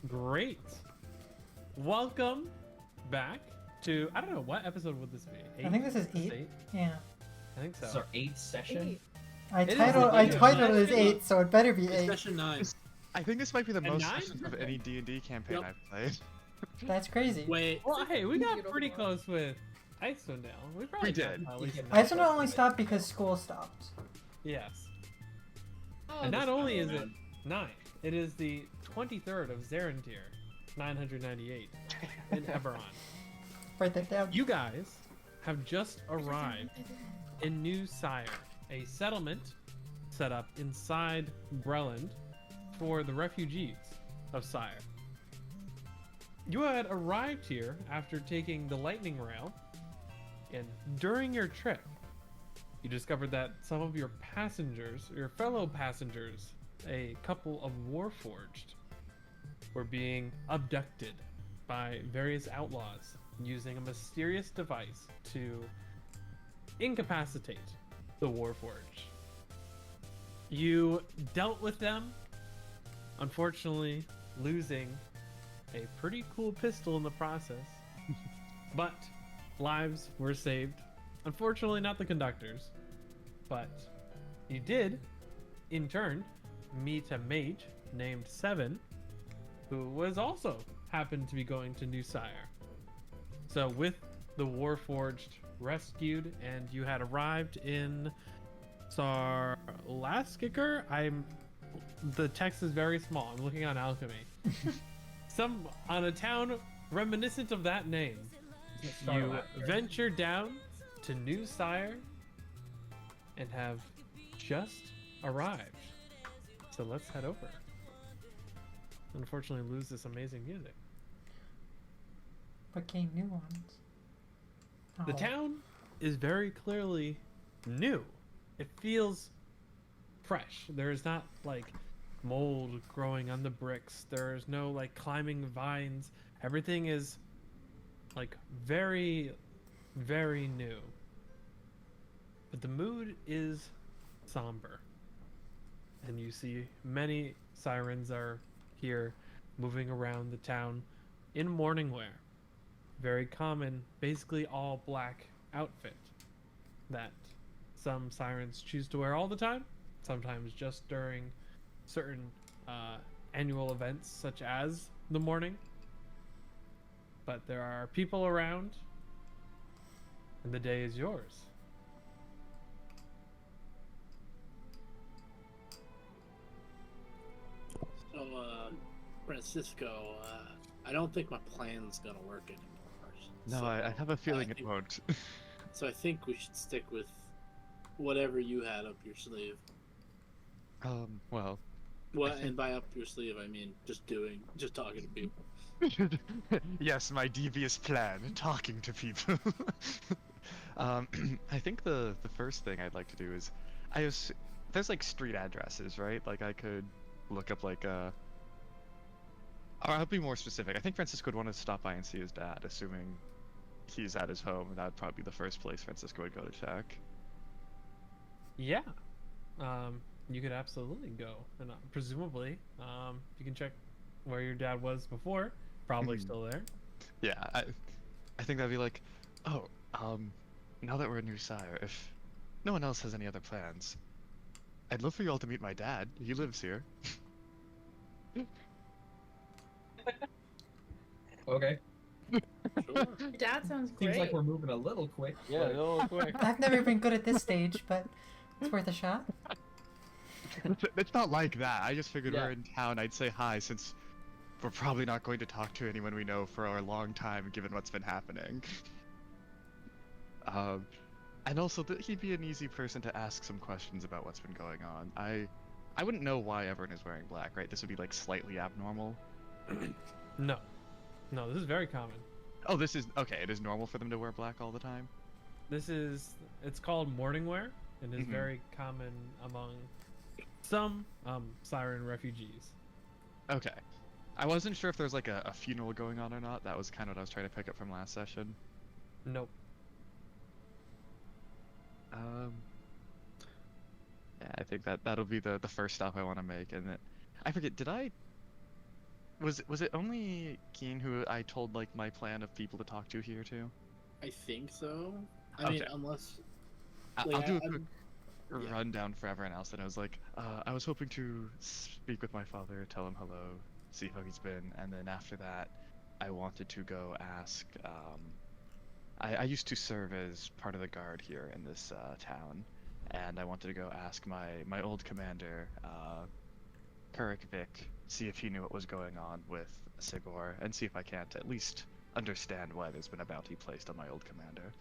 Great. Welcome back to, I don't know, what episode would this be? I think this is 8. Yeah. I think so. This is our 8th session. I It is titled the it as 8, so it better be It's 8. session 9. I think this might be the And most 9? sessions of any D&D campaign Yep. I've played. That's crazy. Wait, Well, hey, we got pretty close with Icewind Dale. We probably We did. got at least I just only stopped because school stopped. Yes. Oh, And not this only is time it around. 9, it is the 23rd of Zarentir, 998, in Eberron. Write that down. You guys have just arrived in New Sire, a settlement set up inside Breland for the refugees of Sire. You had arrived here after taking the lightning rail, and during your trip, you discovered that some of your passengers, your fellow passengers, a couple of Warforged, were being abducted by various outlaws using a mysterious device to incapacitate the Warforged. You dealt with them, unfortunately losing a pretty cool pistol in the process, but lives were saved. Unfortunately, not the conductors, but you did, in turn, meet a mage named Seven, who was also happened to be going to New Sire. So with the Warforged rescued and you had arrived in Sarlaskikr, the text is very small. I'm looking on Alchemy. On a town reminiscent of that name. You venture down to New Sire and have just arrived. So let's head over. Unfortunately, lose this amazing music. But gain new ones. The Oh. town is very clearly new. It feels fresh. There is not like mold growing on the bricks. There is no like climbing vines. Everything is like very, very new. But the mood is somber. And you see many sirens are here moving around the town in mourning wear. Very common, basically all black outfit that some sirens choose to wear all the time, sometimes just during certain annual events such as the morning. But there are people around, and the day is yours. so Francisco, I don't think my plan's gonna work anymore. No, So I have a feeling it think- won't. So I think we should stick with whatever you had up your sleeve. Well, Well, think- and by up your sleeve, I mean just talking to people. yes, my devious plan, talking to people. I think the first thing I'd like to do is, there's like street addresses, right? Like I could look up like or I'll be more specific. I think Francisco would want to stop by and see his dad, assuming he's at his home. That would probably be the first place Francisco would go to check. Yeah. You could absolutely go, and presumably, you can check where your dad was before. Probably Mhm. still there. Yeah, I think that'd be like, oh, now that we're in New Sire, if no one else has any other plans, I'd love for you all to meet my dad. He lives here. Okay. Sure. Your dad sounds great. Seems like we're moving a little quick. Yeah, but- a little quick. I've never been good at this stage, but it's worth a shot. It's not like that. I just figured Yeah. we're in town. I'd say hi since we're probably not going to talk to anyone we know for a long time, given what's been happening. And also he'd be an easy person to ask some questions about what's been going on. I wouldn't know why everyone is wearing black, right? This would be like slightly abnormal. No. No, this is very common. Oh, this is okay. It is normal for them to wear black all the time. It's called mourning wear, and is Mhm. very common among some siren refugees. Okay. I wasn't sure if there's like a funeral going on or not. That was kind of what I was trying to pick up from last session. Nope. Yeah, I think that'll be the first stop I want to make, and I forget. Was it only Keen who I told like my plan of people to talk to here too? I think so. I mean, Okay. unless I'll like, do a I'm- quick yeah. rundown for everyone else. And I was like, I was hoping to speak with my father, tell him hello, see how he's been, and then after that, I wanted to go ask. I used to serve as part of the guard here in this town, and I wanted to go ask my old commander, Kurik Vic, see if he knew what was going on with Sigor, and see if I can't at least understand why there's been a bounty placed on my old commander.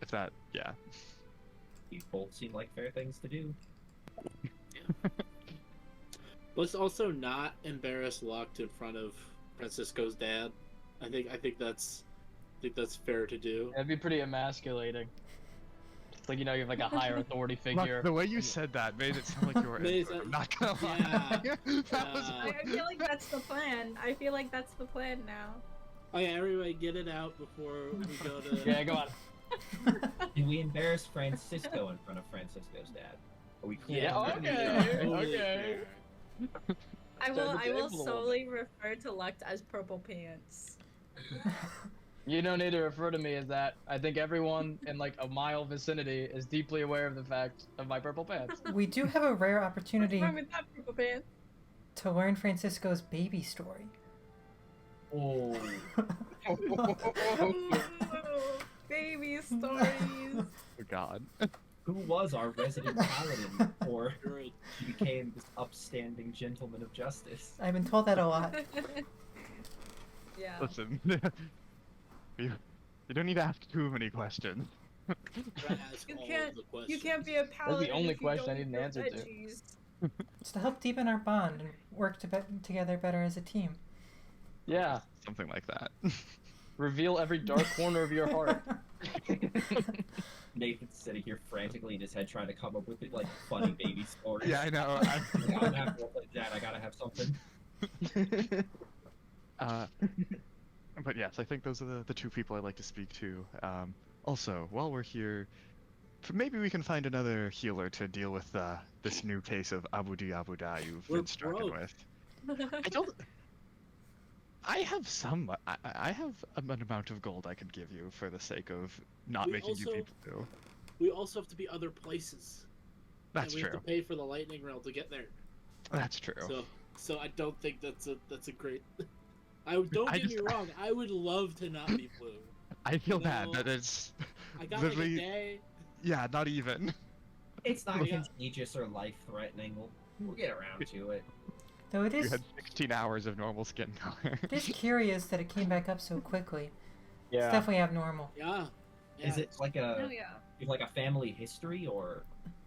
If that, yeah. You both seem like fair things to do. Let's also not embarrass Lucht in front of Francisco's dad. I think that's fair to do. That'd be pretty emasculating. It's like, you know, you have like a higher authority figure. Look, the way you said that made it sound like you were Made it in. I'm sound- not gonna lie. Yeah, That was yeah. I feel like that's the plan. I feel like that's the plan now. Okay, everybody, get it out before we go to. Yeah, go on. Did we embarrass Francisco in front of Francisco's dad? Are we clear? Yeah, on that? okay, Totally okay. fair. I Turn will the I will table a little solely refer to Lucht as purple pants. You don't need to refer to me as that. I think everyone in like a mile vicinity is deeply aware of the fact of my purple pants. We do have a rare What's opportunity wrong with that purple pants? to learn Francisco's baby story. Oh, Ooh, baby stories. Oh God. who was our resident paladin before Good. he became this upstanding gentleman of justice? I've been told that a lot. Yeah. Listen, you don't need to ask too many questions. Ask You all can't- the You questions. can't be a paladin. only if you question I don't need an eat answer to. veggies. It's to help deepen our bond and work together better as a team. Yeah, Something like that. reveal every dark corner of your heart. Nathan's sitting here frantically in his head trying to come up with like funny baby stories. Yeah, I know. I'm gonna have to like, Dad, I gotta have something. But yes, I think those are the two people I'd like to speak to. Also, while we're here, maybe we can find another healer to deal with this new case of Abu Da you've We're been stricken broke. with. I don't. I have some. I have an amount of gold I could give you for the sake of not We making you also- people do. We also have to be other places. That's and we true. have to pay for the lightning rail to get there. That's true. So I don't think that's a great. Don't I get me just- wrong. I would love to not be blue. I feel bad No. that it's I got like a literally. day. Yeah, not even. It's not Yeah. contagious or life-threatening. We'll get around to it. Though it You is, had 16 hours of normal skin color. it is curious that it came back up so quickly. It's Yeah. definitely abnormal. Yeah. Is it like Oh a yeah. like a family history or?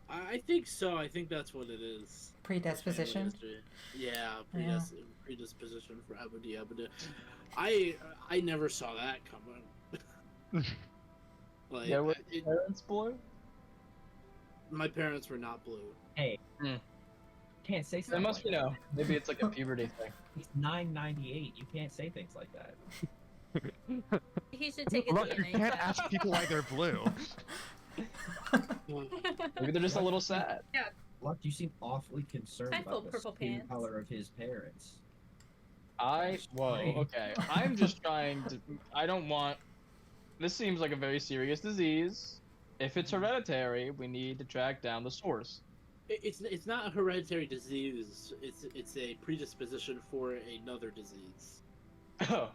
I think so. I think that's what it is. Predisposition. Family history. Yeah, Yeah. predisposition for Abu Da. I never saw that coming. Like, Yeah, were it- parents blue? my parents were not blue. Hey, Hmm. can't say That stuff must like be no. Maybe it's like a puberty thing. He's 998. You can't say things like that. He should take a Look, you DNA can't test. ask people why they're blue. Maybe they're just a little sad. Luck, you seem awfully concerned I feel about the purple skin pants. color of his parents. Whoa, okay. I'm just trying to. I don't want. This seems like a very serious disease. If it's hereditary, we need to track down the source. It's not a hereditary disease. It's a predisposition for another disease. Oh.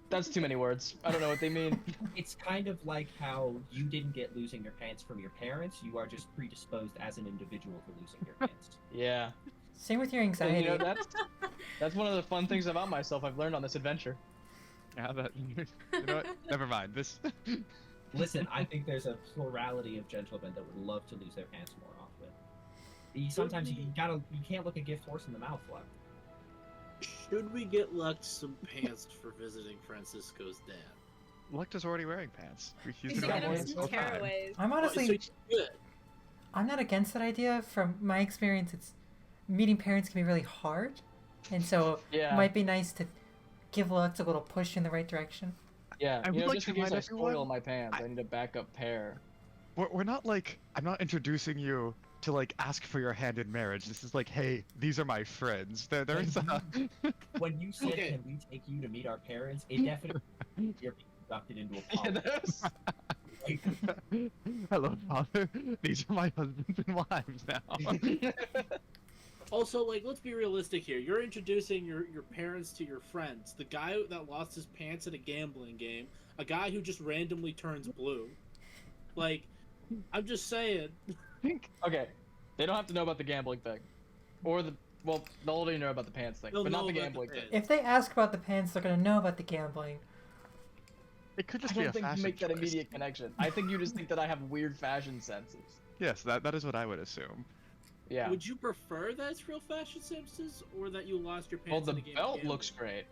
That's too many words. I don't know what they mean. It's kind of like how you didn't get losing your pants from your parents. You are just predisposed as an individual to losing your pants. Yeah. Same with your And, anxiety. you know, that's one of the fun things about myself I've learned on this adventure. Yeah, that. You know what? Never mind. This. Listen, I think there's a plurality of gentlemen that would love to lose their pants more often. Sometimes you can't look a gift horse in the mouth, Luck. Should we get Lux some pants for visiting Francisco's dad? Lecter's already wearing pants. We He's should been got get wearing him pants some the whole time. caraways. I'm honestly, So good. I'm not against that idea. From my experience, it's meeting parents can be really hard, and so Yeah. it might be nice to give Lux a little push in the right direction. Yeah. I You would know, like just to in case remind I spoil everyone- my pants, I need a backup pair. We're not like. I'm not introducing you to like ask for your hand in marriage. This is like, hey, these are my friends. There is a. When you said, Okay. "Can we take you to meet our parents?" It definitely you're being conducted into a Yeah, policy. there's... Hello, father. These are my husbands and wives now. Also, like, let's be realistic here. You're introducing your parents to your friends. The guy that lost his pants at a gambling game, a guy who just randomly turns blue. Like, I'm just saying. Okay, they don't have to know about the gambling thing, or the well, they'll already know about the pants thing, They'll but not know the about the gambling thing. pants. If they ask about the pants, they're gonna know about the gambling. It could I just be don't a think fashion you make that choice. immediate connection. I think you just think that I have weird fashion senses. Yes, that is what I would assume. Yeah. Would you prefer that it's real fashion senses, or that you lost your Well, pants the at a game of belt gambling? looks great.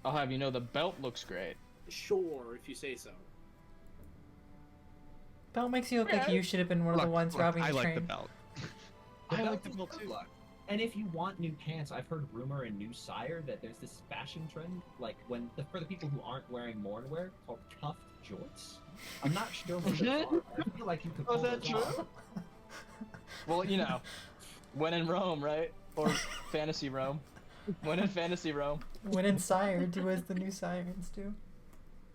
I'll have you know the belt looks great. Sure, if you say so. Belt makes you look like Yeah. you should have been one of the ones robbing I the like train. the belt. The I like belt the is belt good too. luck. And if you want new pants, I've heard rumor in New Sire that there's this fashion trend, like for the people who aren't wearing mornwear, called cuffed jorts. I'm not sure what those are. I feel like you could Oh, pull is that those true? off. Well, you know, when in Rome, right? Or fantasy Rome. When in fantasy Rome. When in Sire, do as the new Sirens do.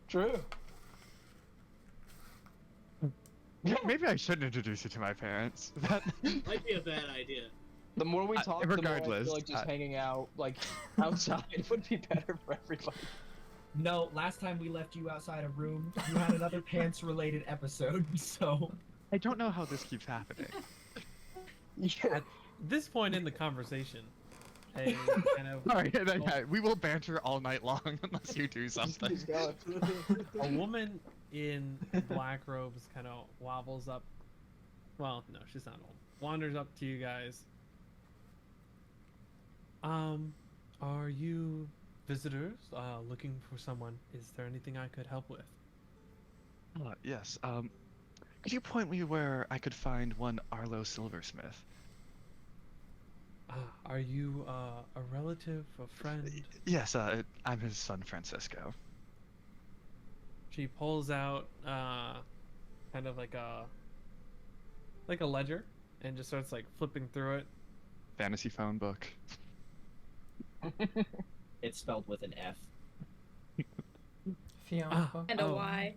True. Maybe I shouldn't introduce you to my parents. That Might be a bad idea. The more we talk, the more I regardless, feel like just hanging out, like, outside would be better for everybody. No, last time we left you outside a room, you had another pants-related episode, so... I don't know how this keeps happening. Yeah. This point in the conversation, a kind of Sorry, okay, we will banter all night long unless you do something. a woman in black robes kind of wobbles up. Well, no, she's not old. Wanders up to you guys. Are you visitors looking for someone? Is there anything I could help with? Yes. Could you point me where I could find one Arlo Silversmith? Are you a relative, a friend? Yes. I'm his son, Francisco. She pulls out kind of like a ledger and just starts like flipping through it. Fantasy phone book. It's spelled with an F. Fiona. And a Y.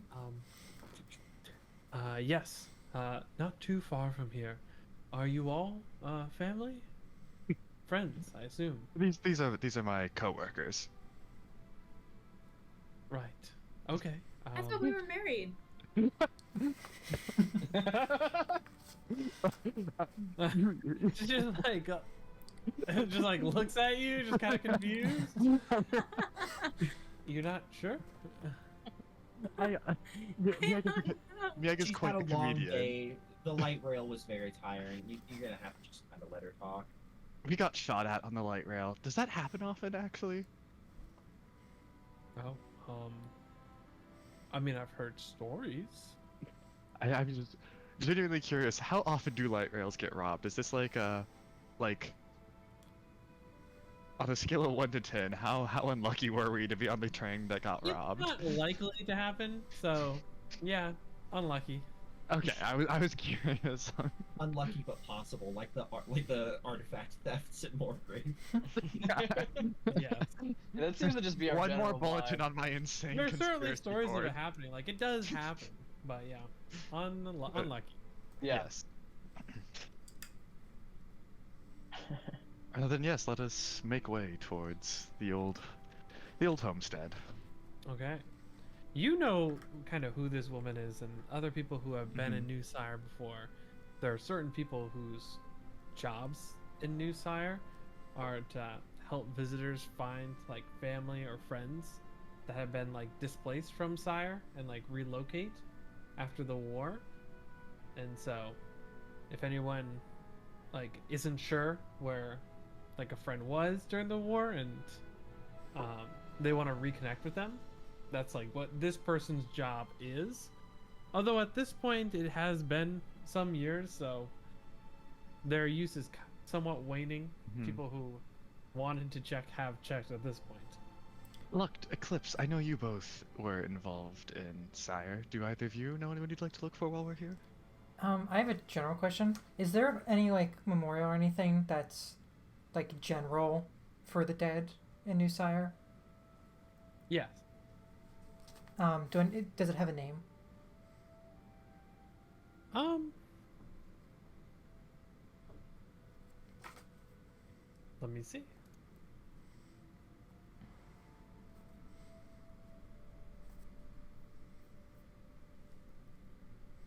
Yes. Not too far from here. Are you all family? Friends, I assume. These are my coworkers. Right. Okay. I thought we were married. She just like just like looks at you, just kind of confused. You're not sure? Miaga's She's quite had the a long comedian. day. The light rail was very tiring. You're gonna have to just kind of let her talk. We got shot at on the light rail. Does that happen often, actually? Oh, I mean, I've heard stories. I'm just genuinely curious. How often do light rails get robbed? Is this like on a scale of 1 to 10? How unlucky were we to be on the train that got robbed? It's not likely to happen, so yeah, unlucky. Okay, I was curious. Unlucky but possible, like the artifact thefts at Morgrave. Yeah. That seems to just be our One more general bulletin vibe. on my insane There's certainly conspiracy stories board. that are happening. Like it does happen, but yeah, unlucky. Yes. Then yes, let us make way towards the old homestead. Okay. You know kind of who this woman is, and other people who have been in New Sire before. There are certain people whose jobs in New Sire are to help visitors find like family or friends that have been like displaced from Sire and like relocate after the war. And so, if anyone like isn't sure where like a friend was during the war and they want to reconnect with them, that's like what this person's job is. Although at this point it has been some years, so their use is somewhat waning. People who wanted to have checked at this point. Look, Eclipse, I know you both were involved in Sire. Do either of you know anyone you'd like to look for while we're here? I have a general question. Is there any like memorial or anything that's like general for the dead in New Sire? Yes. Does it have a name? Um. Let me see.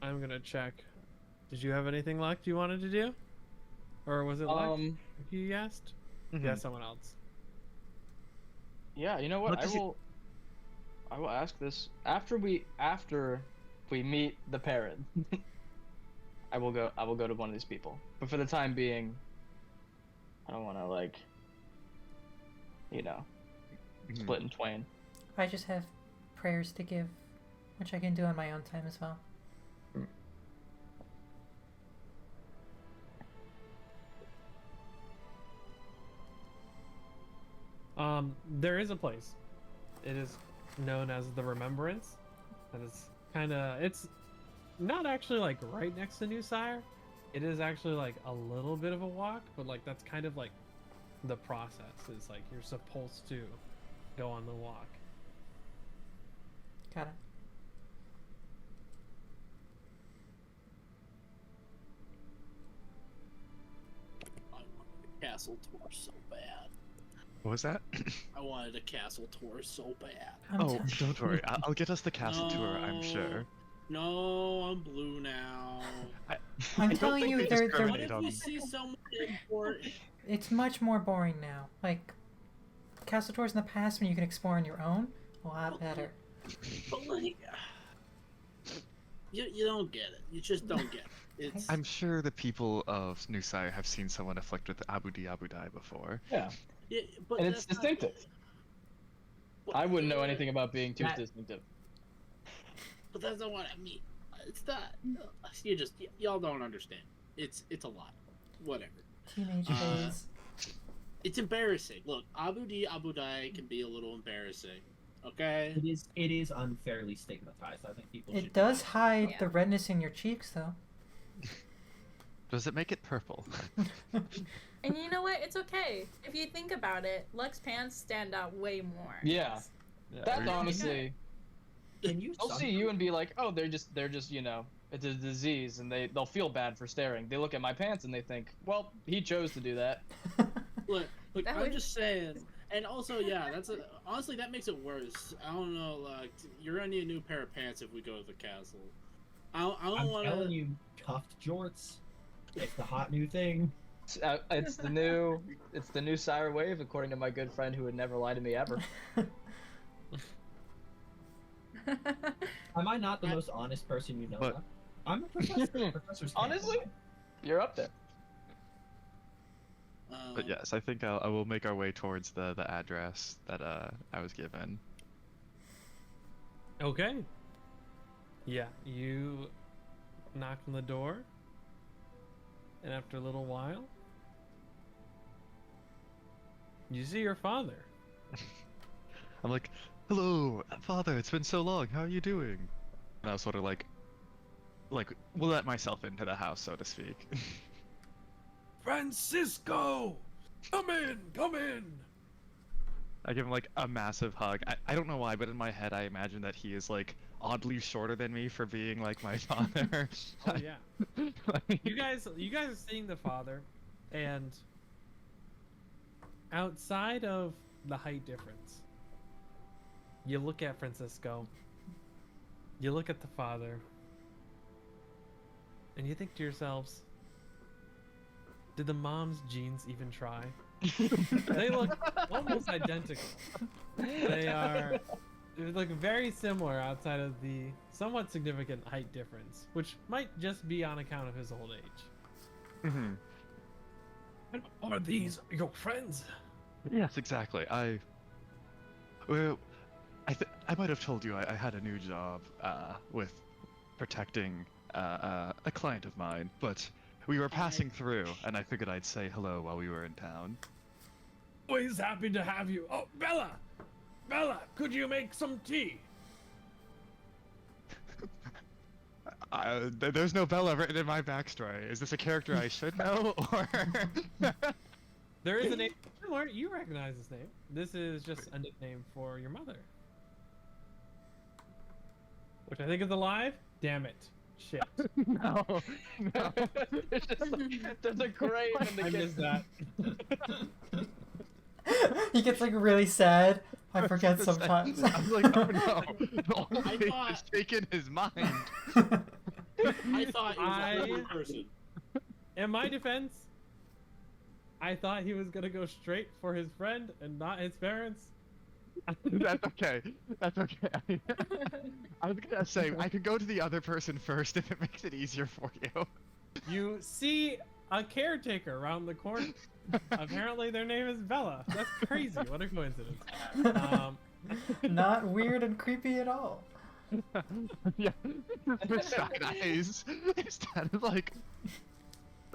I'm gonna check. Did you have anything luck you wanted to do? Or was it luck you asked? Yeah, someone else. Yeah, you know what? What I does he- will. I will ask this after we meet the parent. I will go to one of these people. But for the time being, I don't want to like, you know, split in twain. I just have prayers to give, which I can do on my own time as well. There is a place. It is known as the Remembrance, and it's not actually like right next to New Sire. It is actually like a little bit of a walk, but like that's kind of like the process is like you're supposed to go on the walk. Got it. I wanted a castle tour so bad. What was that? I wanted a castle tour so bad. Oh, don't worry. I'll get us the castle tour, I'm No. sure. No, I'm blue now. I'm don't telling think you, they they're What discriminate if we on- see someone import? it's much more boring now. Like castle tours in the past when you can explore on your own, a lot better. But like, you don't get it. You just don't get it. It's I'm sure the people of New Sire have seen someone afflicted with Abu Dai before. Yeah, yeah, but and it's that's not- distinctive. But- I wouldn't know anything about being too That- distinctive. But that's not what I mean. It's not. Y'all don't understand. It's a lot. Whatever. Teenage phase. It's embarrassing. Look, Abu Dai can be a little embarrassing. Okay. It is unfairly stigmatized. I think people should. It does know. hide Yeah. the redness in your cheeks, though. Does it make it purple? And you know what? It's okay. If you think about it, Lux pants stand out way more. Yeah. That's Are you- honestly, Can you? they'll see you and be like, oh, they're just you know, it's a disease, and they'll feel bad for staring. They look at my pants and they think, well, he chose to do that. Look, That I'm was- just saying. And also, yeah, honestly that makes it worse. I don't know. Like, you're gonna need a new pair of pants if we go to the castle. I don't I'm want telling to. you, cuffed jorts. It's the hot new thing. It's the new Sire wave, according to my good friend who would never lie to me ever. Am I not the most honest person you know? But- Of? I'm a professor. Professors can't Honestly? lie. You're up there. But yes, I think I will make our way towards the address that I was given. Okay. Yeah, you knock on the door, and after a little while, you see your father. I'm like, hello, father. It's been so long. How are you doing? And I'll sort of like will let myself into the house, so to speak. Francisco, come in, come in. I give him like a massive hug. I don't know why, but in my head I imagine that he is like oddly shorter than me for being like my father. Oh yeah. You guys are seeing the father, and outside of the height difference, you look at Francisco, you look at the father, and you think to yourselves, did the mom's genes even try? They look almost identical. They look very similar outside of the somewhat significant height difference, which might just be on account of his old age. hmm And are these your friends? Yes, exactly. I might have told you I had a new job with protecting a client of mine, but we were passing through, and I figured I'd say hello while we were in town. Always happy to have you. Oh, Bella! Bella, could you make some tea? There's no Bella written in my backstory. Is this a character I should know, or? There is a name similar. You recognize this name. This is just a nickname for your mother. Which I think is alive. Damn it. Shit. No. There's a grave in the I missed kitchen. that. He gets like really sad. I forget Just a sometimes. second. I'm like, oh no, the whole I thing thought- has taken his mind. I thought it was a different person. In my defense, I thought he was gonna go straight for his friend and not his parents. That's okay. That's okay. I was gonna say I could go to the other person first if it makes it easier for you. You see a caretaker around the corner. Apparently, their name is Bella. That's crazy. What a coincidence. Not weird and creepy at all. Yeah, with side eyes. Instead of like,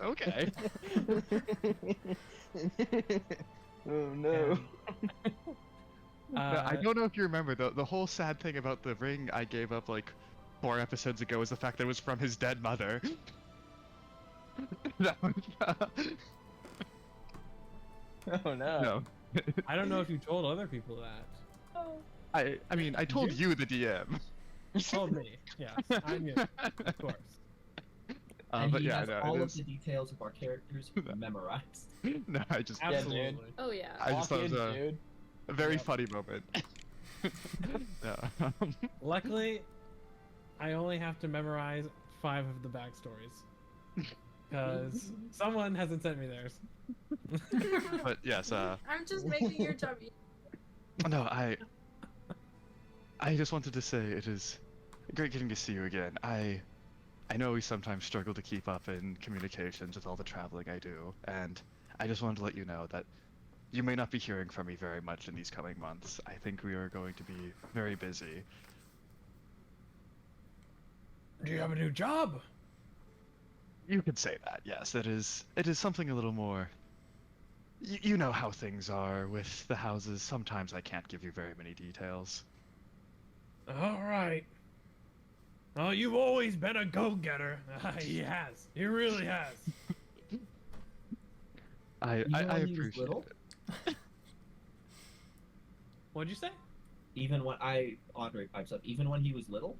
okay. Oh no. I don't know if you remember the whole sad thing about the ring I gave up like 4 episodes ago was the fact that it was from his dead mother. That was, Oh no. no. I don't know if you told other people that. Oh. I mean I told you the DM. You told me. Yes, I knew. Of course. And But he yeah, has no, all it of is. the details of our characters memorized. No, I just Absolutely. Oh yeah. I just thought it was Walk in, dude. a very Yep. funny moment. No. Luckily, I only have to memorize 5 of the backstories. Because someone hasn't sent me theirs. But yes, I'm just making your job easy. no, I just wanted to say it is great getting to see you again. I know we sometimes struggle to keep up in communications with all the traveling I do, and I just wanted to let you know that you may not be hearing from me very much in these coming months. I think we are going to be very busy. Do you have a new job? You could say that, yes. It is something a little more. You know how things are with the houses. Sometimes I can't give you very many details. All right. Oh, you've always been a go-getter. He has. He really has. I Even when he was appreciate little? it. What'd you say? Even when Andre pipes up. Even when he was little.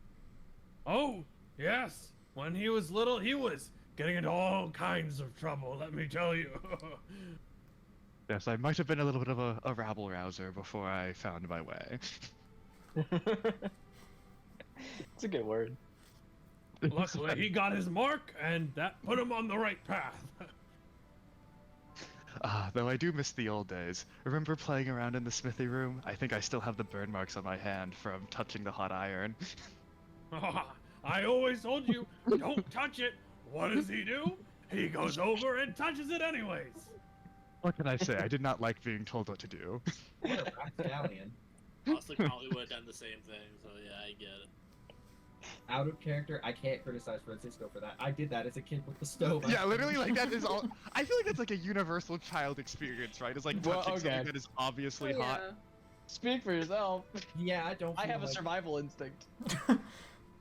Oh, yes. When he was little, he was getting into all kinds of trouble, let me tell you. Yes, I might have been a little bit of a rabble rouser before I found my way. It's a good word. Luckily, he got his mark, and that put him on the right path. Though I do miss the old days. Remember playing around in the smithy room? I think I still have the burn marks on my hand from touching the hot iron. I always told you, don't touch it. What does he do? He goes over and touches it anyways. What can I say? I did not like being told what to do. What a rapscallion. Honestly, probably would have done the same thing. So yeah, I get it. Out of character, I can't criticize Francisco for that. I did that as a kid with the stove. Yeah, literally, like, that is all. I feel like that's like a universal child experience, right? It's like Well, touching okay. something that is obviously Oh, hot. yeah. Speak for yourself. Yeah, I don't. I feel have a like- survival instinct.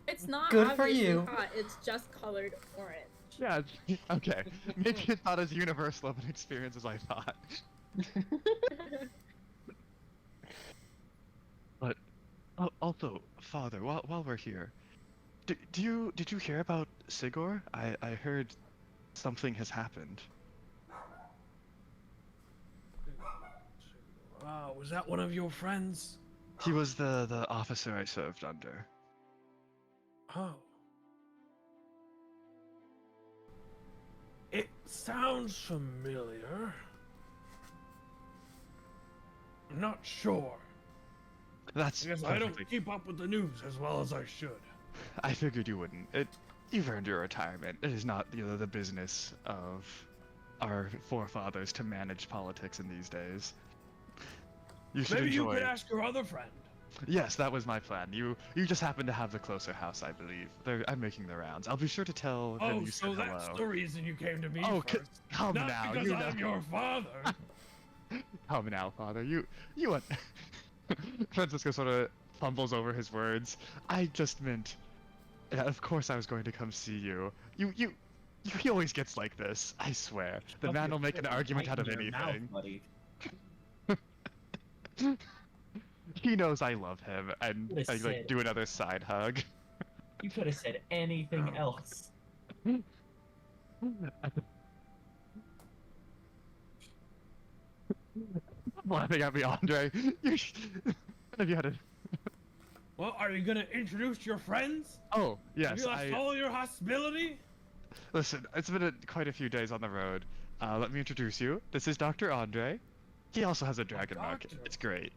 It's not Good for obviously you. hot. It's just colored orange. Yeah, okay. Maybe it's not as universal of an experience as I thought. But also, Father, while we're here, did you hear about Sigor? I heard something has happened. Was that one of your friends? He was the officer I served under. Oh. It sounds familiar. I'm not sure. That's Because I don't perfectly. keep up with the news as well as I should. I figured you wouldn't. You've earned your retirement. It is not the business of our forefathers to manage politics in these days. You should Maybe you enjoy could it. ask your other friend. Yes, that was my plan. You just happen to have the closer house, I believe. I'm making the rounds. I'll be sure to tell them Oh, you so said that's hello. the reason you came to me Oh, first. come Not now, because you know. I'm your father. Come now, Father. You want. Francisco sort of fumbles over his words. I just meant Yeah, of course I was going to come see you. He always gets like this, I swear. The Shove man your will make an freaking argument mic out of in your mouth, anything. buddy. He knows I love him, and Would've I like said- do another side hug. You could have said anything else. Laughing at me, Andre. Have you had a... Well, are you gonna introduce your friends? Oh, Have yes, you lost I... all your hospitality? Listen, it's been quite a few days on the road. Let me introduce you. This is Dr. Andre. He also has a dragon mug. doctor. It's great.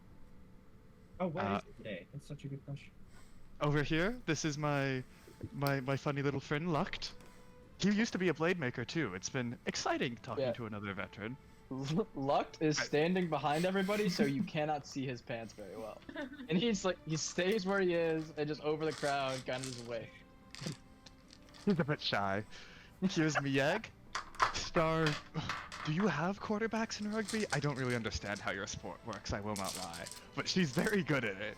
Oh, where is it today? That's such a good question. Over here, this is my funny little friend Lucht. He used to be a blade maker too. It's been exciting talking Yeah. to another veteran. Lucht is standing behind everybody, so you cannot see his pants very well. And he's like, he stays where he is and just over the crowd, kind of just away. He's a bit shy. Here's Mieg. Star. Do you have quarterbacks in rugby? I don't really understand how your sport works, I will not lie. But she's very good at it.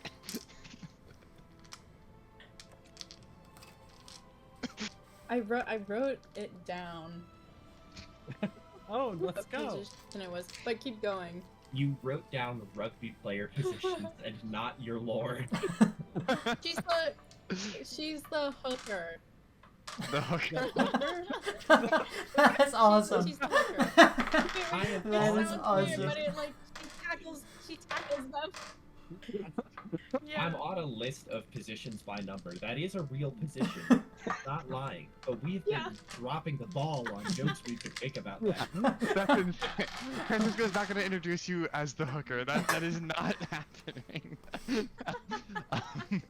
I wrote it down. Oh, let's What go. position it was, but keep going. You wrote down rugby player positions and not your lord. She's the hooker. The hooker. That's awesome. She's the hooker. I am That is Sounds awesome. weird, but it like she tackles them. Yeah. I'm on a list of positions by number. That is a real position. Not lying. But we've been Yeah. dropping the ball on jokes we could make about that. That's insane. Francisco's not going to introduce you as the hooker. That is not happening. Um,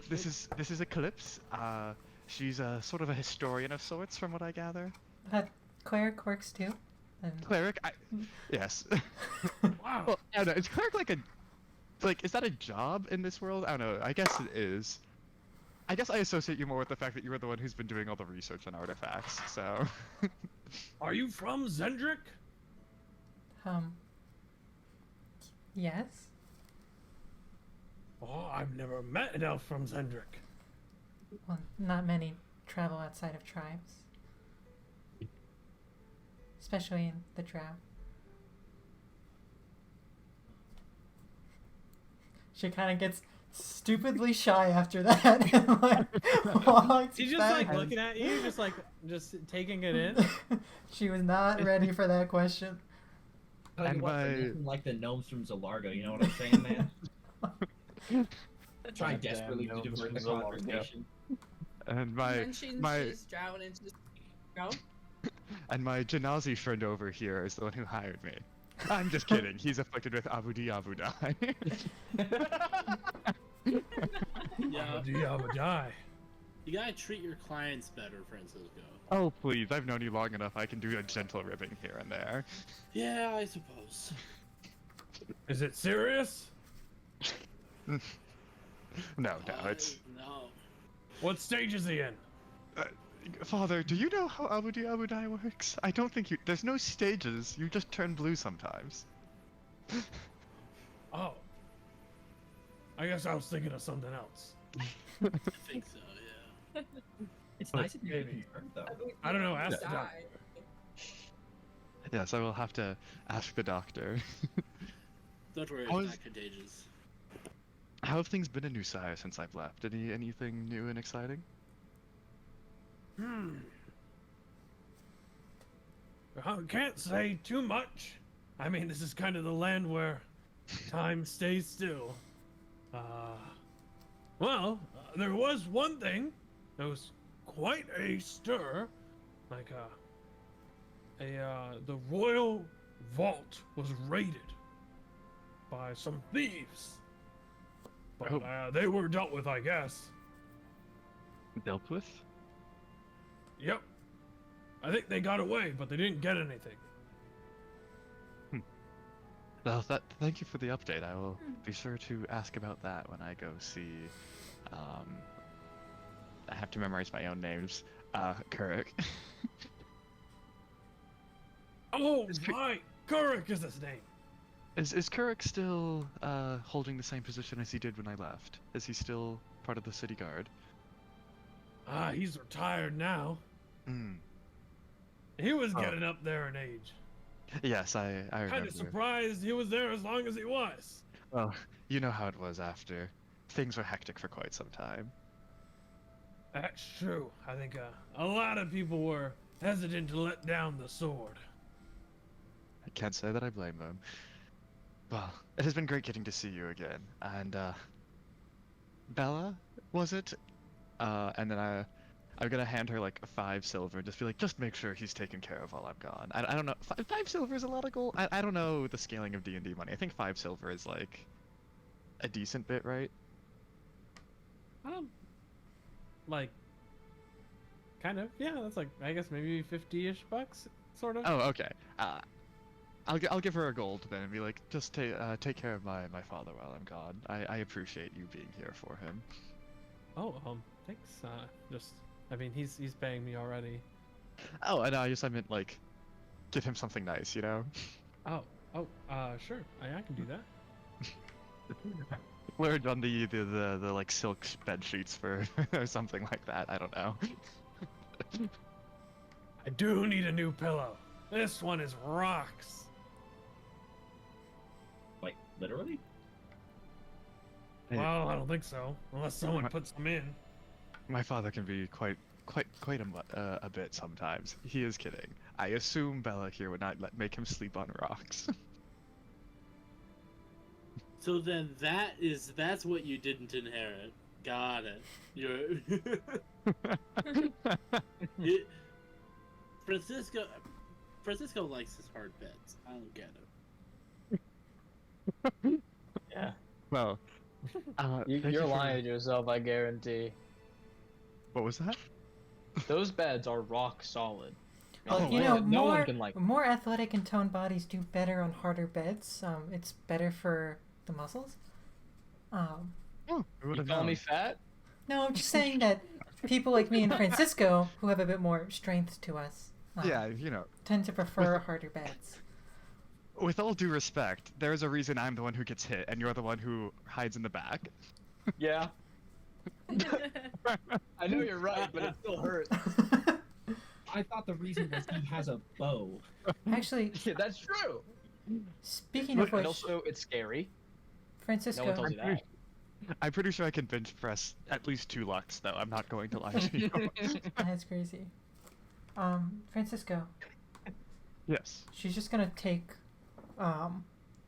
this is Eclipse. She's a sort of a historian of sorts, from what I gather. Cleric works too. And Cleric, yes. Wow. Well, I don't know. Is cleric is that a job in this world? I don't know. I guess it is. I guess I associate you more with the fact that you were the one who's been doing all the research on artifacts. So. Are you from Zendrick? yes. Oh, I've never met an elf from Zendrick. Well, not many travel outside of tribes. Especially in the drow. She kind of gets stupidly shy after that and like walks She's just back. like looking at you, just taking it in. She was not ready for that question. Tell you And what, they're my- looking like the gnomes from Zalargo, you know what I'm saying, man? Trying Goddamn desperately to gnomes divert from the Zalargo. conversation. And And my then she's drowned into go. and my Janazi friend over here is the one who hired me. I'm just kidding. He's afflicted with Abudi Abudai. Yeah, Die. you gotta treat your clients better, Francisco. Oh please, I've known you long enough. I can do a gentle ribbing here and there. Yeah, I suppose. Is it serious? No, it's No. What stage is he in? Father. Do you know how Abudi Abudai works? I don't think you. There's no stages. You just turn blue sometimes. Oh. I guess I was thinking of something else. I think so, yeah. It's nice if you Maybe. can confirm, though. I don't know, ask the Die. doctor. Yes, I will have to ask the doctor. Don't worry, How it's is- not contagious. How have things been in New Sire since I've left? Anything new and exciting? I can't say too much. I mean, this is kind of the land where time stays still. There was one thing. There was quite a stir. Like, the royal vault was raided by some thieves. But, Oh. they were dealt with, I guess. Dealt with? Yep. I think they got away, but they didn't get anything. Well, thank you for the update. I will be sure to ask about that when I go see. I have to memorize my own names. Kuruk. Oh, It's right! Kuruk is his name. Is Kuruk still holding the same position as he did when I left? Is he still part of the city guard. Ah, he's retired now. Mm. He was Oh. getting up there in age. Yes, I remember. Kind of surprised he was there as long as he was. Well, you know how it was after. Things were hectic for quite some time. That's true. I think a lot of people were hesitant to let down the sword. I can't say that I blame them. Well, it has been great getting to see you again. And, Bella, was it? And then I'm gonna hand her like 5 silver and just be like, just make sure he's taken care of while I'm gone. I don't know, 5 silver is a lot of gold? I don't know the scaling of D&D money. I think 5 silver is like a decent bit, right? Like, kind of. Yeah, that's like, I guess maybe 50-ish bucks, sort of. Oh, okay. I'll give her a gold then and be like, just take care of my father while I'm gone. I appreciate you being here for him. Oh, thanks. I mean, he's paying me already. Oh, and I meant like, give him something nice, you know? Sure. I can do that. Splurge on the like silk bed sheets for or something like that. I don't know. I do need a new pillow. This one is rocks. Like, literally? Well, I don't think so, unless someone puts them in. My father can be quite a bit sometimes. He is kidding. I assume Bella here would not make him sleep on rocks. So then that's what you didn't inherit. Got it. Francisco likes his hard beds. I don't get it. Yeah. Well, thank You're you for- lying to yourself, I guarantee. What was that? Those beds are rock solid. Well, Oh, you wow. know, No one more can, like- more athletic and toned bodies do better on harder beds. It's better for the muscles. Oh, I You would have call known. me fat? No, I'm just saying that people like me and Francisco, who have a bit more strength to us, Yeah, you know, tend to prefer harder beds. with all due respect, there's a reason I'm the one who gets hit and you're the one who hides in the back. Yeah. I know you're right, but it still hurts. I thought the reason was he has a bow. Actually, Yeah, that's true. speaking of And which, also, it's scary. No Francisco, one tells you that. I'm pretty sure I can bench press at least 2 lux, though. I'm not going to lie to you. that's crazy. Francisco, Yes. she's just gonna take,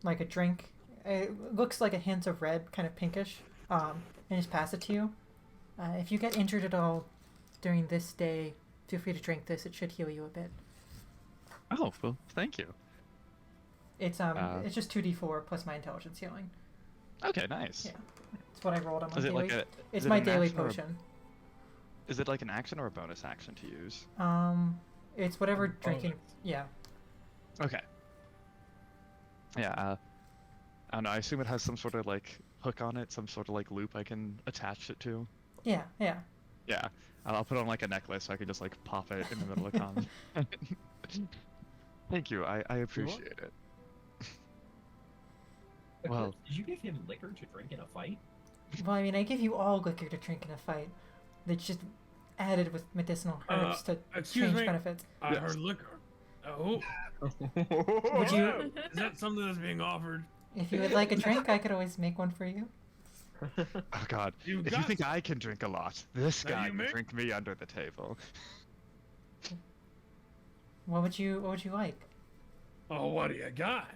like a drink. It looks like a hint of red, kind of pinkish, and just pass it to you. If you get injured at all during this day, feel free to drink this. It should heal you a bit. Oh, well, thank you. It's it's just 2d4 plus my intelligence healing. Okay, nice. Yeah. It's what I rolled on my Is it daily. like a? It's is it my an daily action or a- potion. Is it like an action or a bonus action to use? It's whatever Bonus. drinking. Yeah. Okay. Yeah. I don't know. I assume it has some sort of like hook on it, some sort of like loop I can attach it to. Yeah. Yeah. Yeah. I'll put on like a necklace so I can just like pop it in the middle of combat. Thank you. I appreciate it. Well, Did you give him liquor to drink in a fight? Well, I mean, I give you all liquor to drink in a fight. That's just added with medicinal herbs to excuse change me. benefits. I Yes. heard liquor. Oh, Would you, is that something that's being offered? if you would like a drink, I could always make one for you. oh God. You If you got think I can drink a lot, this Now guy you can make- drink me under the table. What would you like? Oh, what do you got?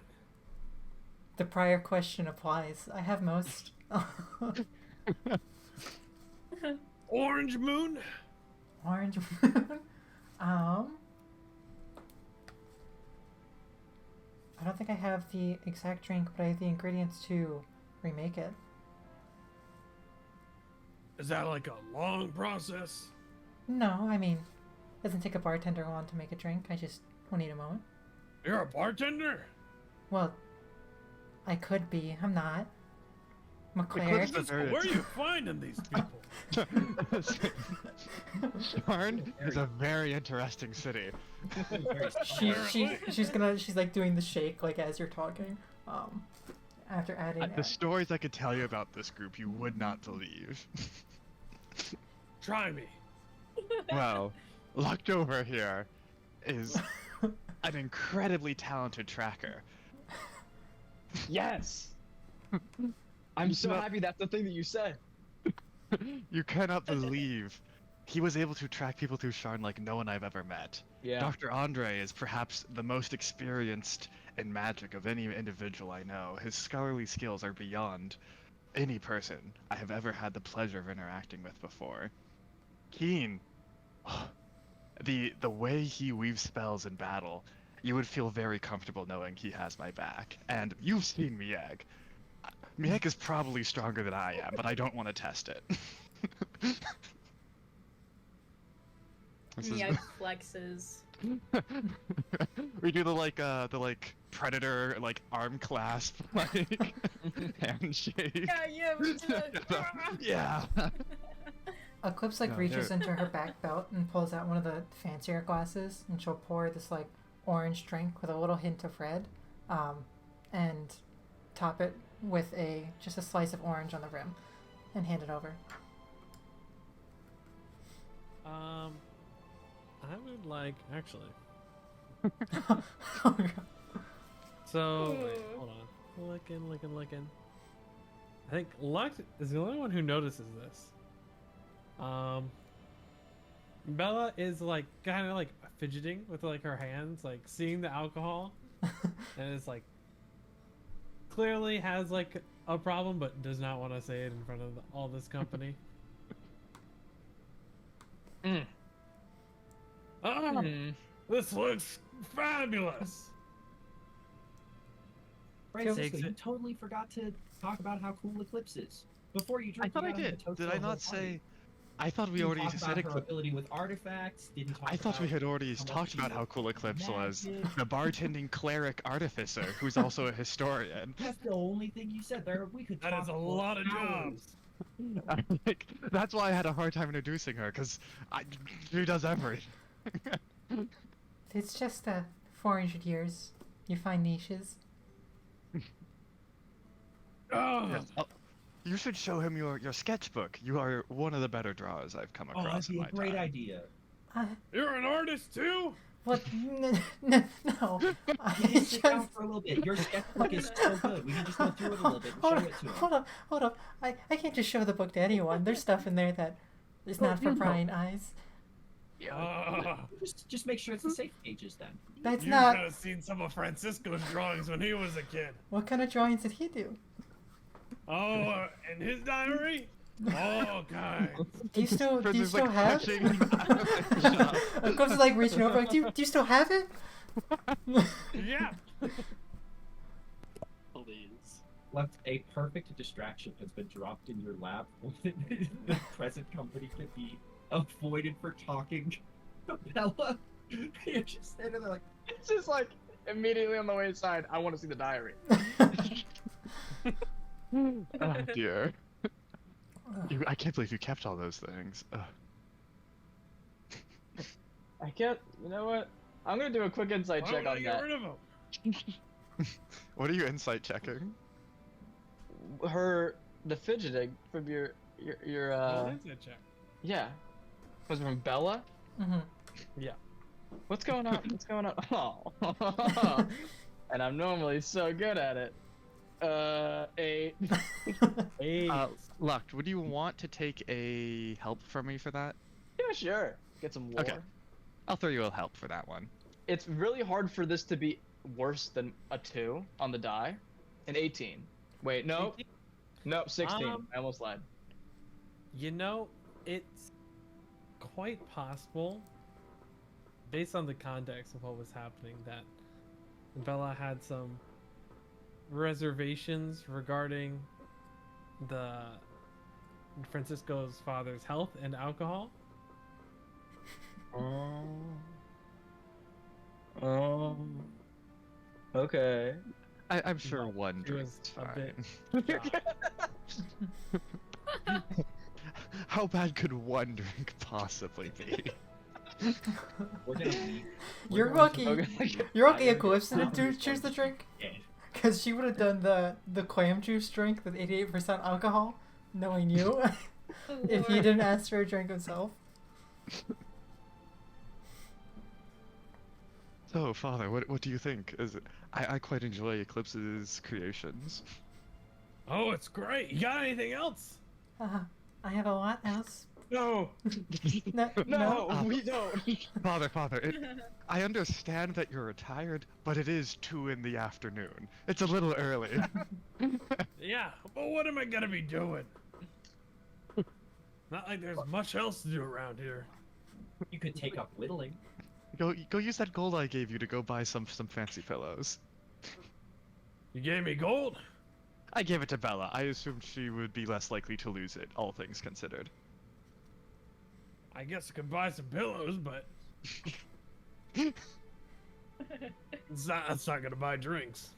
The prior question applies. I have most. Orange moon? Orange moon. I don't think I have the exact drink, but I have the ingredients to remake it. Is that like a long process? No, I mean, it doesn't take a bartender long to make a drink. I just will need a moment. You're a bartender? Well, I could be. I'm not. I'm a could cleric. be. Very- Where are you finding these people? Sharn is a very interesting city. She's like doing the shake like as you're talking. Yeah. after adding The stories I could tell you about this group, you would not believe. Try me. Well, looked over here is an incredibly talented tracker. Yes. I'm so No. happy that's the thing that you said. You cannot believe he was able to track people through Sharn like no one I've ever met. Yeah. Dr. Andre is perhaps the most experienced in magic of any individual I know. His scholarly skills are beyond any person I have ever had the pleasure of interacting with before. Keen, the way he weaves spells in battle, you would feel very comfortable knowing he has my back. And you've seen Mieg. Mieg is probably stronger than I am, but I don't want to test it. Mieg flexes. We do the predator arm clasp handshake. Yeah, we do it. Yeah. Eclipse No, reaches they're- into her back belt and pulls out one of the fancier glasses, and she'll pour this orange drink with a little hint of red, and top it with just a slice of orange on the rim, and hand it over. I would like actually. Oh, God. So wait, hold on. Looking. I think Lux is the only one who notices this. Bella is kind of fidgeting with her hands, seeing the alcohol, and it's clearly has a problem, but does not want to say it in front of all this company. This looks fabulous. Francisco, Takes you it. totally forgot to talk about how cool Eclipse is. Before you I drank, thought you I got him did. the toast Did the I whole not party. say? I thought we Didn't already talk said about her Eclipse. ability with artifacts. Didn't talk I thought we about had already how much talked she about knows how cool Eclipse was. magic. The bartending cleric artificer, who's also a historian. That's the only thing you said. We could That talk is a for lot of hours. jobs. That's why I had a hard time introducing her, because she does everything. It's just 400 years. You find niches. Oh, You should show him your sketchbook. You are one of the better drawers I've come Oh, across that'd in be my a great time. idea. you're an artist too? What? No. You I can sit down just... for a little bit. Your sketchbook is so good. We can just go through it a little bit and show it to him. Hold up. I can't just show the book to anyone. There's stuff in there that is not for prying eyes. Just make sure it's the safe pages then. That's You not... should have seen some of Francisco's drawings when he was a kid. What kind of drawings did he do? Oh, in his diary? Oh, God. Do you still Prisoners, have? touching- Eclipse is reaching over. Do you still have it? Yeah. Please. Left a perfect distraction has been dropped in your lap. The present company could be avoided for talking. Bella, you're just standing there It's just immediately on the way inside. I want to see the diary. Oh dear. I can't believe you kept all those things. Ugh. I can't. You know what? I'm gonna do a quick insight Why check would I on get that. rid of him? What are you insight checking? The fidgeting from your Roll an insight check. yeah. Was it from Bella? Mm-hmm. Yeah. What's going on? What's going on? Oh. And I'm normally so good at it. 8. Luck, would you want to take a help from me for that? Yeah, sure. Get some lore. Okay. I'll throw you a help for that one. It's really hard for this to be worse than a 2 on the die. An 18. Wait, no. No, 16. I almost lied. You know, it's quite possible, based on the context of what was happening, that Bella had some reservations regarding Francisco's father's health and alcohol. Okay. I'm sure one It drink was is a bit fine. How bad could one drink possibly be? We're gonna leave. You're going lucky. to- You're okay, Eclipse. And choose the drink. Yeah. Because she would have done the clam juice drink with 88% alcohol, knowing you, if he didn't ask for a drink himself. So, Father, what do you think? I quite enjoy Eclipse's creations. Oh, it's great. You got anything else? I have a lot else. No. No, we don't. Father, I understand that you're retired, but it is 2 in the afternoon. It's a little early. Yeah, but what am I gonna be doing? Not like there's much else to do around here. You could take up whittling. Go use that gold I gave you to go buy some fancy pillows. You gave me gold? I gave it to Bella. I assumed she would be less likely to lose it, all things considered. I guess I could buy some pillows, but that's not gonna buy drinks.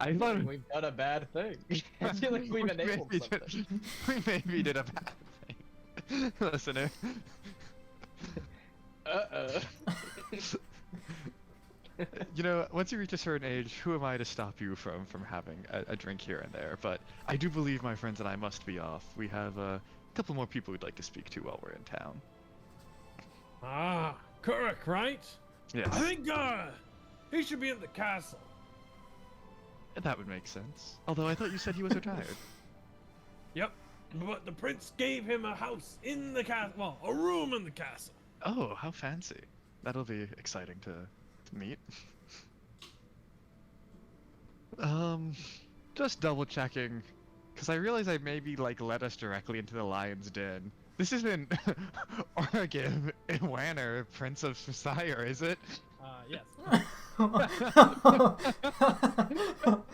I thought We've done a bad thing. I feel like we've enabled something. We maybe did a bad thing. Listener. You know, once you reach a certain age, who am I to stop you from having a drink here and there? But I do believe my friends and I must be off. We have a couple more people we'd like to speak to while we're in town. Ah, correct, right? Yes, I think he should be in the castle. that would make sense. Although I thought you said he was retired. Yep, but the prince gave him a house in the castle. Well, a room in the castle. Oh, how fancy. That'll be exciting to meet. Just double checking, because I realize I maybe led us directly into the lion's den. This isn't Oregon Wanner, Prince of Sire, is it? Yes.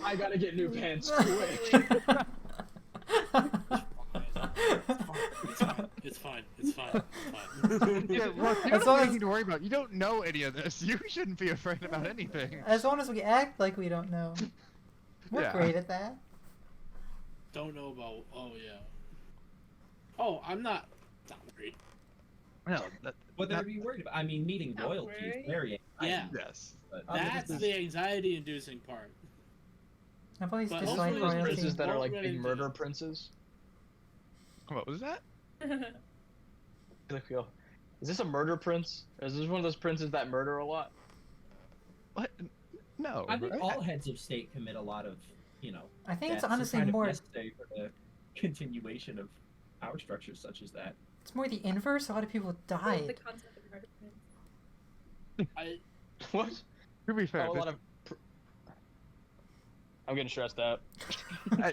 I gotta get new pants quick. It's fine. It's fine. Yeah, look, you As don't long have as- anything to worry about. You don't know any of this. You shouldn't be afraid about anything. As long as we act like we don't know. We're Yeah. great at that. Don't know about. Oh yeah. Oh, I'm not worried. No, What they're be worried about? I mean, meeting Not royalty is worried. very Yeah. yes. But That's the anxiety-inducing part. I've always But disliked hopefully Those those royalty. princes that are like Already big did. murder princes. What was that? Like, yo, is this a murder prince? Or is this one of those princes that murder a lot? What? No. I think right? all heads of state commit a lot of, I think it's deaths are honestly kind of more. necessary for the continuation of power structures such as that. It's more the inverse. A lot of people The died. concept of murder prince. What? To be fair, Oh, a lot of. I'm getting stressed out.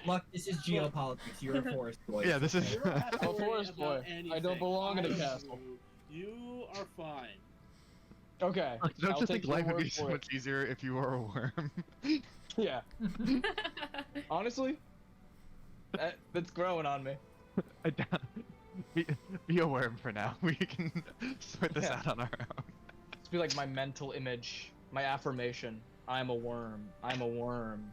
Look, this is geopolitics. You're a forest boy. yeah, this is. You don't have to Oh, worry forest about boy. I anything. don't belong in a I castle. do. You are fine. Okay. Don't I'll you take think your life would word be so for it. much easier if you were a worm? Yeah. Honestly, that's growing on me. Be a worm for now. We can sort this Yeah. out on our own. It's be like my mental image, my affirmation. I am a worm. I am a worm.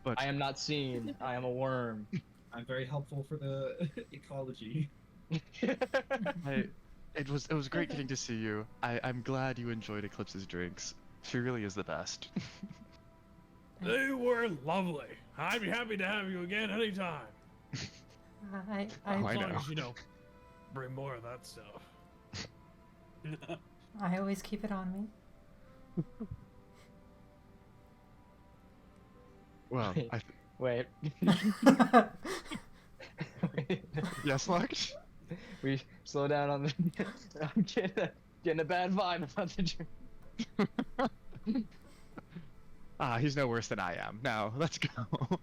But I am not seen. I am a worm. I'm very helpful for the ecology. it was great getting to see you. I'm glad you enjoyed Eclipse's drinks. She really is the best. They were lovely. I'd be happy to have you again anytime. I Oh, I As long know. as you know, bring more of that stuff. I always keep it on me. Well, Wait. yes, Lux? We slow down on the. I'm getting a bad vibe about the drink. He's no worse than I am. Now, let's go.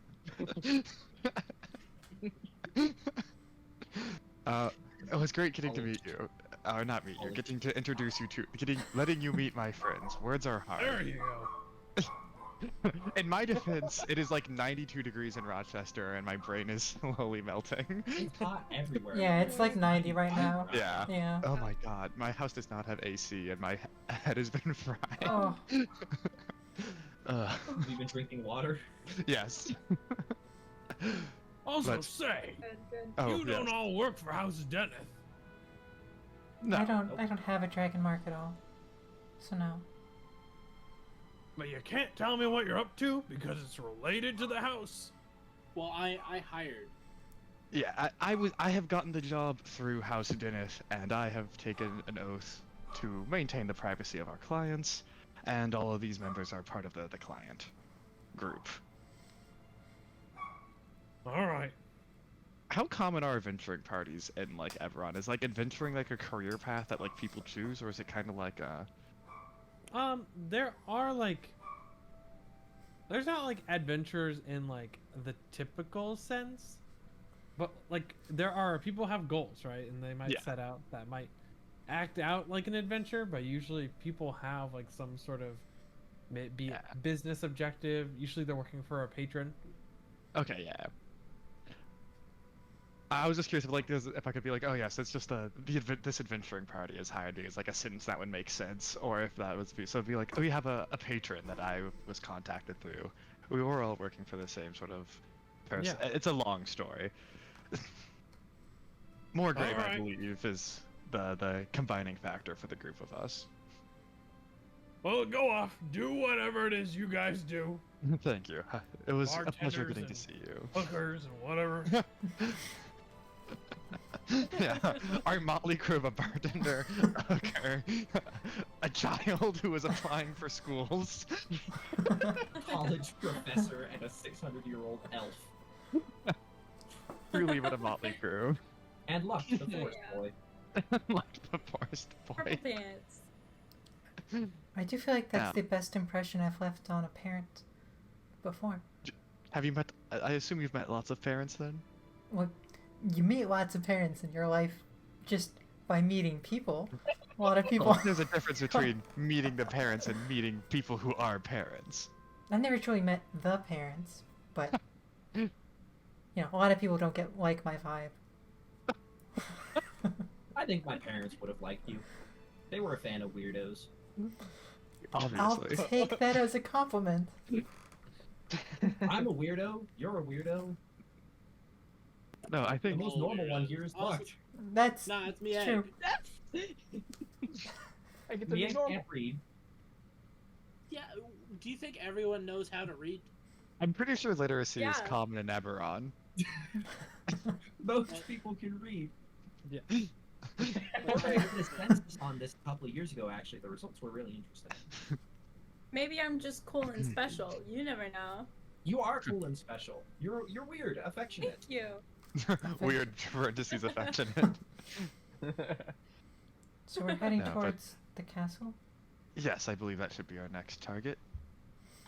It was great getting to meet you. Not meet you, getting to introduce you to, letting you meet my friends. Words are There hard. you go. In my defense, it is like 92 degrees in Rochester, and my brain is slowly melting. It's hot everywhere. Yeah, it's like 90 right now. Yeah. Yeah. Oh my god, my house does not have AC, and my head has been fried. Oh, Have you been drinking water? Yes. Also, Let's- say, Good, good. Oh, you don't yes. all work for House Deneth. No. I don't have a dragon mark at all. So no. you can't tell me what you're up to because it's related to the house. Well, I hired. Yeah, I have gotten the job through House Dinnith, and I have taken an oath to maintain the privacy of our clients, and all of these members are part of the client group. All right. How common are adventuring parties in like Everon? Is like adventuring like a career path that like people choose, or is it kind of like There are like, there's not like adventures in like the typical sense, but like there are people have goals, right? And they might Yeah. set out that might act out like an adventure, but usually people have like some sort of be Yeah. business objective. Usually they're working for a patron. Okay, yeah. I was just curious if I could be like, oh yes, it's just this adventuring party has hired me as like a sentence that would make sense, or if that was so it'd be like, oh, we have a patron that I was contacted through. We were all working for the same sort of person. Yeah. It's a long story. More grave, I Alright. believe, is the combining factor for the group of us. Well, go off. Do whatever it is you guys do. Thank you. It was a pleasure Bartenders getting to and see you. Hookers and whatever. Yeah, our motley crew of a bartender, a hooker, a child who was applying for schools. College professor and a 600-year-old elf. Truly what a motley crew. And Luck, the forest Yeah. boy. Like the forest Purple boy. pants. I do feel like that's Yeah. the best impression I've left on a parent before. Have you met, I assume you've met lots of parents then? Well, you meet lots of parents in your life just by meeting people. A lot of people. Well, there's a difference between meeting the parents and meeting people who are parents. I've never truly met the parents, but you know, a lot of people don't get like my vibe. I think my parents would have liked you. They were a fan of weirdos. I'll Obviously. take that as a compliment. I'm a weirdo. You're a weirdo. No, I The think most normal one here is Also- Luck. That's Nah, it's me. true. I get to Me be normal. can't read. Yeah. Do you think everyone knows how to read? I'm pretty sure literacy is Yeah. common in Eberron. Most people can read. Yeah. I did a census on this a couple of years ago, actually. The results were really interesting. Maybe I'm just cool and special. You never know. You are cool and special. You're weird, affectionate. Thank you. Weird parentheses affectionate. so we're heading No, but- towards the castle. Yes, I believe that should be our next target.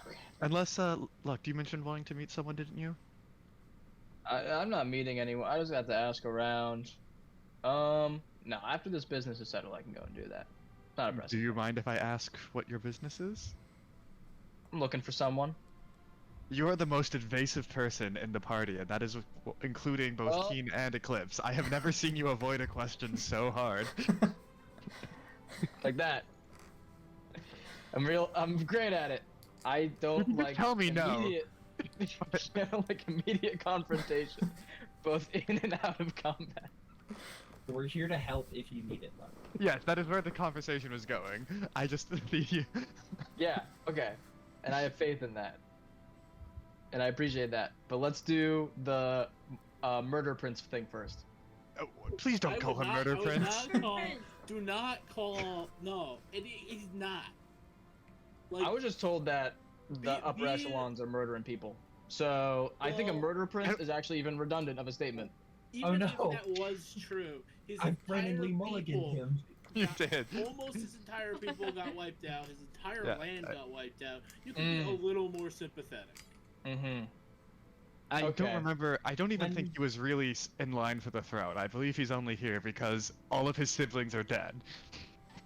Okay. Unless, look, you mentioned wanting to meet someone, didn't you? I'm not meeting anyone. I just got to ask around. No, after this business is settled, I can go and do that. Not a Do pressing. you mind if I ask what your business is? I'm looking for someone. You're the most invasive person in the party, and that is including both Well- Keen and Eclipse. I have never seen you avoid a question so hard. Like that. I'm great at it. I don't You like tell me no. immediate, I don't like immediate confrontation, both in and out of combat. We're here to help if you need it, Luck. Yes, that is where the conversation was going. I just Yeah, okay. And I have faith in that. And I appreciate that. But let's do the Murder Prince thing first. Oh, please don't I call would him not- Murder I would Prince. not call- do not call. No, he's not. Like, I was just told that the The- upper the- echelons are murdering people. So I think a Well, Murder Prince I- is actually even redundant of a statement. even Oh, if no. that was true, his I entire friendly mulliganed people him. You got- did. Almost his entire people got wiped out. His entire Yeah, land I- got wiped out. You can be a little more sympathetic. Mm-hmm. I Okay. don't remember. I don't even When- think he was really in line for the throne. I believe he's only here because all of his siblings are dead.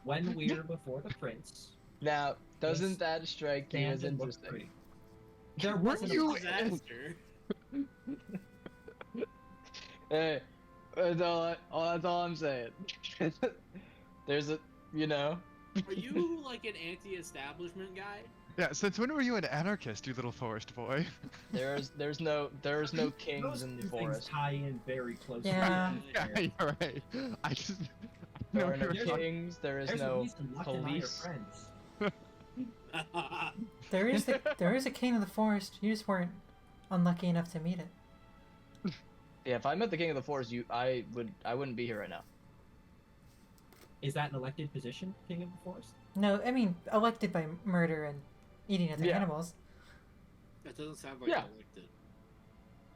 When we're before the prince, Now, doesn't Yes. that strike you as stand and look interesting? pretty. There Weren't wasn't you- a Disaster. Hey, that's all I'm saying. There's a, you know. Are you like an anti-establishment guy? Yeah. Since when were you an anarchist, you little forest boy? There's no kings Those in the two things forest. tie in very closely. Yeah. Yeah, you're right. I just. There No, are no you're right. kings. There is There's a no reason Luck and I are police. friends. There is a king of the forest. You just weren't unlucky enough to meet it. Yeah, if I met the king of the forest, I wouldn't be here right now. Is that an elected position, King of the Forest? No, I mean elected by murder and eating other Yeah. animals. That doesn't sound like Yeah. elected.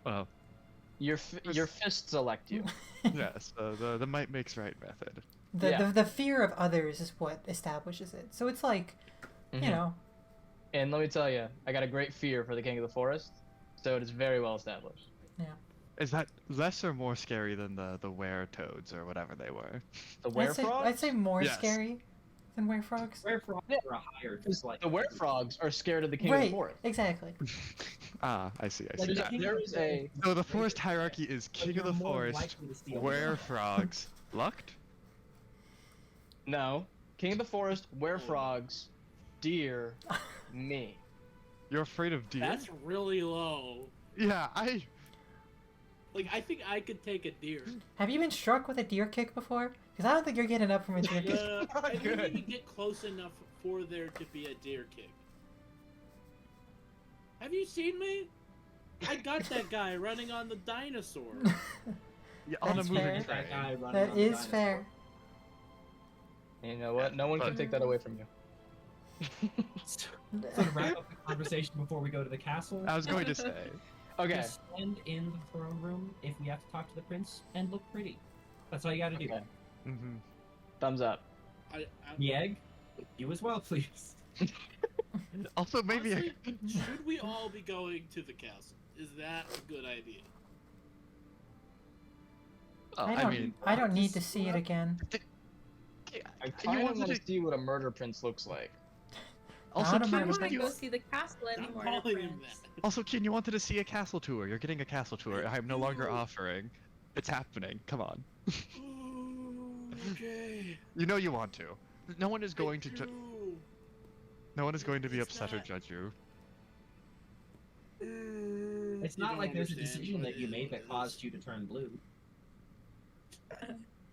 Well, Your fists elect you. yes, the might makes right method. The fear of others is what establishes it. So it's like, you Mhm. know, And let me tell you, I got a great fear for the king of the forest, so it is very well established. Is that less or more scary than the were-toads or whatever they were? The I'd say werefrogs? more Yes. scary than werefrogs. Werefrogs Yeah. are a higher, like The werefrogs are scared of the king of Right, the forest. exactly. Ah, I see. I Like, see the that. king There of is the a- forest So the is forest greater, hierarchy is but king of you're the more forest, likely to steal were-frogs, lucked. No, king of the forest, werefrogs, deer, me. You're afraid of deer? That's really low. Yeah, Like, I think I could take a deer. Have you been struck with a deer kick before? Because I don't think you're getting up from a deer kick. I didn't Good. even get close enough for there to be a deer kick. Have you seen me? I got that guy running on the dinosaur. yeah on a That's moving fair. train. that guy running That on the is dinosaur. fair. And you know what? No one can But- take that away from you. So to wrap up the conversation before we go to the castle, I was going to say. Okay. just stand in the throne room if we have to talk to the prince and look pretty. That's all you gotta do. Okay. Mm-hmm. Thumbs up. Yeg, you as well, please. Also, maybe Honestly, should we all be going to the castle? Is that a good idea? I don't need to see it again. I you kind of wanted want to to- see what a murder prince looks like. Also, Not a Keen, murder I wasn't want to you, go see the castle I'm anymore. calling him Prince. that. also, Keen, you wanted to see a castle tour. You're getting a castle tour. I am no longer do. offering. It's happening. Come on. Okay. You know you want to. No one is going to. do. No one is going to be It's upset or not- judge you. It's You not don't like there's a understand decision what that you it made that is. caused you to turn blue.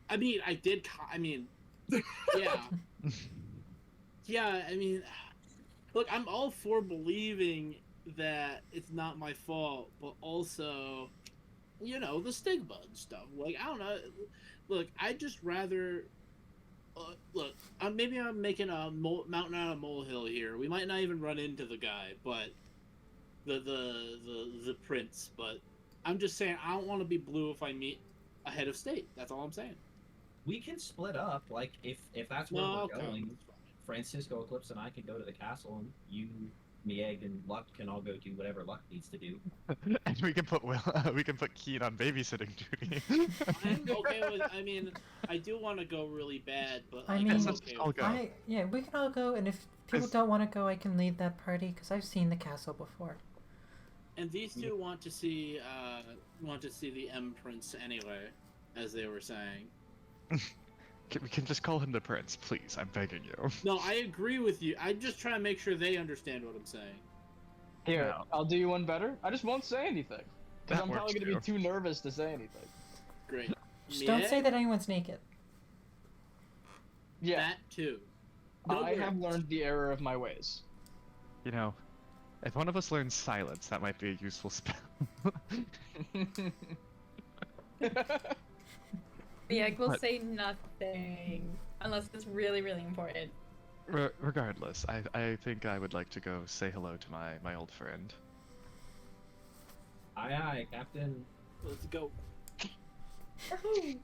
I mean, I did. I mean, yeah, yeah. I mean, look, I'm all for believing that it's not my fault, but also, you know, the stigma and stuff. Like, I don't know. Look, I just rather. Look, maybe I'm making a mountain out of a molehill here. We might not even run into the guy, but the prince. But I'm just saying, I don't want to be blue if I meet a head of state. That's all I'm saying. We can split up, like if that's where No, we're okay. going. Francisco, Eclipse, and I can go to the castle, and you, Mieg, and Luck can all go do whatever Luck needs to do. And we can put we can put Keen on babysitting duty. I'm okay with. I mean, I do want to go really bad, but I like, mean- I'm Let's okay all with go. Yeah, we can all go, and if people Is- don't want to go, I can lead that party because I've seen the castle before. And these two want to see the M Prince anyway, as they were saying. We can just call him the prince, please. I'm begging you. No, I agree with you. I'm just trying to make sure they understand what I'm saying. Here, No. I'll do you one better. I just won't say anything. Because That I'm probably works, going to be too nervous to say anything. Great. Just don't say Mieg, that anyone's naked. Yeah, That too. No I have words. learned the error of my ways. You know, if one of us learns silence, that might be a useful spell. The egg will What? say nothing unless it's really, really important. Regardless, I think I would like to go say hello to my old friend. Aye, aye, Captain. Let's go. I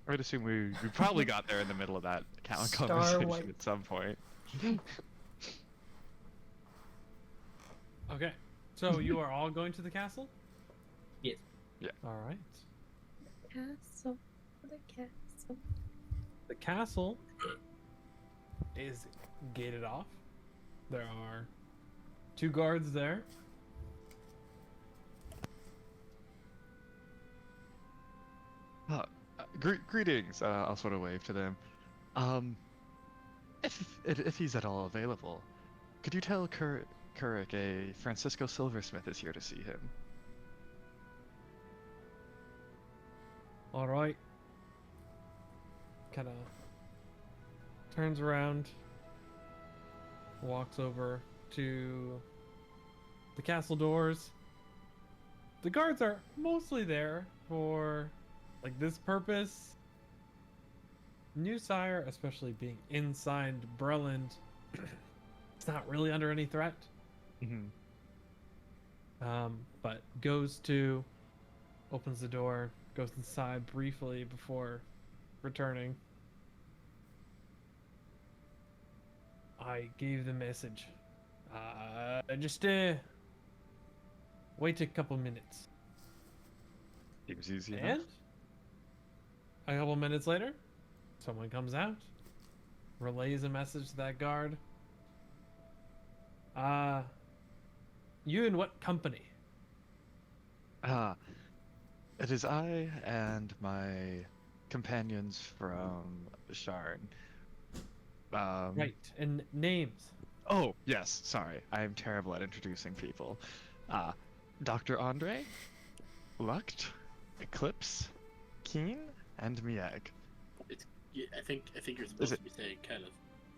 would assume we probably got there in the middle of that Star conversation White. at some point. Okay. So you are all going to the castle? Yes. Yeah. All right. Castle. The castle. The castle is gated off. There are 2 guards there. Greetings. I'll sort of wave to them. If he's at all available, could you tell Kurik a Francisco Silversmith is here to see him? All right. Kind of turns around. walks over to the castle doors. The guards are mostly there for like this purpose. New Sire, especially being inside Breland, it's not really under any threat. Mm-hmm. But opens the door, goes inside briefly before returning. I gave the message. Just wait a couple minutes. Seems easy And enough. a couple minutes later, someone comes out, relays a message to that guard. You in what company? It is I and my companions from Sharn. Right, and names. Oh, yes, sorry. I am terrible at introducing people. Dr. Andre, Lucht, Eclipse, Keen, and Mieg. Yeah, I think you're supposed to be saying Kenneth.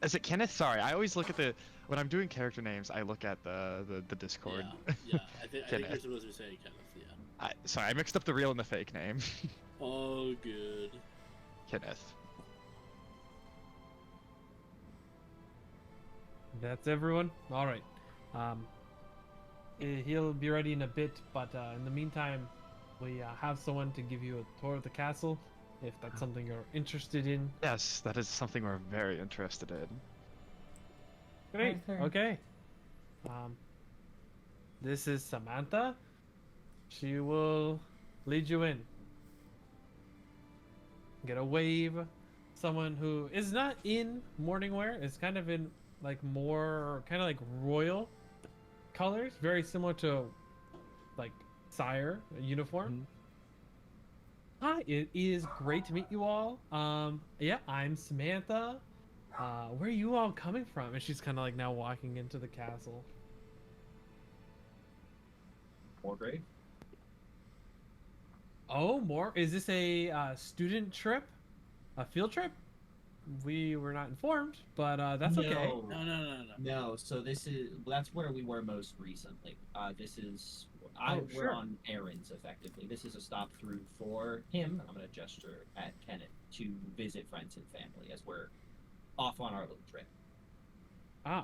Is it Kenneth? Sorry, I always look at when I'm doing character names, I look at the Discord. Yeah, I think you're Kenneth. supposed to be saying Kenneth. Yeah. Sorry, I mixed up the real and the fake name. Oh, good. Kenneth. That's everyone? Alright. He'll be ready in a bit, but in the meantime, we have someone to give you a tour of the castle, if that's something you're interested in. Yes, that is something we're very interested in. Great, Arthur. okay. This is Samantha. She will lead you in. Get a wave. Someone who is not in morning wear, is kind of in like more kind of like royal colors, very similar to like Sire uniform. Hi, it is great to meet you all. Yeah, I'm Samantha. Where are you all coming from? And she's kind of like now walking into the castle. Wargrave. Oh, more? Is this a student trip? A field trip? We were not informed, but that's okay. No. No, so that's where we were most recently. We're Sure. on errands effectively. This is a stop through for him. I'm gonna gesture at Kenneth to visit friends and family as we're off on our little trip.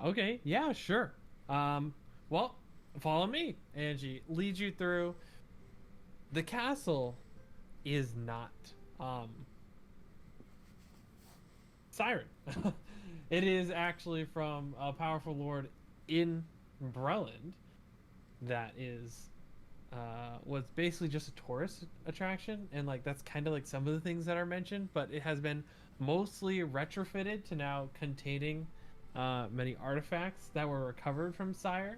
Okay. Yeah, sure. Well, follow me. And she leads you through. The castle is not Siren. It is actually from a powerful lord in Breland that is was basically just a tourist attraction, and like that's kind of like some of the things that are mentioned, but it has been mostly retrofitted to now containing many artifacts that were recovered from Sire,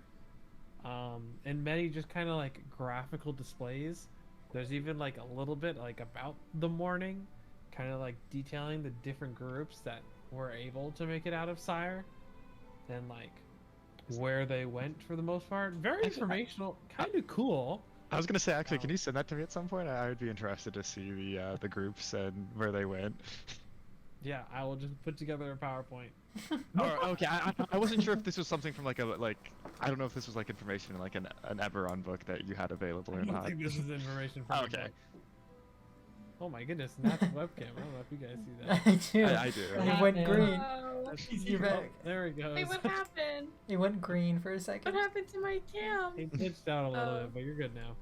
and many just kind of like graphical displays. There's even like a little bit like about the morning, kind of like detailing the different groups that were able to make it out of Sire, and like where they went for the most part. Very informational, kind of cool. I was gonna say, actually, can you send that to me at some point? I would be interested to see the groups and where they went. Yeah, I will just put together a PowerPoint. Okay, I wasn't sure if this was something from like I don't know if this was like information in like an Eberron book that you had available or I don't not. think this is information from Okay. the book. Oh my goodness, not the webcam. I don't know if you guys see that. I do. I do. It went green. Oh, You're back. There it goes. wait, what happened? It went green for a second. What happened to my cam? It pitched out a little Oh. bit, but you're good now.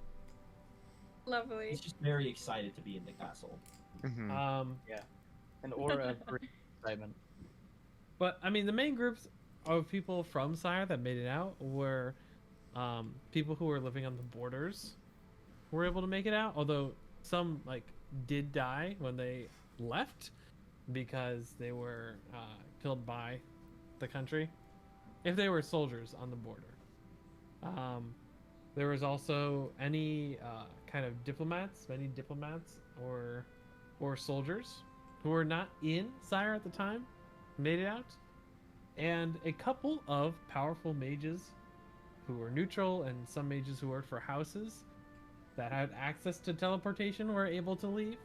Lovely. He's just very excited to be in the castle. Mhm. An aura of great excitement. But I mean, the main groups of people from Sire that made it out were people who were living on the borders were able to make it out. Although some like did die when they left because they were killed by the country. If they were soldiers on the border, there was also any kind of many diplomats or soldiers who were not in Sire at the time made it out, and a couple of powerful mages who were neutral, and some mages who worked for houses that had access to teleportation were able to leave.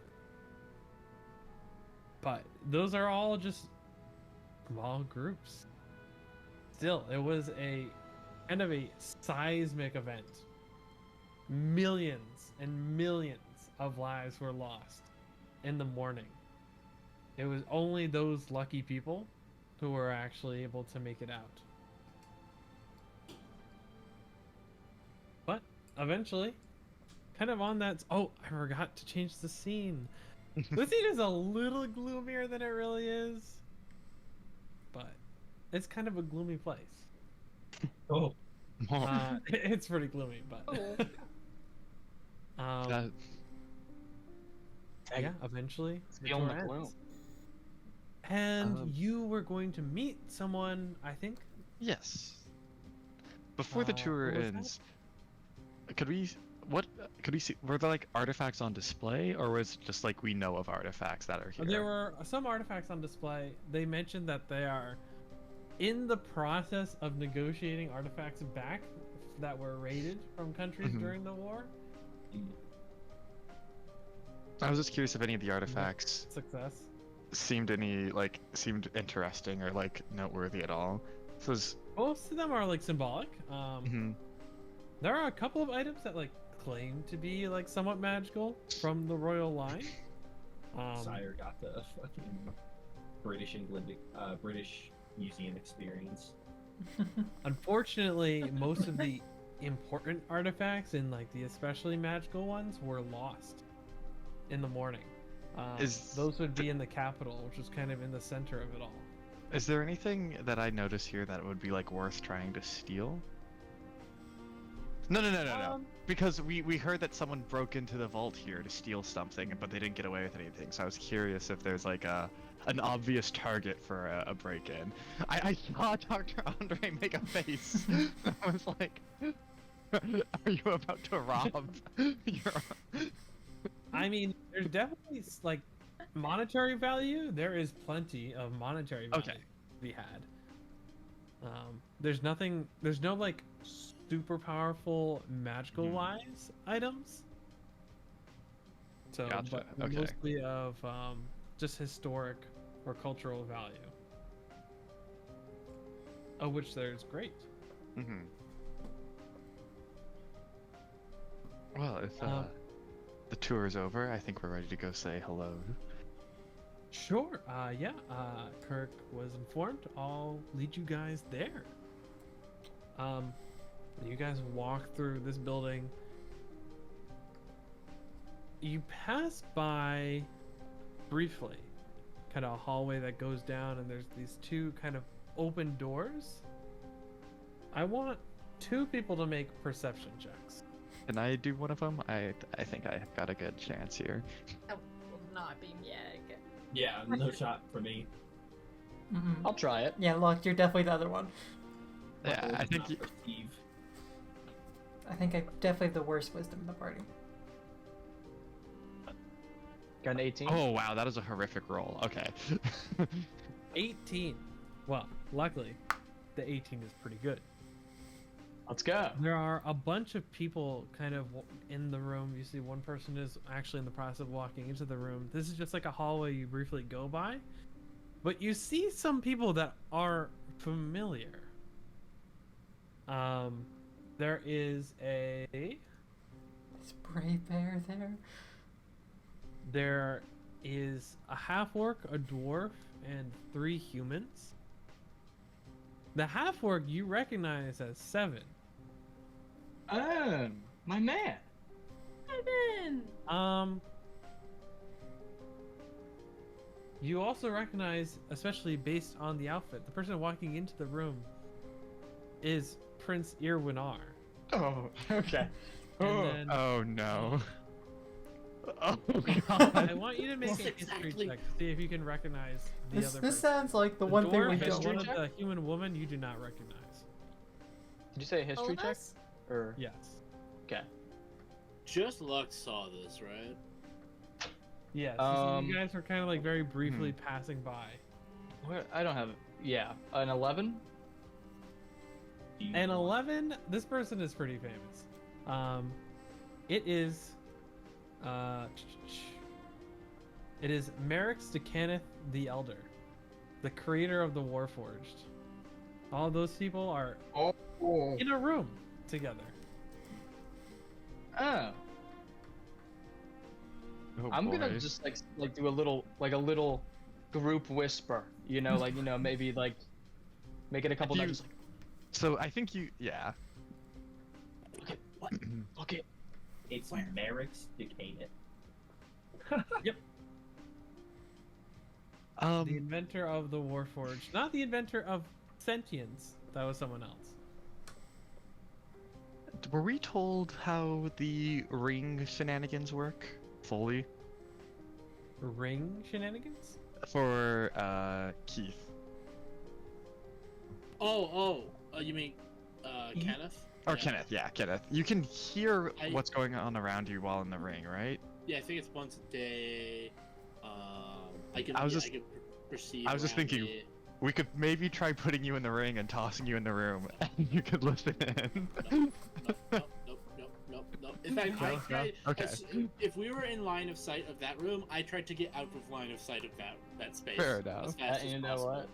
But those are all just small groups. still, it was a kind of a seismic event. Millions and millions of lives were lost in the morning. It was only those lucky people who were actually able to make it out. But eventually, kind of on that. Oh, I forgot to change the scene. The scene is a little gloomier than it really is, but it's kind of a gloomy place. Oh, It's pretty gloomy, but That- yeah, eventually the Feel tour the gloom. ends. And Um, you were going to meet someone, I think. yes. Before the tour who was that? ends, could we see, were there like artifacts on display, or was it just like we know of artifacts that are here? There were some artifacts on display. They mentioned that they are in the process of negotiating artifacts back that were raided from countries Mhm. during the war. I was just curious if any of the artifacts Success. seemed interesting or like noteworthy at all. So was, Most of them are like symbolic. mhm. There are a couple of items that like claim to be like somewhat magical from the royal line. Sire got the fucking British museum experience. Unfortunately, most of the important artifacts and like the especially magical ones were lost in the morning. Those would be in the capital, which was kind of in the center of it all. Is there anything that I notice here that would be like worth trying to steal? No. Because we heard that someone broke into the vault here to steal something, but they didn't get away with anything. So I was curious if there's like an obvious target for a break-in. I saw Dr. Andre make a face. I was like, are you about to rob? I mean, there's definitely like monetary value. There is plenty of monetary value Okay. to be had. There's no like super powerful magical wise items. So, Gotcha, but okay. mostly of just historic or cultural value, of which there's great. Mm-hmm. Well, if the tour is over, I think we're ready to go say hello. Sure. Yeah. Kirk was informed. I'll lead you guys there. You guys walk through this building. You pass by briefly, kind of a hallway that goes down, and there's these two kind of open doors. I want two people to make perception checks. Can I do one of them? I think I got a good chance here. That will not be Meg. Yeah, no shot for me. I'll try it. Yeah, look, you're definitely the other one. Yeah, I think Not for Steve. I think I definitely have the worst wisdom in the party. Got an 18. Oh wow, that is a horrific roll. Okay. 18. Well, luckily, the 18 is pretty good. Let's go. There are a bunch of people kind of in the room. You see one person is actually in the process of walking into the room. This is just like a hallway you briefly go by. But you see some people that are familiar. There is a... Spray bear there. There is a half-orc, a dwarf, and 3 humans. The half-orc you recognize as 7. Oh, my man. Evan! You also recognize, especially based on the outfit, the person walking into the room is Prince Irwinar. Oh, okay. And then Oh no. Oh god. I want you to make a history Exactly. check to see if you can recognize the This other this person. sounds like the The one thing dwarf we and don't history want one to. of the human woman you do not recognize. Did you say a history check? Olivas? Or Yes. okay. Just Lux saw this, right? Yes. Um, you guys were kind of like very briefly passing by. Where I don't have it. Yeah, an 11. And 11, this person is pretty famous. It is, it is Merrick Stakhanith the Elder, the creator of the Warforged. All those people are Oh. in a room together. Oh. Oh, I'm gonna boy. just like do a little group whisper, maybe like make it a couple you- nudges. So I think yeah. Okay, what? Okay. It's Merrick's Decadent. The inventor of the Warforged, not the inventor of sentience. That was someone else. Were we told how the ring shenanigans work fully Ring shenanigans? for Keith? You mean Kenneth? Or Yeah. Kenneth, yeah, Kenneth. You can hear I- what's going on around you while in the ring, right? Yeah, I think it's once a day. I can perceive. I was just around thinking- me. We could maybe try putting you in the ring and tossing you in the room, and you could listen in. Nope. In fact, I No, no? tried. Okay. If we were in line of sight of that room, I tried to get out of line of sight of that space. Fair enough. As fast as You know possible. what?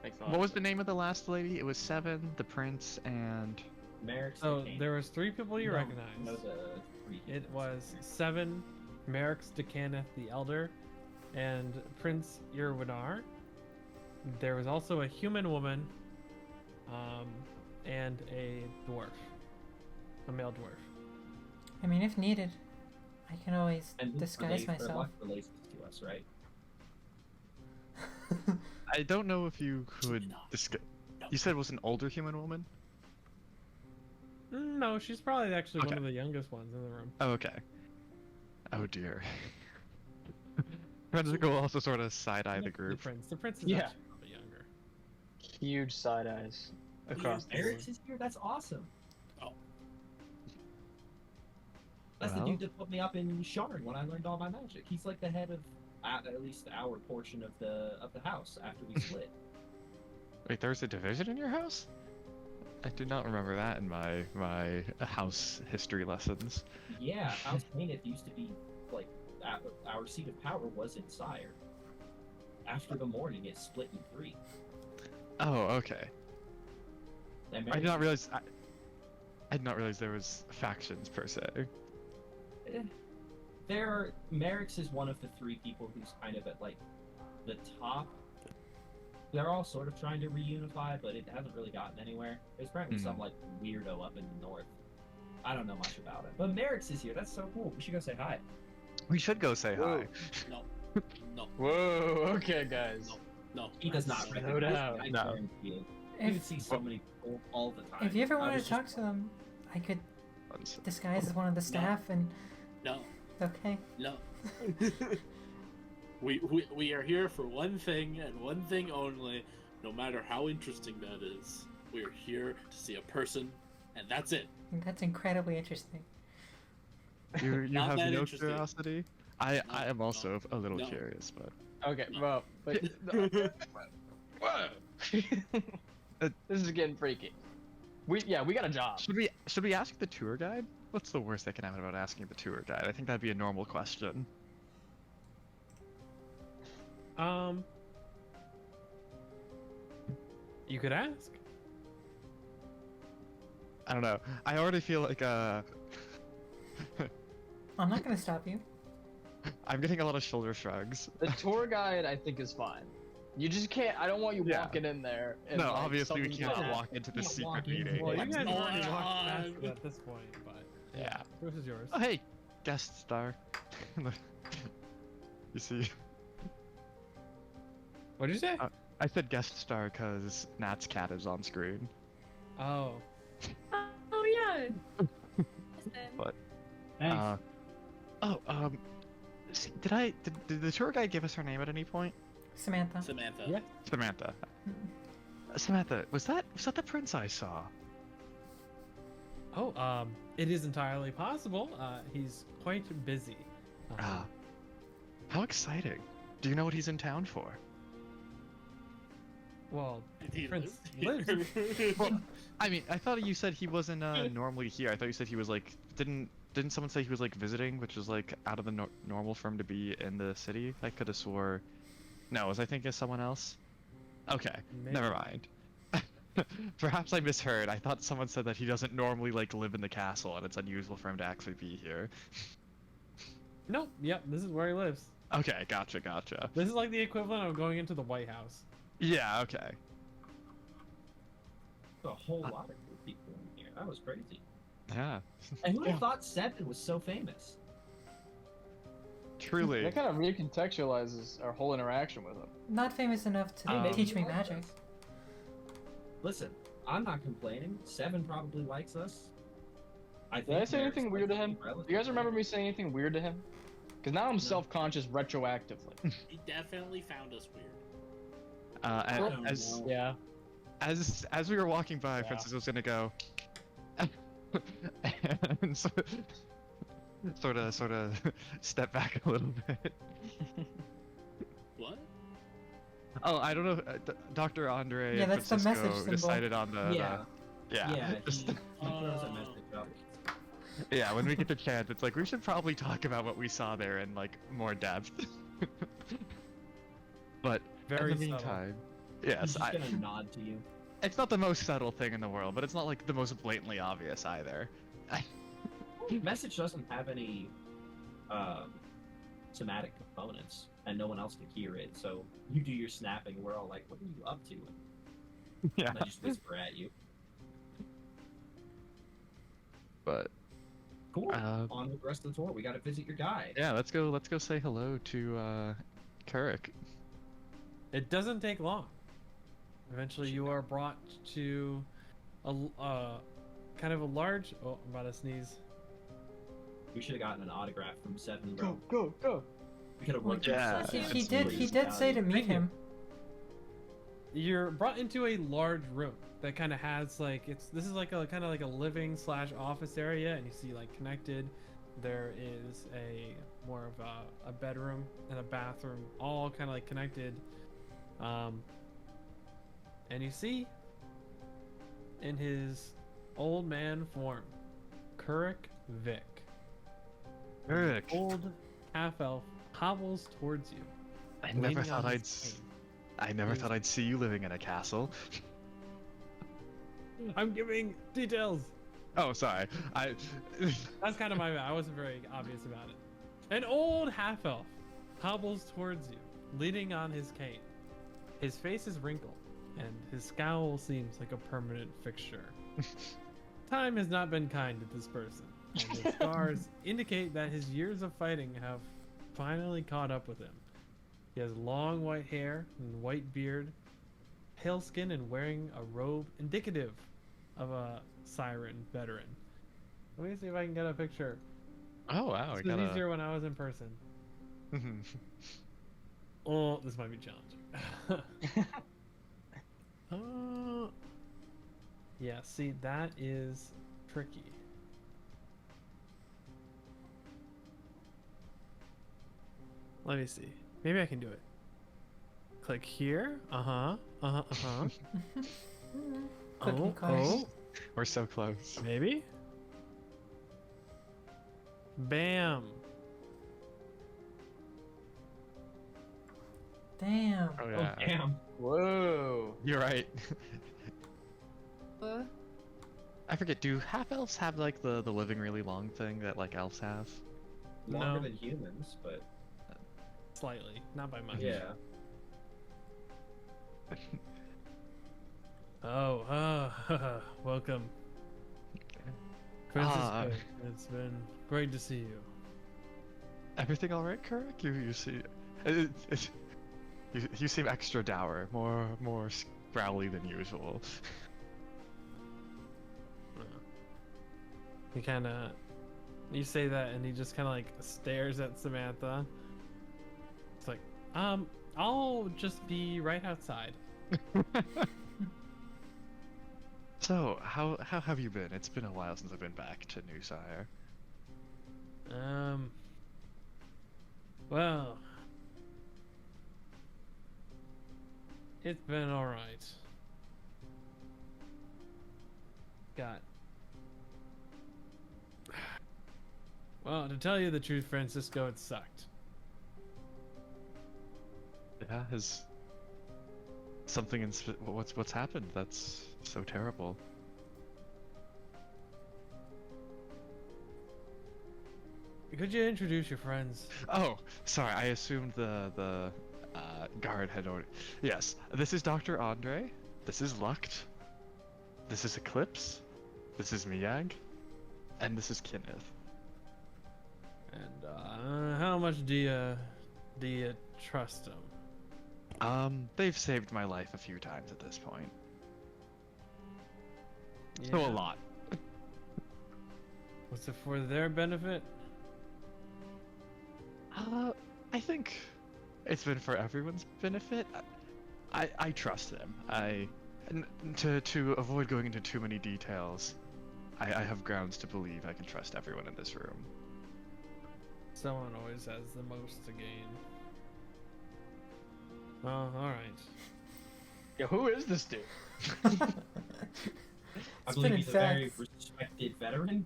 Makes a lot What of was the sense. name of the last lady? It was Seven, the Prince, and Merrick's So Decadent. there was 3 people you No, recognized. no, the three It humans. was Seven, Merrick's Decaneth the Elder, and Prince Irwinar. There was also a human woman, and a dwarf, a male dwarf. I mean, if needed, I can always And disguise they're myself. luck related to us, right? I don't know if you could. No. You said it was an older human woman. No, she's probably actually one Okay. of the youngest ones in the room. Oh, okay. Oh dear. Francisco will also sort of side-eye the The group. prince. The prince is Yeah. actually probably younger. Huge side eyes across the Merrick's board. is here. That's awesome. Oh. That's Well. the dude that put me up in Sharn when I learned all my magic. He's like the head of at least our portion of the house after we split. Wait, there's a division in your house? I do not remember that in my house history lessons. Yeah, House Plaintiff used to be like our seat of power was in Sire. After the morning, it split in 3. Oh, okay. And I did Merrick's- not realize. I did not realize there was factions per se. Merrick's is one of the 3 people who's kind of at like the top. They're all sort of trying to reunify, but it hasn't really gotten anywhere. There's apparently some like weirdo up in the north. I don't know much about it, but Merrick's is here. That's so cool. We should go say hi. We should go say Whoa. hi. No. Whoa, okay, guys. No. He does not No recognize doubt. me. I No. guarantee it. You would If, see so many people all the time. if you ever I wanted was to talk just- to them, I could Once. disguise as one of the staff and No. okay. No. we are here for one thing and one thing only, no matter how interesting that is. We are here to see a person, and that's it. That's incredibly interesting. You Not have that no interesting. curiosity? I am No, also a little no. curious, but Okay, No. well, but whoa. This is getting freaky. We got a job. should we ask the tour guide? What's the worst that can happen about asking the tour guide? I think that'd be a normal question. You could ask. I don't know. I already feel like I'm not gonna stop you. I'm getting a lot of shoulder shrugs. The tour guide, I think, is fine. You just can't. I don't want you Yeah. walking in there. And, No, like, obviously we something's can't wrong. walk into the Can't secret walk in. meeting. Well, you What's guys going already walked past on? it at this point, but Yeah. This is yours. Oh hey, guest star. You see, What did you say? I said guest star because Nat's cat is on screen. Oh, Oh yeah. Listen. But Thanks. did the tour guide give us her name at any point? Samantha. Samantha. Yeah. Samantha. Samantha, was that the prince I saw? oh, it is entirely possible. He's quite busy. Ah, how exciting! Do you know what he's in town for? Well, He Prince lives lives. here. Well, I mean, I thought you said he wasn't normally here. I thought you said he was like didn't someone say he was like visiting, which is like out of the normal for him to be in the city? I could have swore. No, was I thinking of someone else? Okay, Maybe. never mind. Perhaps I misheard. I thought someone said that he doesn't normally like live in the castle, and it's unusual for him to actually be here. Nope. Yep. This is where he lives. Okay, gotcha. This is like the equivalent of going into the White House. Yeah, okay. A whole lot of cool people in here. That was crazy. Yeah, And who would have thought Seven was so famous? truly. That kind of recontextualizes our whole interaction with him. Not famous enough to Um, teach me magic. Listen, I'm not complaining. Seven probably likes us. Did I say they're anything weird to him? expecting Do you guys remember me saying anything weird to him? Because now I'm self-conscious retroactively. He definitely found us weird. And Oh, as no. Yeah. as we were walking by, Yeah. Francis was gonna go, and sort of step back a little bit. What? Oh, I don't know. Dr. Andre Yeah, and that's the Francisco message symbol. decided on the Yeah. yeah. Yeah, just- he throws a message up. yeah. When we get the chance, it's like we should probably talk about what we saw there in like more depth. But Very in the subtle. meantime, He's yes, just gonna nod to you. it's not the most subtle thing in the world, but it's not like the most blatantly obvious either. Message doesn't have any somatic components, and no one else can hear it. So you do your snapping, we're all like, "What are you up to?" Yeah, And I just whisper at you. but Cool. Uh, On with the rest of the tour. We got to visit your guy. yeah, let's go say hello to Kurik. It doesn't take long. Eventually, you are brought to a kind of a large. Oh, I'm about to sneeze. We should have gotten an autograph from Seven, bro. Go. We could have Well, worked. Yeah. He did say to meet Thank you. him. You're brought into a large room that kind of has like this is like a kind of like a living / office area, and you see like connected. There is a more of a bedroom and a bathroom, all kind of like connected. And you see in his old man form, Kurik Vic. Kurik. Old half elf hobbles towards you. I never leaning thought on I'd. his cane. I never thought I'd see you living in a castle. I'm giving details. Oh, sorry. That's kind of my bad. I wasn't very obvious about it. An old half elf hobbles towards you, leaning on his cane. His face is wrinkled, and his scowl seems like a permanent fixture. Time has not been kind to this person, and his scars indicate that his years of fighting have finally caught up with him. He has long white hair and white beard, pale skin, and wearing a robe indicative of a siren veteran. Let me see if I can get a picture. Oh wow, This we was got easier when I was in person. Oh, this might be challenging. Yeah, see, that is tricky. Let me see. Maybe I can do it. Click here. Cookie cutter. Oh, We're so close. maybe. Bam. Damn. Oh Oh, yeah, damn. Whoa. you're right. Uh, I forget. Do half elves have like the living really long thing that like elves have? Longer No. than humans, but Slightly, not by much. yeah. Oh, welcome. Francisco, it's been great to see you. Everything all right, Kurik? You see, you seem extra dour, more growly than usual. He kind of, you say that, and he just kind of like stares at Samantha. It's like, I'll just be right outside. So, how have you been? It's been a while since I've been back to New Sire. Well, it's been all right. Well, to tell you the truth, Francisco, it sucked. Yeah, has something in what's happened? That's So terrible. Could you introduce your friends? Oh, sorry. I assumed the guard had already. Yes, this is Dr. Andre. This is Lucht. This is Eclipse. This is Miyag. And this is Kenneth. And how much do you trust them? They've saved my life a few times at this point. So a Yeah. lot. Was it for their benefit? I think it's been for everyone's benefit. I trust them. To avoid going into too many details, I have grounds to believe I can trust everyone in this room. Someone always has the most to gain. Well, alright. Yo, who is this dude? I Spinning believe he's a very facts. respected veteran.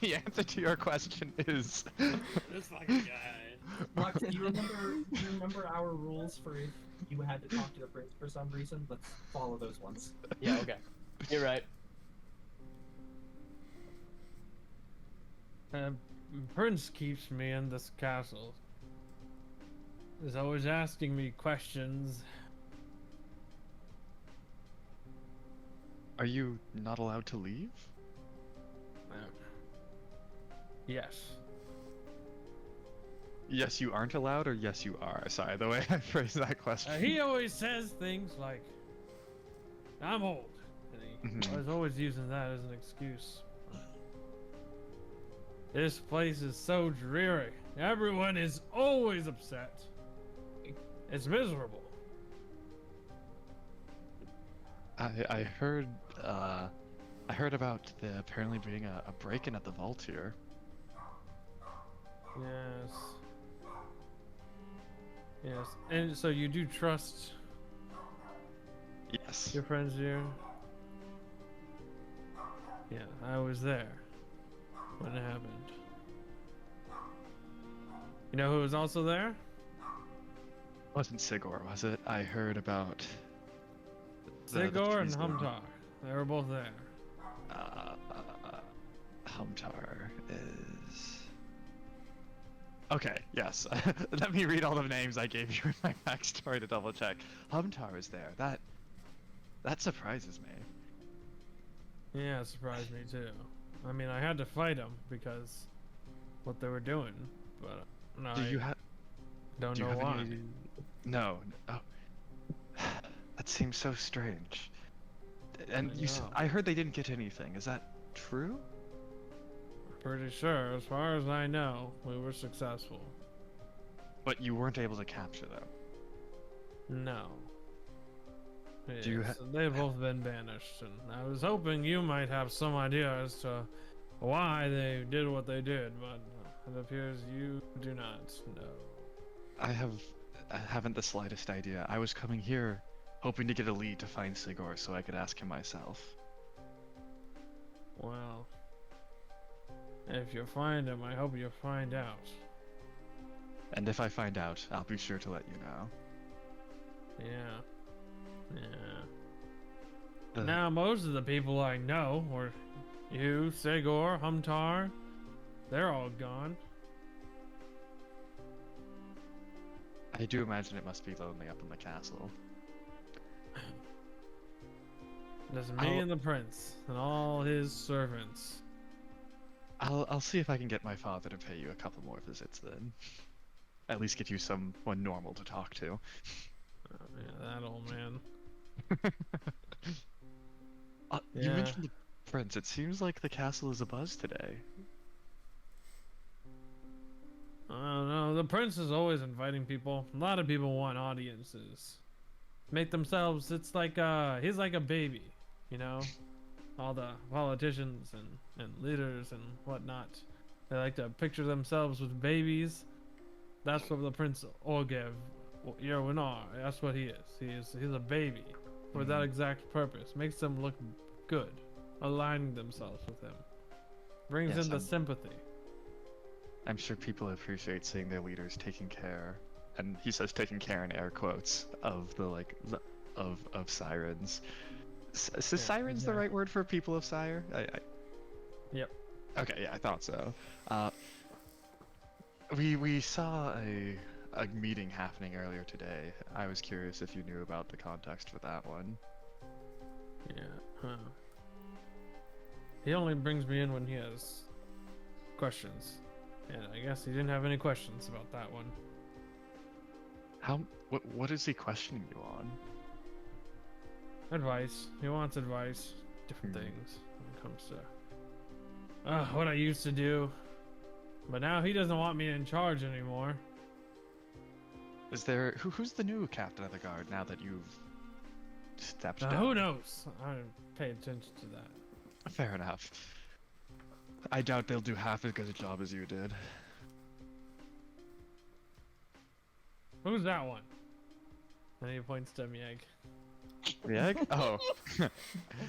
The answer to your question is This fucking guy. Lux, do you remember our rules for if you had to talk to the prince for some reason? Let's follow those ones. Yeah, okay. You're right. Prince keeps me in this castle. He's always asking me questions. Are you not allowed to leave? Yes. Yes, you aren't allowed, or yes, you are? Sorry, the way I phrased that question. He always says things like, I'm old. And he Mhm. was always using that as an excuse. This place is so dreary. Everyone is always upset. It's miserable. I heard about there apparently being a break-in at the vault here. Yes. Yes. And so you do trust Yes. your friends here? Yeah, I was there when it happened. You know who was also there? Wasn't Sigor, was it? I heard about the Sigor and trees Humtar. They were both there. Humtar is. Okay, yes. Let me read all the names I gave you in my backstory to double check. Humtar is there. That surprises me. Yeah, it surprised me too. I mean, I had to fight them because what they were doing, but no, Do I you have? don't Do you know have why. any? No. Oh, that seems so strange. And I you, know. I heard they didn't get anything. Is that true? Pretty sure, as far as I know, we were successful. But you weren't able to capture them. No. Do you Yes, they've both been banished, and I was hoping you might have some idea as to why they did what they did, but it appears you do not know. I haven't the slightest idea. I was coming here hoping to get a lead to find Sigor so I could ask him myself. Well, if you find him, I hope you find out. And if I find out, I'll be sure to let you know. Yeah. Yeah. The- Now, most of the people I know, or you, Segor, Humtar, they're all gone. I do imagine it must be lonely up in the castle. Just me I'll- and the prince, and all his servants. I'll see if I can get my father to pay you a couple more visits then. At least get you someone normal to talk to. Oh, yeah, that old man. You Yeah. mentioned the prince. It seems like the castle is abuzz today. I don't know. The prince is always inviting people. A lot of people want audiences. Make themselves. It's like he's like a baby, you know. All the politicians and leaders and whatnot. They like to picture themselves with babies. That's what the Prince Orgev, Yerwinar, that's what he is. He's a baby for that exact purpose. Makes them look good, aligning themselves with him. Brings Yes, in the I'm- sympathy. I'm sure people appreciate seeing their leaders taking care, and he says taking care in air quotes, of the of sirens. Is Yeah, sirens the yeah. right word for people of Sire? Yep. Okay, yeah, I thought so. We saw a meeting happening earlier today. I was curious if you knew about the context for that one. Yeah. Huh. He only brings me in when he has questions, and I guess he didn't have any questions about that one. What is he questioning you on? Advice. He wants advice. Different Hmm. things when it comes to what I used to do. But now he doesn't want me in charge anymore. Is there who's the new captain of the guard now that you've stepped down? Who knows? I don't pay attention to that. Fair enough. I doubt they'll do half as good a job as you did. Who's that one? And he points to Mieg. Mieg? Oh.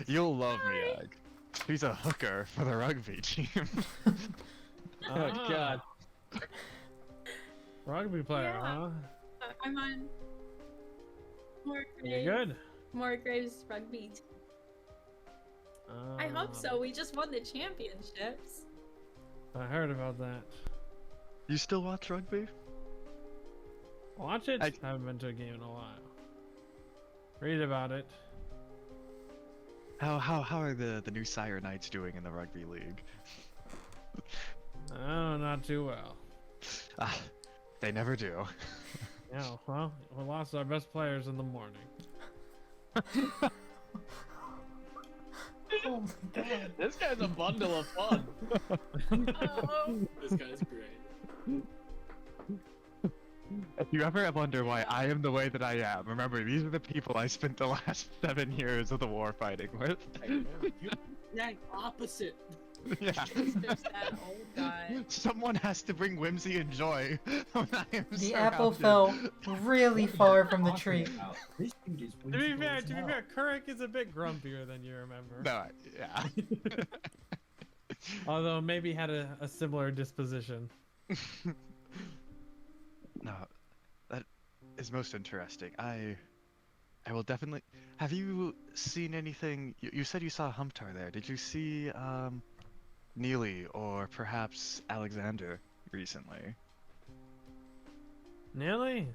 You'll love Mieg. He's a hooker for the rugby team. Oh God. Rugby player, Yeah. huh? I'm on more You Graves. good? More Graves rugby. I hope so. We just won the championships. I heard about that. You still watch rugby? Watch it? I- haven't been to a game in a while. Read about it. How are the new Sire Knights doing in the rugby league? Oh, not too well. Ah, they never do. Yeah, well, we lost our best players in the morning. Oh my god. This guy's a bundle of fun. Oh. This guy's great. If you ever wonder why I am the way that I am, remember these are the people I spent the last 7 years of the war fighting with. You exact opposite. Yeah. There's that old guy. Someone has to bring whimsy and joy when I am The apple surrounded. fell really far from the tree. This dude is To be whimsical fair, as to be hell. fair, Kurik is a bit grumpier than you remember. No, yeah. Although maybe had a similar disposition. No, that is most interesting. I will definitely. Have you seen anything? You said you saw Humtar there. Did you see Neely or perhaps Alexander recently? Nearly?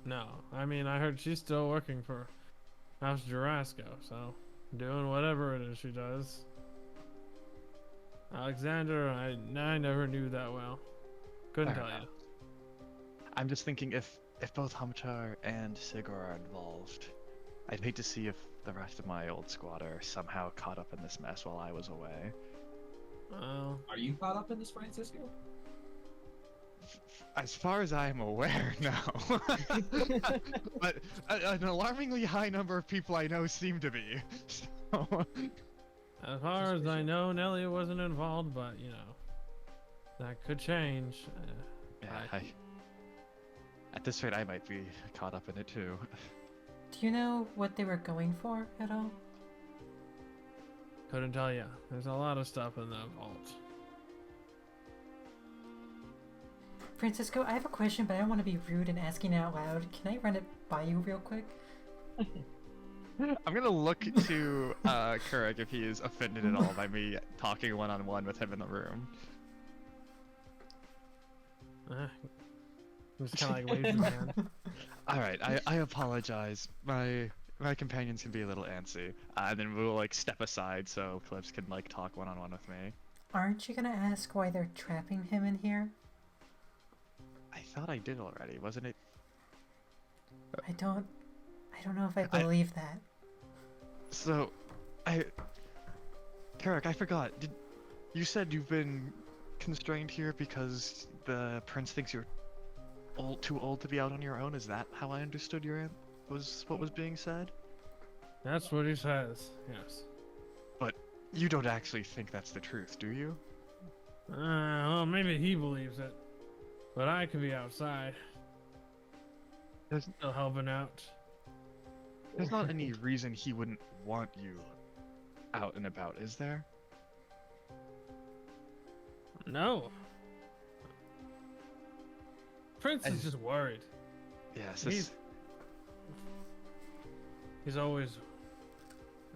No. I mean, I heard she's still working for House Jurasco, so doing whatever it is she does. Alexander, I never knew that well. Couldn't Fair tell you. enough. I'm just thinking if both Humtar and Sigor are involved, I'd hate to see if the rest of my old squad are somehow caught up in this mess while I was away. Well, Are you caught up in this, Francisco? As far as I am aware, no. But an alarmingly high number of people I know seem to be. So, as far as I know, Nelly wasn't involved, but you know, that could change. yeah, at this rate, I might be caught up in it too. Do you know what they were going for at all? Couldn't tell you. There's a lot of stuff in the vault. Francisco, I have a question, but I don't want to be rude and asking it out loud. Can I run it by you real quick? I'm gonna look to Kurik if he is offended at all by me talking one-on-one with him in the room. Just kind of like waves his hand. Alright, I apologize. My companions can be a little antsy. And then we'll like step aside so Clips can like talk one-on-one with me. Aren't you gonna ask why they're trapping him in here? I thought I did already, wasn't it? I don't know if I I- believe that. So, Kurik, I forgot. You said you've been constrained here because the prince thinks you're too old to be out on your own? Is that how I understood was what was being said? That's what he says. Yes. But you don't actually think that's the truth, do you? Well, maybe he believes it, but I could be outside, There's still helping out. not any reason he wouldn't want you out and about, is there? No. Prince And- is just worried. Yes. He's- He's always.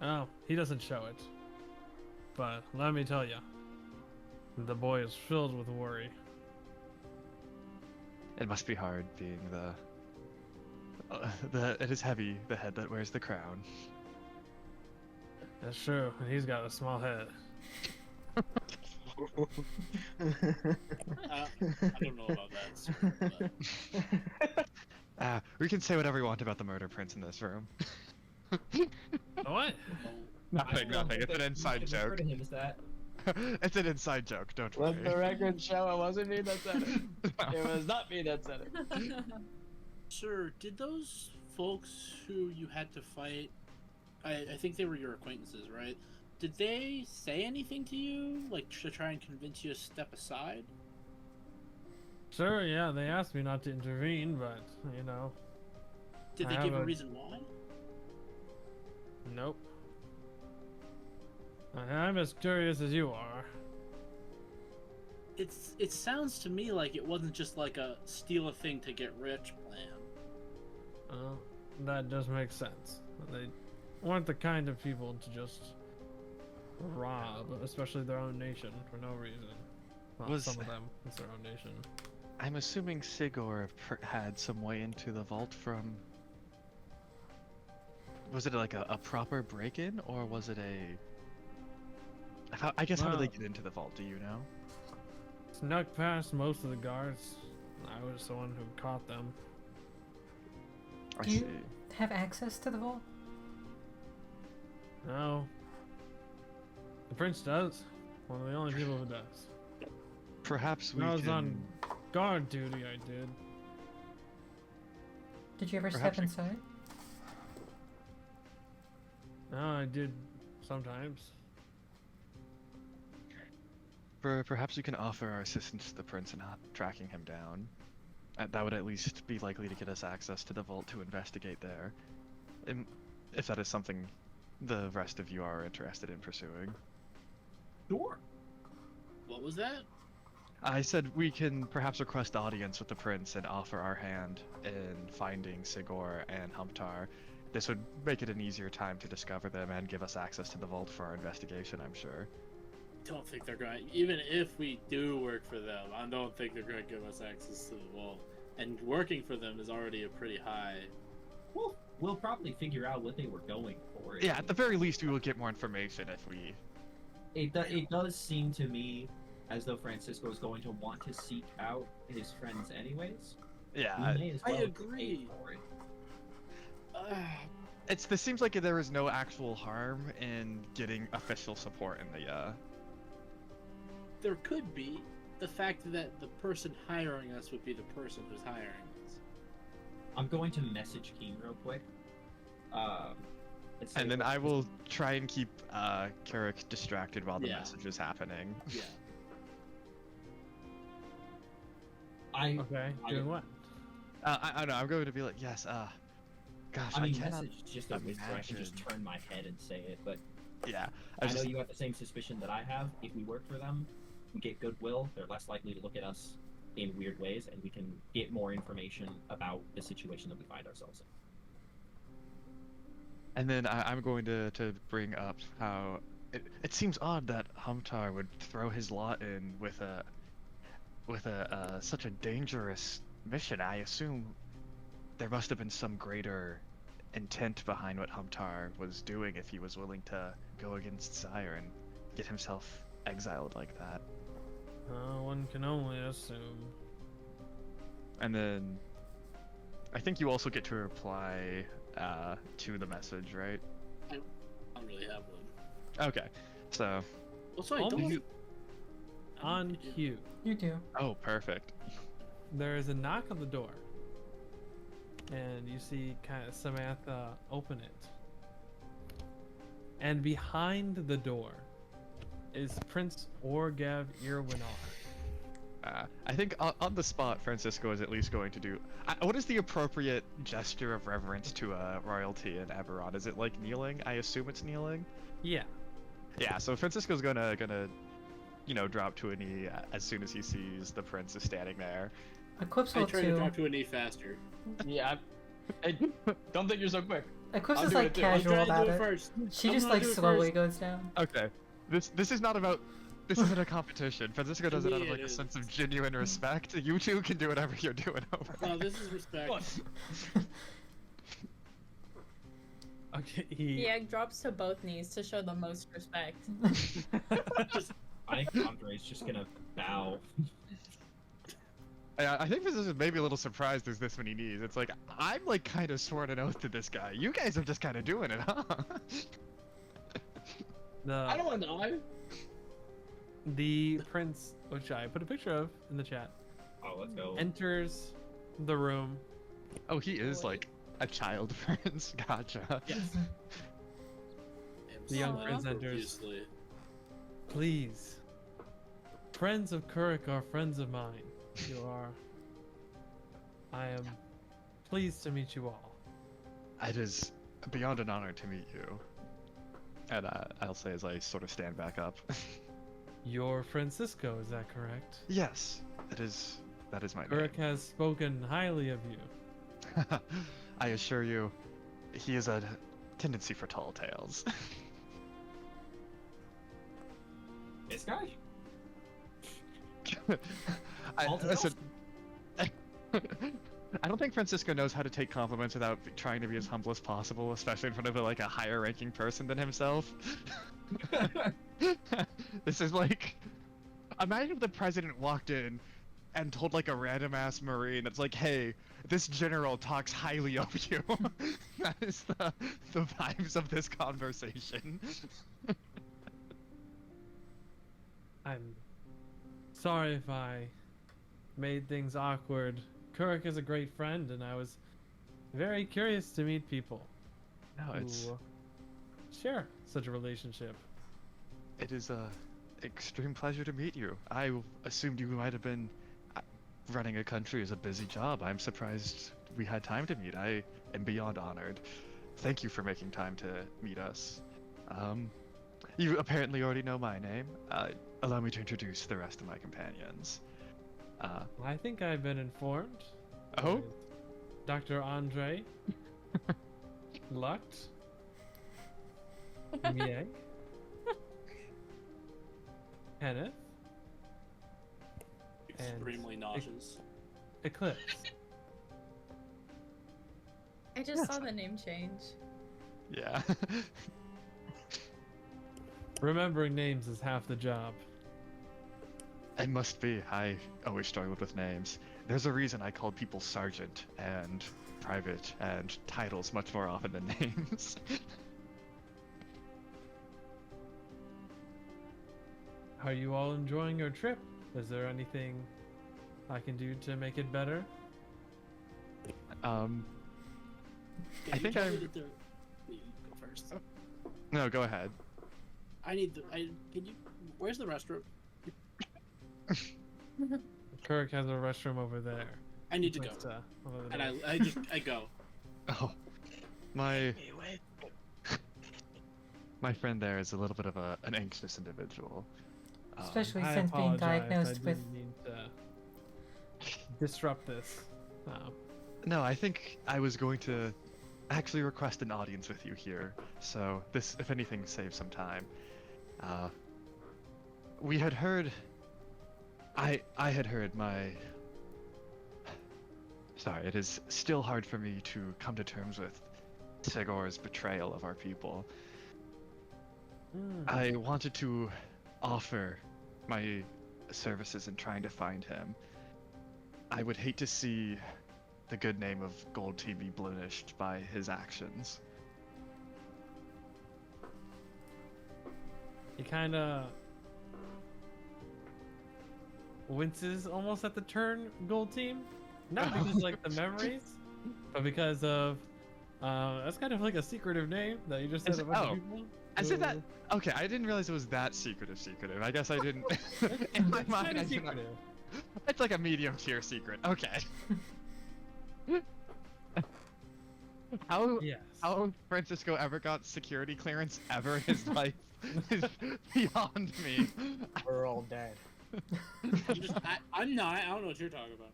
Oh, he doesn't show it. But let me tell you, the boy is filled with worry. It must be hard being the. It is heavy, the head that wears the crown. That's true. And he's got a small head. I don't know about that. Sir, but... We can say whatever we want about the murder prince in this room. What? Nothing. It's an inside Refer joke. to him as that. It's an inside joke. Don't worry. Let the record show it wasn't me that said it. It was not me that said it. Sir, did those folks who you had to fight, I think they were your acquaintances, right? Did they say anything to you, like to try and convince you to step aside? Sure, yeah, they asked me not to intervene, but, you know. Did they I give a haven't- reason why? Nope. I'm as curious as you are. It sounds to me like it wasn't just like a steal a thing to get rich plan. Well, that does make sense. They weren't the kind of people to just rob, especially their own nation, for no reason. Well, Was- some of them, it's their own nation. I'm assuming Sigor had some way into the vault from. Was it like a proper break-in, or was it a? I guess how did they Well- get into the vault? Do you know? Snuck past most of the guards. I was the one who caught them. I Do you- see. Have access to the vault? No. The prince does. One of the only people who does. Perhaps we When I was can. on guard duty, I did. Did you ever Perhaps step we- inside? No, I did sometimes. Perhaps we can offer our assistance to the prince in tracking him down. That would at least be likely to get us access to the vault to investigate there. If that is something the rest of you are interested in pursuing. Sure. What was that? I said we can perhaps request audience with the prince and offer our hand in finding Sigor and Humptar. This would make it an easier time to discover them and give us access to the vault for our investigation, I'm sure. Don't think they're going. Even if we do work for them, I don't think they're going to give us access to the vault. And working for them is already a pretty high. Well, we'll probably figure out what they were going for. Yeah, at the very least we will get more information if we... It does seem to me as though Francisco is going to want to seek out his friends anyways. Yeah, We may as I well agree. pay for it. this seems like there is no actual harm in getting official support in the, There could be the fact that the person hiring us would be the person who's hiring us. I'm going to message Keen real quick. Say And then what- I will try and keep Carrick distracted while the Yeah. message is happening. Yeah. Okay, I- doing what? I don't know, I'm going to be like, yes, gosh, I I mean, cannot... message is just a whisper. I can just imagine. turn my head and say it, but Yeah, I know just... you have the same suspicion that I have. If we work for them, we get goodwill. They're less likely to look at us in weird ways, and we can get more information about the situation that we find ourselves in. And then I'm going to bring up how it seems odd that Humtar would throw his lot in with such a dangerous mission. I assume there must have been some greater intent behind what Humtar was doing if he was willing to go against Sire and get himself exiled like that. One can only assume. And then I think you also get to reply to the message, right? I don't really have one. Okay, so Also, I Only don't. you- On I do. cue, You do. oh, perfect. there is a knock on the door, and you see kind of Samantha open it. And behind the door is Prince Orgav Irwinar. I think on the spot, Francisco is at least going to do. What is the appropriate gesture of reverence to royalty in Eberron? Is it like kneeling? I assume it's kneeling. Yeah. Yeah. So Francisco's gonna drop to a knee as soon as he sees the prince is standing there. Eclipse I will try to too. drop to a knee faster. Yeah. Hey, don't think you're so quick. Eclipse I'll is do it like too. I'm casual trying to about do it it. first. She I'm just gonna like do it slowly first. goes down. Okay. This is not about. This isn't a competition. Francisco does it out of me like it a is. sense of genuine respect. You two can do whatever you're doing over No, there. this is respect. Okay, The egg drops to both knees to show the most respect. Just I think Andre's just gonna bow. I think this is maybe a little surprised there's this many knees. It's like, I'm like kind of sworn an oath to this guy. You guys are just kind of doing it, huh? I don't want to die. The prince, which I put a picture of in the chat, Oh, let's go. enters the room. Oh, he is like a child prince. Gotcha. yes. The young Aw. prince enters. Profusely. Please, friends of Kuruk are friends of mine. You are. I am pleased to meet you all. It is beyond an honor to meet you. And I'll say as I sort of stand back up. You're Francisco, is that correct? Yes, that is my Kuruk has spoken highly of you. name. I assure you, he has a tendency for tall tales. This guy? I, Tall tales? listen, I don't think Francisco knows how to take compliments without trying to be as humble as possible, especially in front of like a higher ranking person than himself. This is like, imagine if the president walked in and told like a random ass marine that's like, hey, this general talks highly of you. That is the vibes of this conversation. I'm sorry if I made things awkward. Kuruk is a great friend, and I was very curious to meet people No, it's who share such a relationship. it is a extreme pleasure to meet you. I assumed you might have been running a country is a busy job. I'm surprised we had time to meet. I am beyond honored. Thank you for making time to meet us. You apparently already know my name. Allow me to introduce the rest of my companions. I think I've been informed. Oh? with Dr. Andre, Lucht, Mieg, Kenneth, And- Extremely nauseous. Eclipse. I just saw the name change. Yeah. Remembering names is half the job. It must be. I always struggled with names. There's a reason I called people sergeant and private and titles much more often than names. Are you all enjoying your trip? Is there anything I can do to make it better? Can I you think tell me I'm- that you go first. No, go ahead. I need the. Can you? Where's the restroom? Kirk has a restroom over there. I need to go. Next, over the And door. I go. Oh, my my friend there is a little bit of an anxious individual. Especially I since being apologize, diagnosed I with. didn't mean to disrupt this. No, I think I was going to actually request an audience with you here, so this, if anything, saves some time. We had heard. I had heard my. Sorry, it is still hard for me to come to terms with Segor's betrayal of our people. I wanted to offer my services in trying to find him. I would hate to see the good name of Gold Tea be blemished by his actions. He kind of winces almost at the turn gold team. Not because like the memories, but because of that's kind of like a secretive name that you just said Is a it- bunch oh, of people. I said that. who- Okay, I didn't realize it was that secretive. I guess I didn't. In my It's mind, kinda I did not- secretive. It's like a medium tier secret. Okay. How Yes. how Francisco ever got security clearance ever in his life is beyond me. We're all dead. I'm not. I don't know what you're talking about.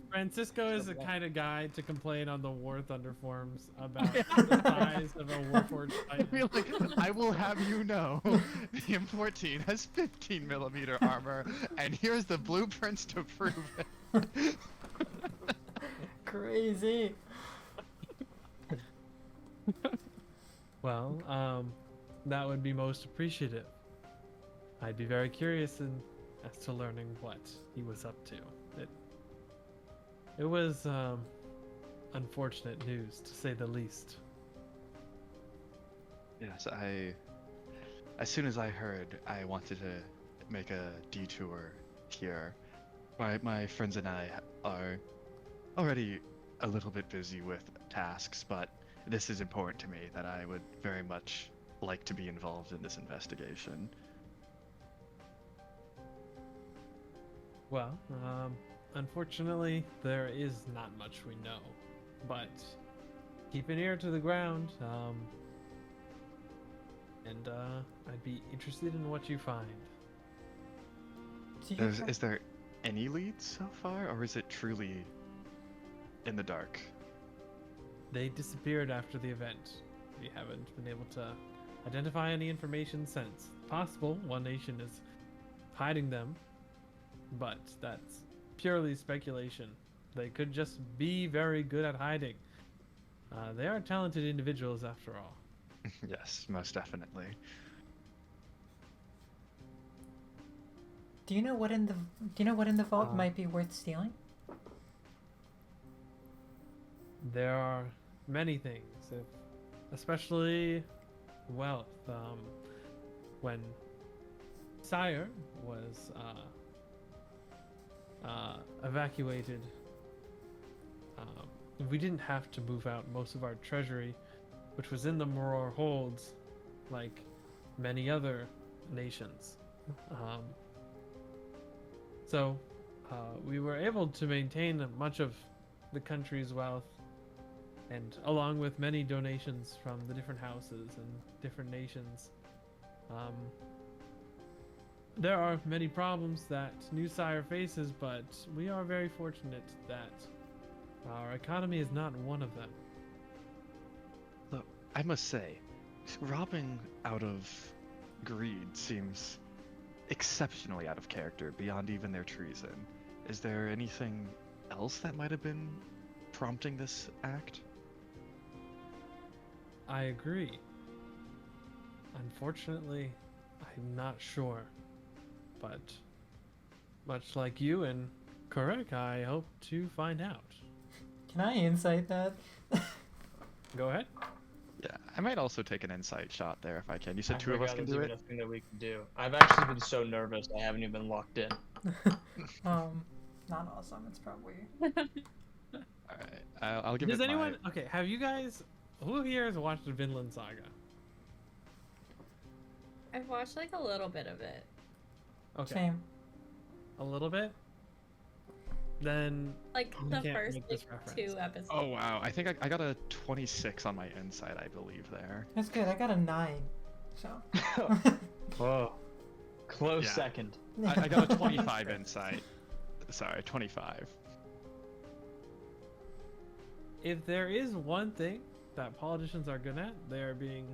Francisco is the kind of guy to complain on the War Thunder forums about the size of a Warforged I Titan. feel like I will have you know, the M14 has 15 millimeter armor, and here's the blueprints to prove it. Crazy. Well, that would be most appreciative. I'd be very curious as to learning what he was up to. It was unfortunate news, to say the least. Yes, as soon as I heard, I wanted to make a detour here. My friends and I are already a little bit busy with tasks, but this is important to me that I would very much like to be involved in this investigation. Well, unfortunately, there is not much we know, but keep an ear to the ground, and I'd be interested in what you find. Do you Is there any leads so far, or is it truly in the dark? They disappeared after the event. We haven't been able to identify any information since. Possible One Nation is hiding them, but that's purely speculation. They could just be very good at hiding. They are talented individuals after all. Yes, most definitely. Do you know what in the vault might be worth stealing? There are many things, especially wealth. When Sire was evacuated, we didn't have to move out most of our treasury, which was in the Maror holds, like many other nations. So we were able to maintain much of the country's wealth, and along with many donations from the different houses and different nations. There are many problems that New Sire faces, but we are very fortunate that our economy is not one of them. Look, I must say, robbing out of greed seems exceptionally out of character, beyond even their treason. Is there anything else that might have been prompting this act? I agree. Unfortunately, I'm not sure. But much like you and Kurek, I hope to find out. Can I insight that? Go ahead. Yeah, I might also take an insight shot there if I can. You said I two of us forgot can there's do even it? a thing that we can do. I've actually been so nervous I haven't even locked in. Not awesome. It's probably. Alright, I'll give Does it anyone... my... Okay, have you guys... Who here has watched the Vinland Saga? I've watched like a little bit of it. Okay. Same. A little bit? Then... Like You the can't first make this reference. 2 episodes. Oh wow, I think I got a 26 on my insight, I believe, there. That's good. I got a 9. So. Whoa. Close Yeah. second. I got a 25 insight. Sorry, 25. If there is one thing that politicians are good at, they are being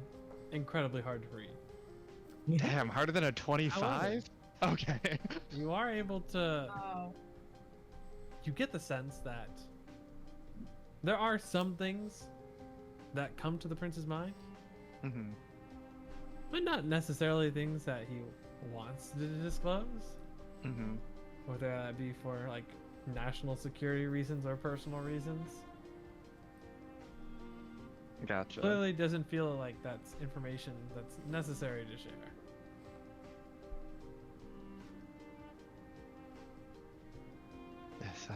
incredibly hard to read. Damn, harder than a 25? Okay. You are able to... Oh. You get the sense that there are some things that come to the prince's mind, Mm-hmm. but not necessarily things that he wants to disclose, Mm-hmm. whether that be for like national security reasons or personal reasons. Gotcha. Clearly doesn't feel like that's information that's necessary to share. Yes.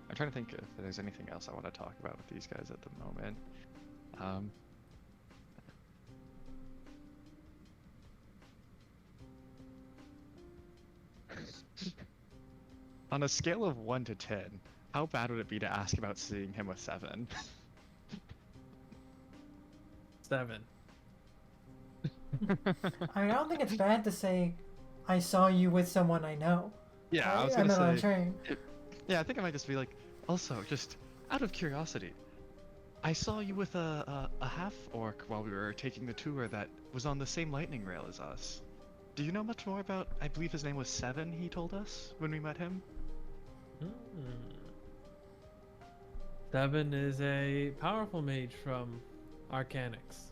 I'm trying to think if there's anything else I want to talk about with these guys at the moment. On a scale of 1 to 10, how bad would it be to ask about seeing him with 7? 7. I mean, I don't think it's bad to say, I saw you with someone I know. Yeah, I was I gonna meant on a say. train. Yeah, I think I might just be like. Also, just out of curiosity, I saw you with a half orc while we were taking the tour that was on the same lightning rail as us. Do you know much more about? I believe his name was Seven. He told us when we met him. Hmm. Devin is a powerful mage from Arcanix.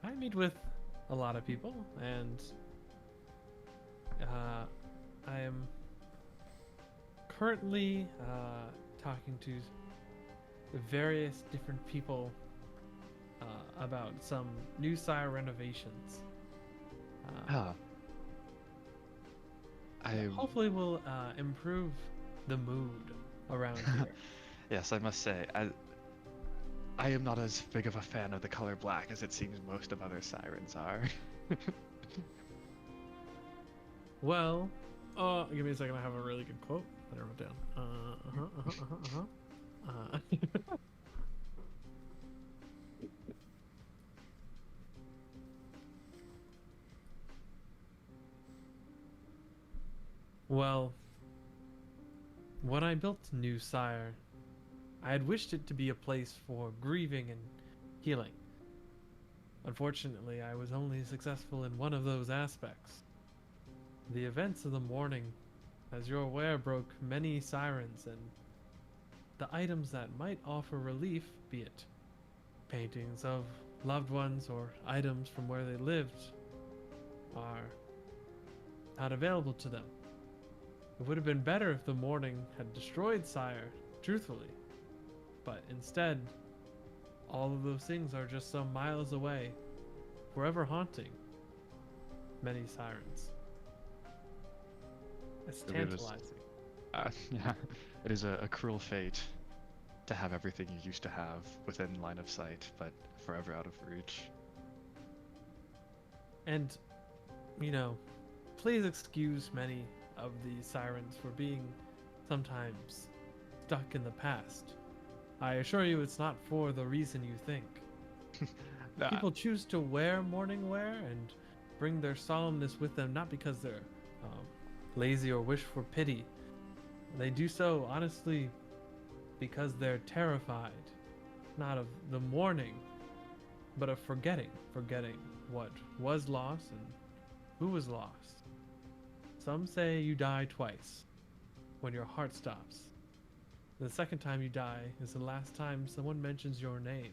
I meet with a lot of people, and I am currently talking to various different people about some new sire renovations. Ah. I Hopefully, will improve the mood around here. yes, I must say, I am not as big of a fan of the color black as it seems most of other sirens are. Well, give me a second. I have a really good quote that I wrote down. Well, when I built New Sire, I had wished it to be a place for grieving and healing. Unfortunately, I was only successful in one of those aspects. The events of the morning, as you're aware, broke many sirens, and the items that might offer relief, be it paintings of loved ones or items from where they lived, are not available to them. It would have been better if the morning had destroyed Sire, truthfully. But instead, all of those things are just some miles away, forever haunting many sirens. It's It is- tantalizing. Yeah, it is a cruel fate to have everything you used to have within line of sight, but forever out of reach. And, please excuse many of the sirens for being sometimes stuck in the past. I assure you it's not for the reason you think. Nah, People choose to wear mourning wear and bring their solemnness with them not because they're lazy or wish for pity. They do so, honestly, because they're terrified, not of the mourning, but of forgetting what was lost and who was lost. Some say you die twice, when your heart stops. The second time you die is the last time someone mentions your name.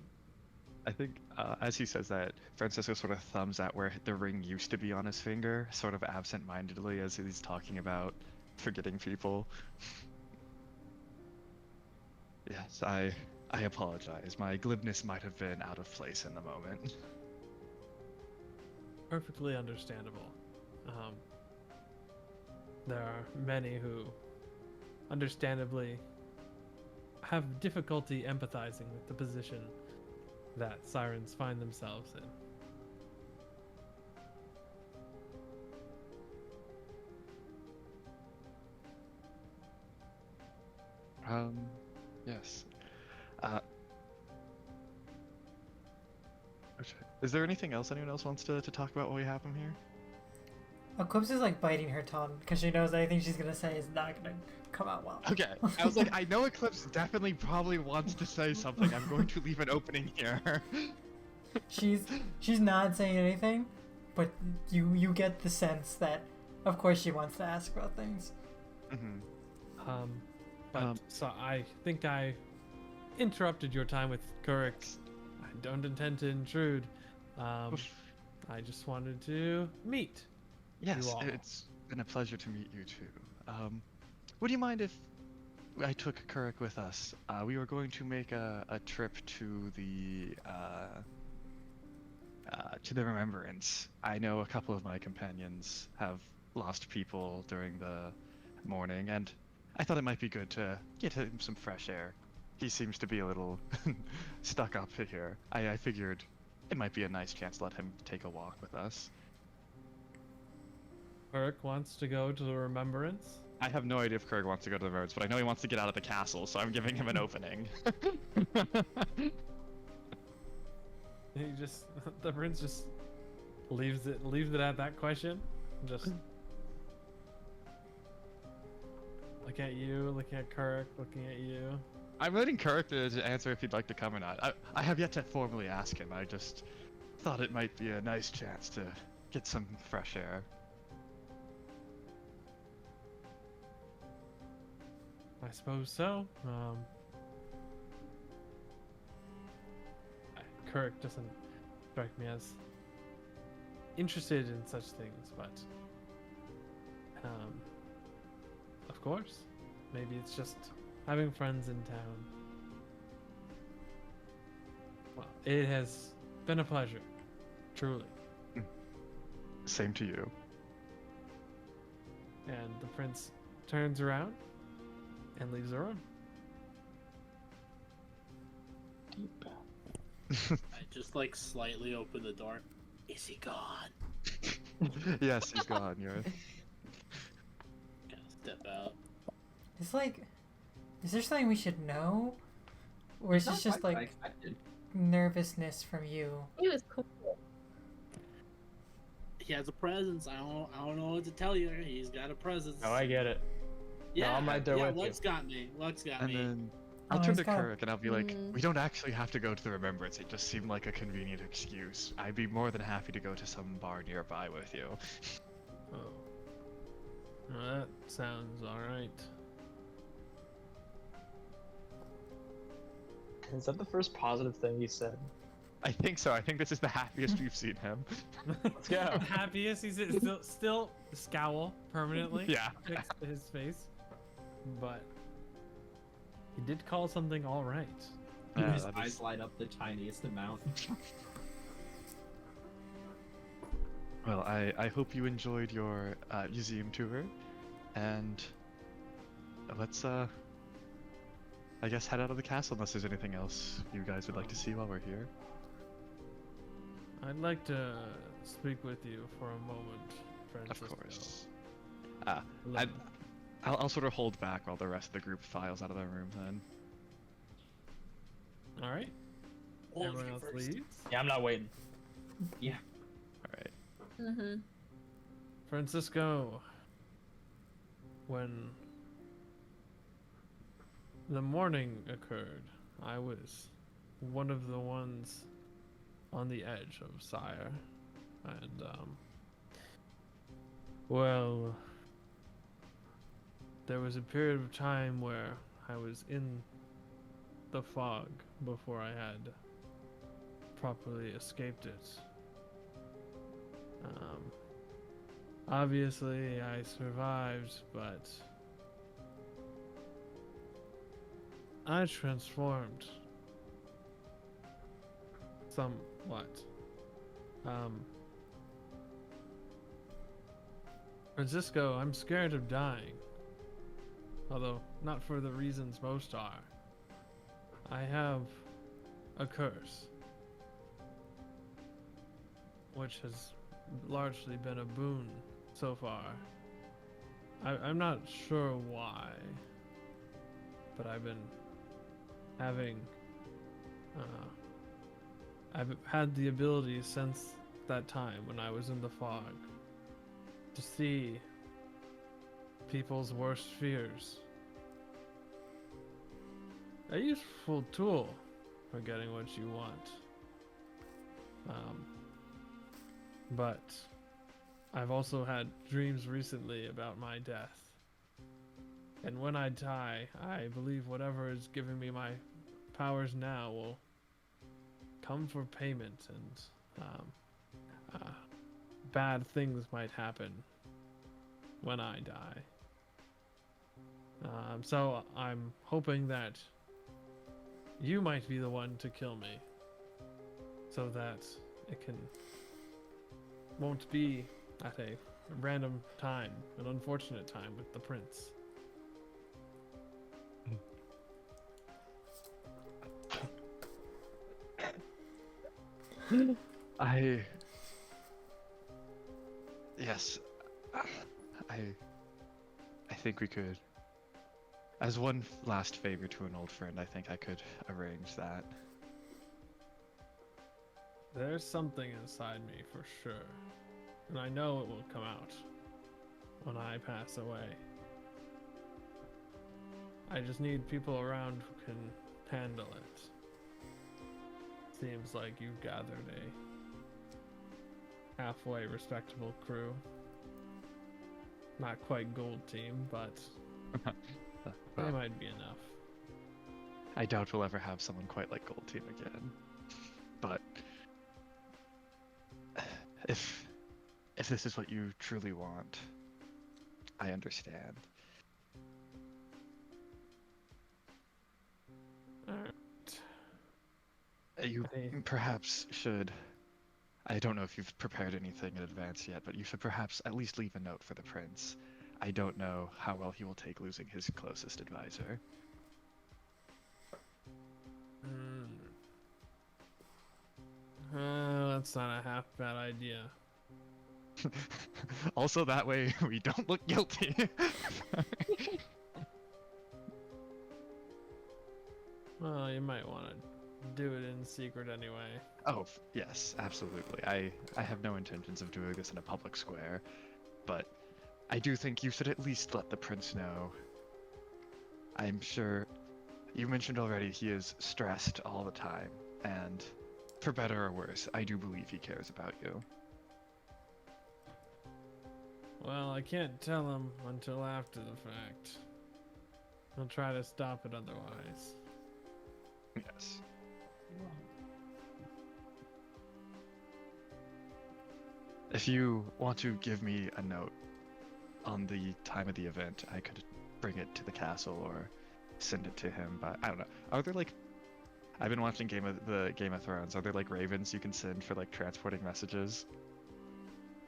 I think as he says that, Francisco sort of thumbs at where the ring used to be on his finger, sort of absent-mindedly as he's talking about forgetting people. Yes, I apologize. My glibness might have been out of place in the moment. Perfectly understandable. There are many who, understandably, have difficulty empathizing with the position that sirens find themselves in. Yes. Okay. Is there anything else anyone else wants to talk about while we have him here? Eclipse is like biting her tongue because she knows anything she's gonna say is not gonna come out well. Okay, I was like, I know Eclipse definitely probably wants to say something. I'm going to leave an opening here. she's not saying anything, but you get the sense that, of course, she wants to ask about things. Mm-hmm. So I think I interrupted your time with Kurik. I don't intend to intrude. I just wanted to meet. Yes, You all. it's been a pleasure to meet you too. Would you mind if I took Kurik with us? We were going to make a trip to the Remembrance. I know a couple of my companions have lost people during the morning, and I thought it might be good to get him some fresh air. He seems to be a little stuck up here. I figured it might be a nice chance to let him take a walk with us. Kurik wants to go to the Remembrance. I have no idea if Kurg wants to go to the roads, but I know he wants to get out of the castle, so I'm giving him an opening. The prince just leaves it at that question. Just Look at you, looking at Kirk, looking at you. I'm letting Kirk to answer if he'd like to come or not. I have yet to formally ask him. I just thought it might be a nice chance to get some fresh air. I suppose so. Kirk doesn't strike me as interested in such things, but of course, maybe it's just having friends in town. Well, it has been a pleasure, truly. Same to you. And the prince turns around and leaves the room. Deep. I just like slightly open the door. Is he gone? Yes, he's gone. You're. Gotta step out. It's like, is there something we should know, or is this just Not quite what I like expected. nervousness from you? He was cool. He has a presence. I don't know what to tell you. He's got a presence. Oh, I get it. Yeah, I'm right there yeah. with you. Lux got me. Lux got And me. then I'll Oh, turn he's to got a- Kirk and I'll be like, Mm. we don't actually have to go to the Remembrance. It just seemed like a convenient excuse. I'd be more than happy to go to some bar nearby with you. Oh. Well, that sounds alright. Is that the first positive thing you said? I think so. I think this is the happiest we've seen him. Let's go. Happiest, he's still scowl permanently. Yeah. Fixed to his face. But he did call something alright. Yeah, His that eyes is- light up the tiniest amount. Well, I hope you enjoyed your museum tour, and let's I guess head out of the castle unless there's anything else you guys would like to see while we're here. I'd like to speak with you for a moment, Francisco. Of course. Alone. I'll sort of hold back while the rest of the group files out of the room then. Alright. Hold Everyone me else first. leaves. Yeah, I'm not waiting. Alright. Mm-hmm. Francisco, when the morning occurred, I was one of the ones on the edge of Sire. And, well, there was a period of time where I was in the fog before I had properly escaped it. Obviously, I survived, but I transformed somewhat. Francisco, I'm scared of dying. Although, not for the reasons most are. I have a curse, which has largely been a boon so far. I'm not sure why, but I've been having I've had the ability since that time when I was in the fog to see people's worst fears. A useful tool for getting what you want. But I've also had dreams recently about my death. And when I die, I believe whatever is giving me my powers now will come for payment, and bad things might happen when I die. So I'm hoping that you might be the one to kill me, so that it won't be at a random time, an unfortunate time with the prince. Yes, I think we could. As one last favor to an old friend, I think I could arrange that. There's something inside me for sure, and I know it will come out when I pass away. I just need people around who can handle it. Seems like you've gathered a halfway respectable crew. Not quite gold team, but they Well, might be enough. I doubt we'll ever have someone quite like Gold Team again. But if this is what you truly want, I understand. Alright. You Hey. perhaps should. I don't know if you've prepared anything in advance yet, but you should perhaps at least leave a note for the prince. I don't know how well he will take losing his closest advisor. That's not a half bad idea. Also, that way we don't look guilty. Well, you might want to do it in secret anyway. Oh, yes, absolutely. I have no intentions of doing this in a public square, but I do think you should at least let the prince know. I'm sure you mentioned already he is stressed all the time, and for better or worse, I do believe he cares about you. Well, I can't tell him until after the fact. I'll try to stop it otherwise. Yes. If you want to give me a note on the time of the event, I could bring it to the castle or send it to him, but I don't know. Are there like I've been watching Game of Thrones. Are there like ravens you can send for like transporting messages?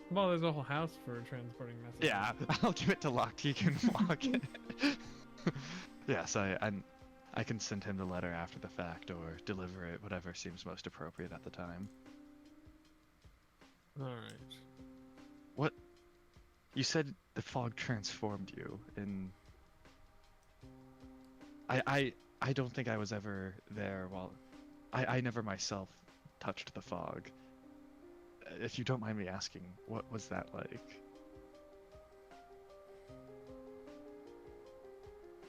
Well, there's a whole house for transporting messages. Yeah, I'll give it to Locke. He can walk it. Yes, I can send him the letter after the fact or deliver it, whatever seems most appropriate at the time. Alright. What? You said the fog transformed you in... I don't think I was ever there while... I never myself touched the fog. If you don't mind me asking, what was that like?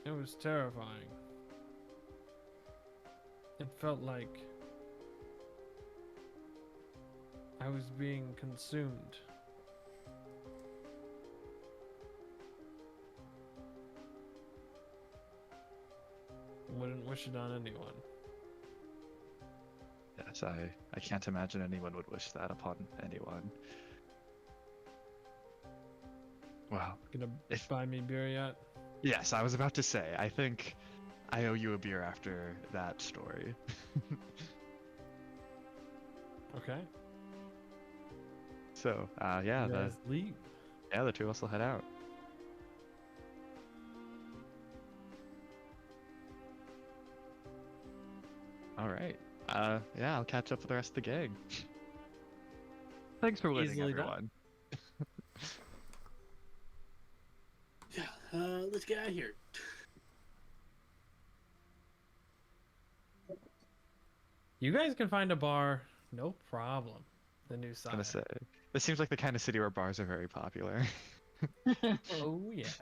It was terrifying. It felt like I was being consumed. Wouldn't wish it on anyone. Yes, I can't imagine anyone would wish that upon anyone. Well, Gonna If- buy me beer yet? yes, I was about to say, I think I owe you a beer after that story. Okay. So, yeah, You guys leave. the two of us will head out. All right. Yeah, I'll catch up with the rest of the gang. Thanks for winning, Easily done. everyone. Yeah, let's get out of here. You guys can find a bar, no problem. The new side. Gonna say, this seems like the kind of city where bars are very popular. Oh yes.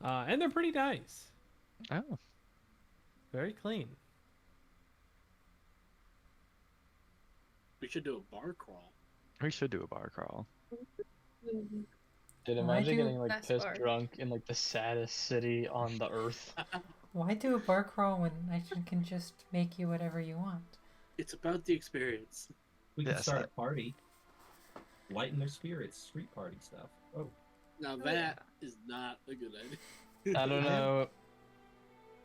And they're pretty nice. Oh, Very clean. We should do a bar crawl. we should do a bar crawl. Dude, Why imagine do- getting like Best pissed bar. drunk in like the saddest city on the earth. Why do a bar crawl when I can just make you whatever you want? It's about the experience. We can Yes, start a party. Lighten their spirits, street party stuff. Oh, Now Oh, that is not a good idea. I don't know.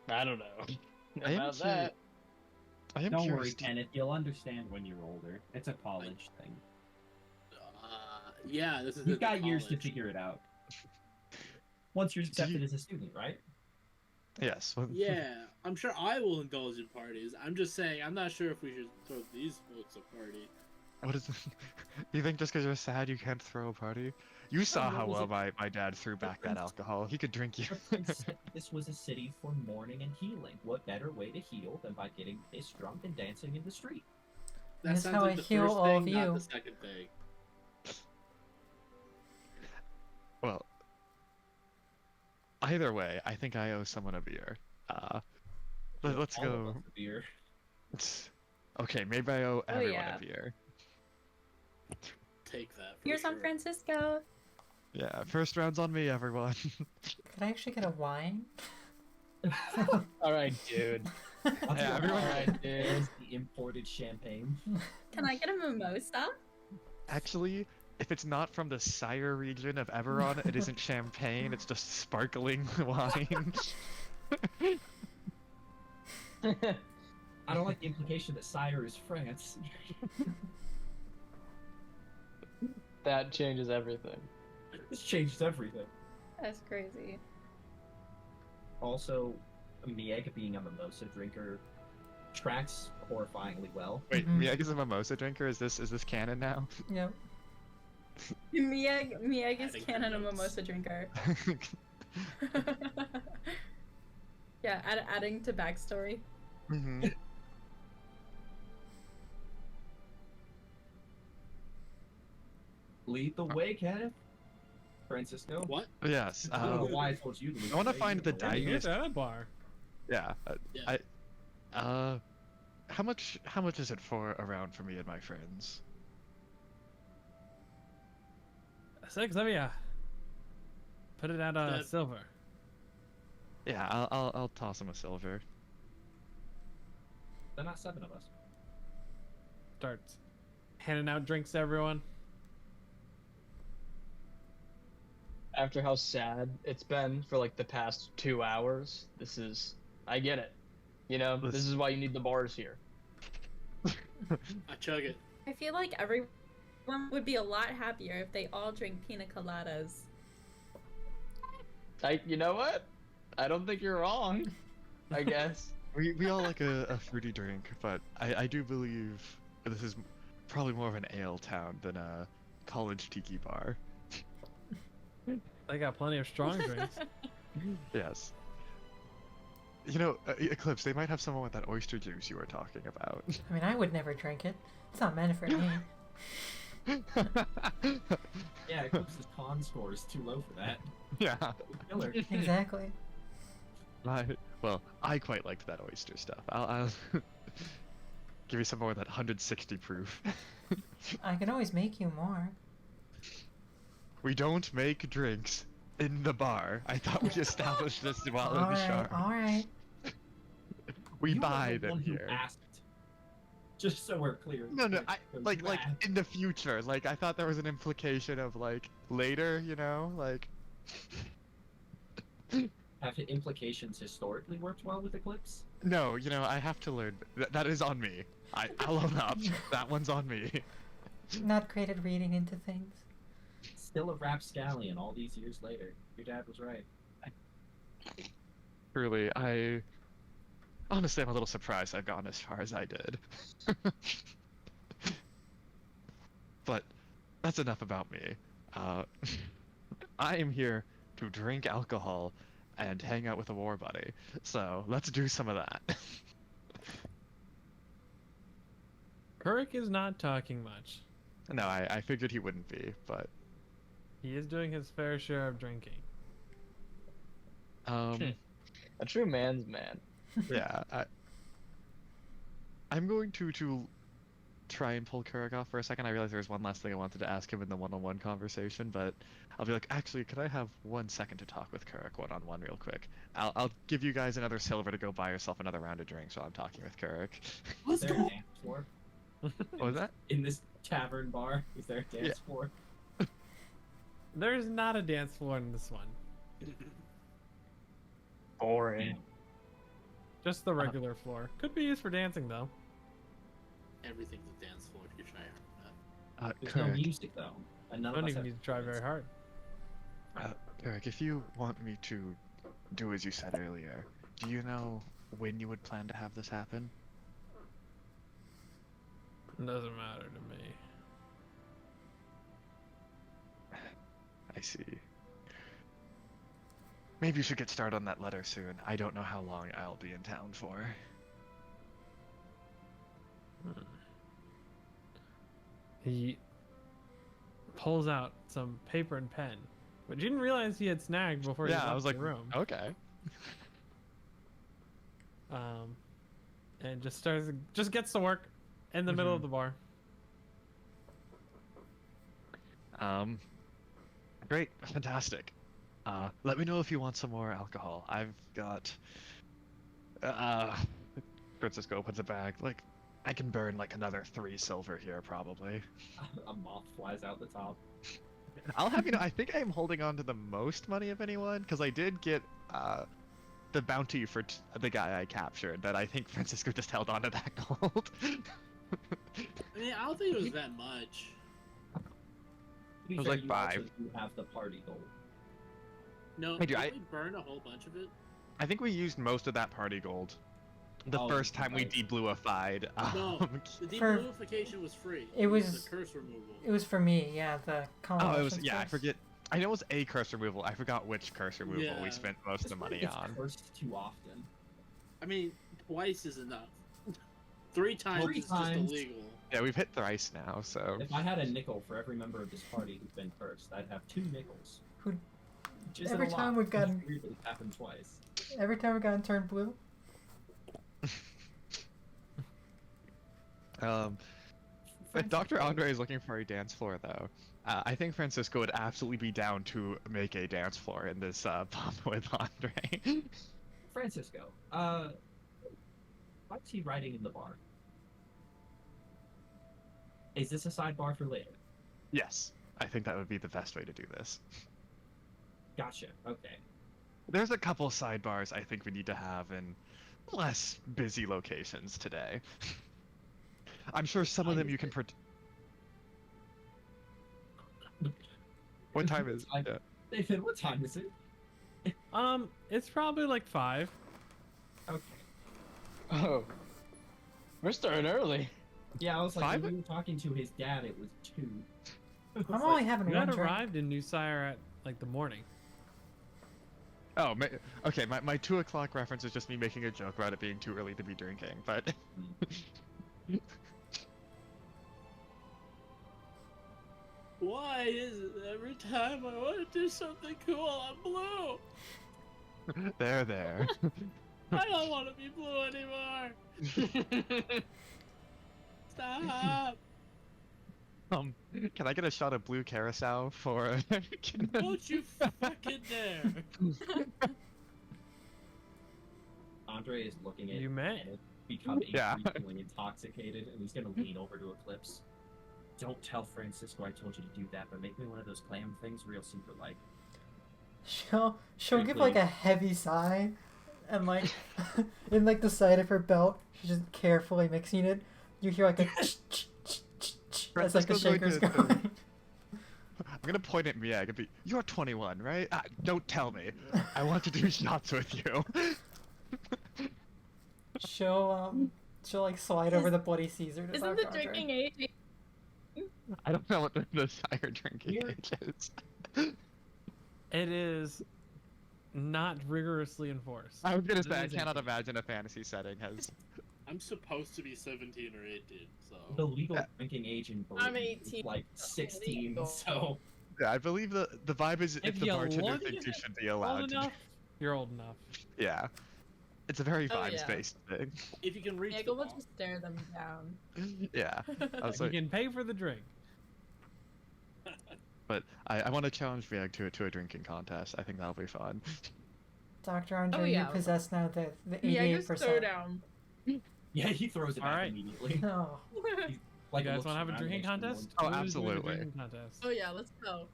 I don't know I am about curious- that. I am don't worry, curious. Kenneth. You'll understand when you're older. It's a college thing. Yeah, this is. You've in got years to college. figure it out. Once you're accepted as a student, right? Yes. well- Yeah, I'm sure I will indulge in parties. I'm just saying, I'm not sure if we should throw these folks a party. What is? You think just because you're sad you can't throw a party? You saw no, how it was well a- my dad threw back that alcohol. He could drink you. The prince said this was a city for mourning and healing. What better way to heal than by getting pissed drunk and dancing in the street? That That's sounds how like I the heal first all thing, of not you. the second thing. Well, either way, I think I owe someone a beer. Let's All of go. us a beer. Okay, maybe I owe Oh, everyone yeah. a beer. Take that. For Here's sure. San Francisco. Yeah, first round's on me, everyone. Could I actually get a wine? All right, dude. Yeah, everyone. All right, There's dude. the imported champagne. Can I get a mimosa? Actually, if it's not from the Sire region of Eberron, it isn't champagne, it's just sparkling wine. I don't like the implication that Sire is France. That changes everything. This changes everything. That's crazy. Also, Miega being a mimosa drinker tracks horrifyingly well. Wait, Mhm. Miyagi's a mimosa drinker? Is this canon now? Yep. Mieg is Adding canon a notes. mimosa drinker. Yeah, adding to backstory. hmm Lead the way, Kenneth. Francisco. What? Yes. I don't know why I told you to lead I wanna the way, find you the know what? dice. Here's at a bar. Yeah. Yeah. How much is it for a round for me and my friends? 6 of ya. Put it at That- silver. Yeah, I'll toss him a silver. They're not 7 of us. Starts handing out drinks to everyone. After how sad it's been for like the past 2 hours, I get it. You know, this Listen. is why you need the bars here. I chug it. I feel like everyone would be a lot happier if they all drink pina coladas. You know what? I don't think you're wrong. I guess. We all like a fruity drink, but I do believe this is probably more of an ale town than a college tiki bar. They got plenty of strong drinks. Yes. You know, Eclipse, they might have someone with that oyster juice you were talking about. I mean, I would never drink it. It's not meant for me. Yeah, Eclipse's con score is too low for that. Yeah. Killer. Exactly. Well, I quite liked that oyster stuff. I'll give you some more of that 160 proof. I can always make you more. We don't make drinks in the bar. I thought we established this while in the show. Alright. We You were buy the them one who here. asked. Just so we're clear. No, you like asked. in the future. Like I thought there was an implication of like later, you know, like. Have the implications historically worked well with Eclipse? No, you know, I have to learn. That is on me. I'll own up. That one's on me. Not great at reading into things. Still a rapscallion all these years later. Your dad was right. Truly, honestly, I'm a little surprised I've gone as far as I did. But that's enough about me. I am here to drink alcohol and hang out with a war buddy. So let's do some of that. Kurik is not talking much. No, I figured he wouldn't be, but He is doing his fair share of drinking. A true man's man. yeah, I'm going to try and pull Kurik off for a second. I realized there was one last thing I wanted to ask him in the one-on-one conversation, but I'll be like, actually, could I have 1 second to talk with Kurik one-on-one real quick? I'll give you guys another silver to go buy yourself another round of drinks while I'm talking with Kurik. Is there a dance floor What was that? in this tavern bar? Is there a dance floor? There's not a dance floor in this one. Boring. Just the regular floor. Could be used for dancing though. Everything's a dance floor if you're trying. There's no Kurik, music though. And I none of don't us even have need to try very hard. Kurik, if you want me to do as you said earlier, do you know when you would plan to have this happen? Doesn't matter to me. I see. Maybe you should get started on that letter soon. I don't know how long I'll be in town for. He pulls out some paper and pen But you didn't realize he had snagged before you Yeah, left I was like, the room. okay. And just gets to work in the middle of the bar. Great, fantastic. Let me know if you want some more alcohol. I've got. Francisco opens a bag. Like, I can burn like another 3 silver here, probably. A moth flies out the top. I'll have you know, I think I'm holding on to the most money of anyone because I did get the bounty for the guy I captured. That I think Francisco just held on to that gold. I mean, I don't think it was that much. To be It was fair, like you also 5. do have the party gold. No, Hey, dude, did we burn a whole bunch of it? I think we used most of that party gold. The Oh, first time we right. debluified. No, the For- debluification was free. It was- the curse removal. It was for me, yeah, the Oh, it was colonization yeah. I stuff. forget. I know it was a curse removal. I forgot which curse removal Yeah. we spent most of the money It's on. cursed too often. I mean, twice is enough. 3 times Three is times. just illegal. Yeah, we've hit thrice now, so. If I had a nickel for every member of this party who's been cursed, I'd have 2 nickels. Who- Which isn't every a lot. time we've gotten- It's happened twice. Every time we got turned blue. If Dr. Andre is looking for a dance floor, though, I think Francisco would absolutely be down to make a dance floor in this pub with Andre. Francisco, what's he writing in the bar? Is this a sidebar for later? Yes, I think that would be the best way to do this. Gotcha. Okay. There's a couple sidebars I think we need to have in less busy locations today. I'm sure some of them you can. What time is it? Yeah. Nathan, what time is it? It's probably like 5. Okay. Oh, we're starting early. Yeah, I was like, 5? when we were talking to his dad, it was 2. I'm only having You one had drink. arrived in New Sire at like the morning. Oh, okay. My 2 o'clock reference is just me making a joke about it being too early to be drinking, but. Why is it every time I want to do something cool, I'm blue? there. I don't want to be blue anymore. Stop. Can I get a shot of blue carousel for? Don't you fucking dare. Andre is looking at You may. and becoming Yeah. increasingly intoxicated, and he's gonna lean over to Eclipse. Don't tell Francisco I told you to do that, but make me one of those clam things real super like. She'll give like a heavy sigh, and like in like the side of her belt, she's just carefully mixing it. You hear like a as like the Francisco's going shaker's to- going. I'm gonna point at Miag and be, "You're 21, right? Don't tell me. I want to do shots with you." She'll like slide over the bloody Caesar to Isn't Dr. the Andre. drinking age? I don't know what the sire drinking Here. age is. It is not rigorously enforced. I was gonna It say I is cannot 18. imagine a fantasy setting has. I'm supposed to be 17 or 18, so. The legal drinking age in I'm Britain is 18. like 16, Illegal. so Yeah, I believe the vibe is if the you bartender look thinks you should be Old allowed to. enough? You're old enough. Yeah, it's a very Oh, vibes yeah. based thing. If you can reach Yeah, the go ball. just stare them down. Yeah, I was You like, can pay for the drink. but I want to challenge Miag to a drinking contest. I think that'll be fun. Dr. Andre, Oh, yeah. you possess now the Yeah, just 88%. throw down. yeah, he throws it back Alright. immediately. No. Like You guys looks want to have a around, drinking makes everyone- contest? Oh, Who's doing a absolutely. drinking contest? Oh yeah, let's go.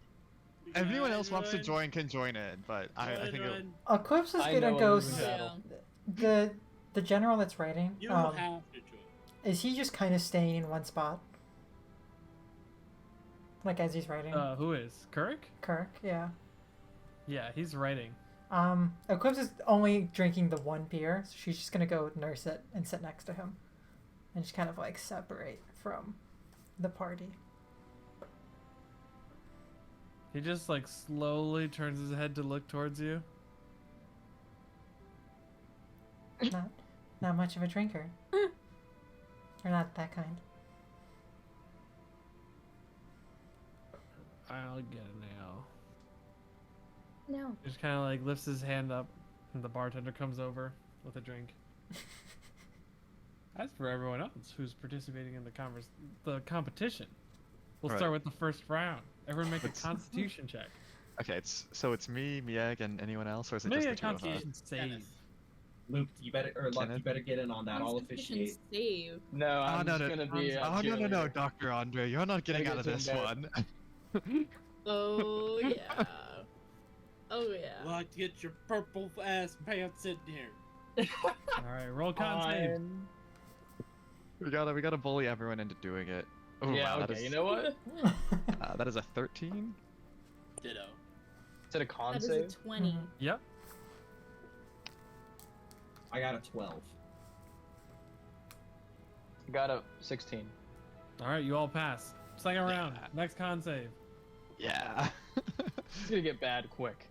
If anyone else Run, wants to run, join, can join in. But I run, think run. Eclipse is I gonna know go. I'm losing Oh, battle. yeah. The general that's writing. You don't have to join. Is he just kind of staying in one spot? Like as he's writing. Who is? Kirk? Kirk, yeah. Yeah, he's writing. Eclipse is only drinking the one beer, so she's just gonna go nurse it and sit next to him, and just kind of like separate from the party. He just like slowly turns his head to look towards you. Not much of a drinker. Or not that kind. I'll get it now. No. Just kind of like lifts his hand up, and the bartender comes over with a drink. As for everyone else who's participating in the competition, we'll start with the first round. Everyone make a Constitution check. Okay, it's me, Mieg, and anyone else, or is it Make just a the two of us? Constitution save. Luke, you better or Luck, you Kenneth? better get in on that. I'll Constitution officiate. save. No, I'm just gonna be. Oh no, Dr. Andre, you're not getting Maybe out of it's this one. Oh yeah. Oh yeah. Like, get your purple ass pants in here. All right, roll con save. We gotta bully everyone into doing it. Oh, Yeah, wow, okay, that is, you know what? that is a 13. Ditto. Is it a con That is save? a 20. Yep. I got a 12. Got a 16. All right, you all pass. Second round. Next con save. Yeah. It's gonna get bad quick.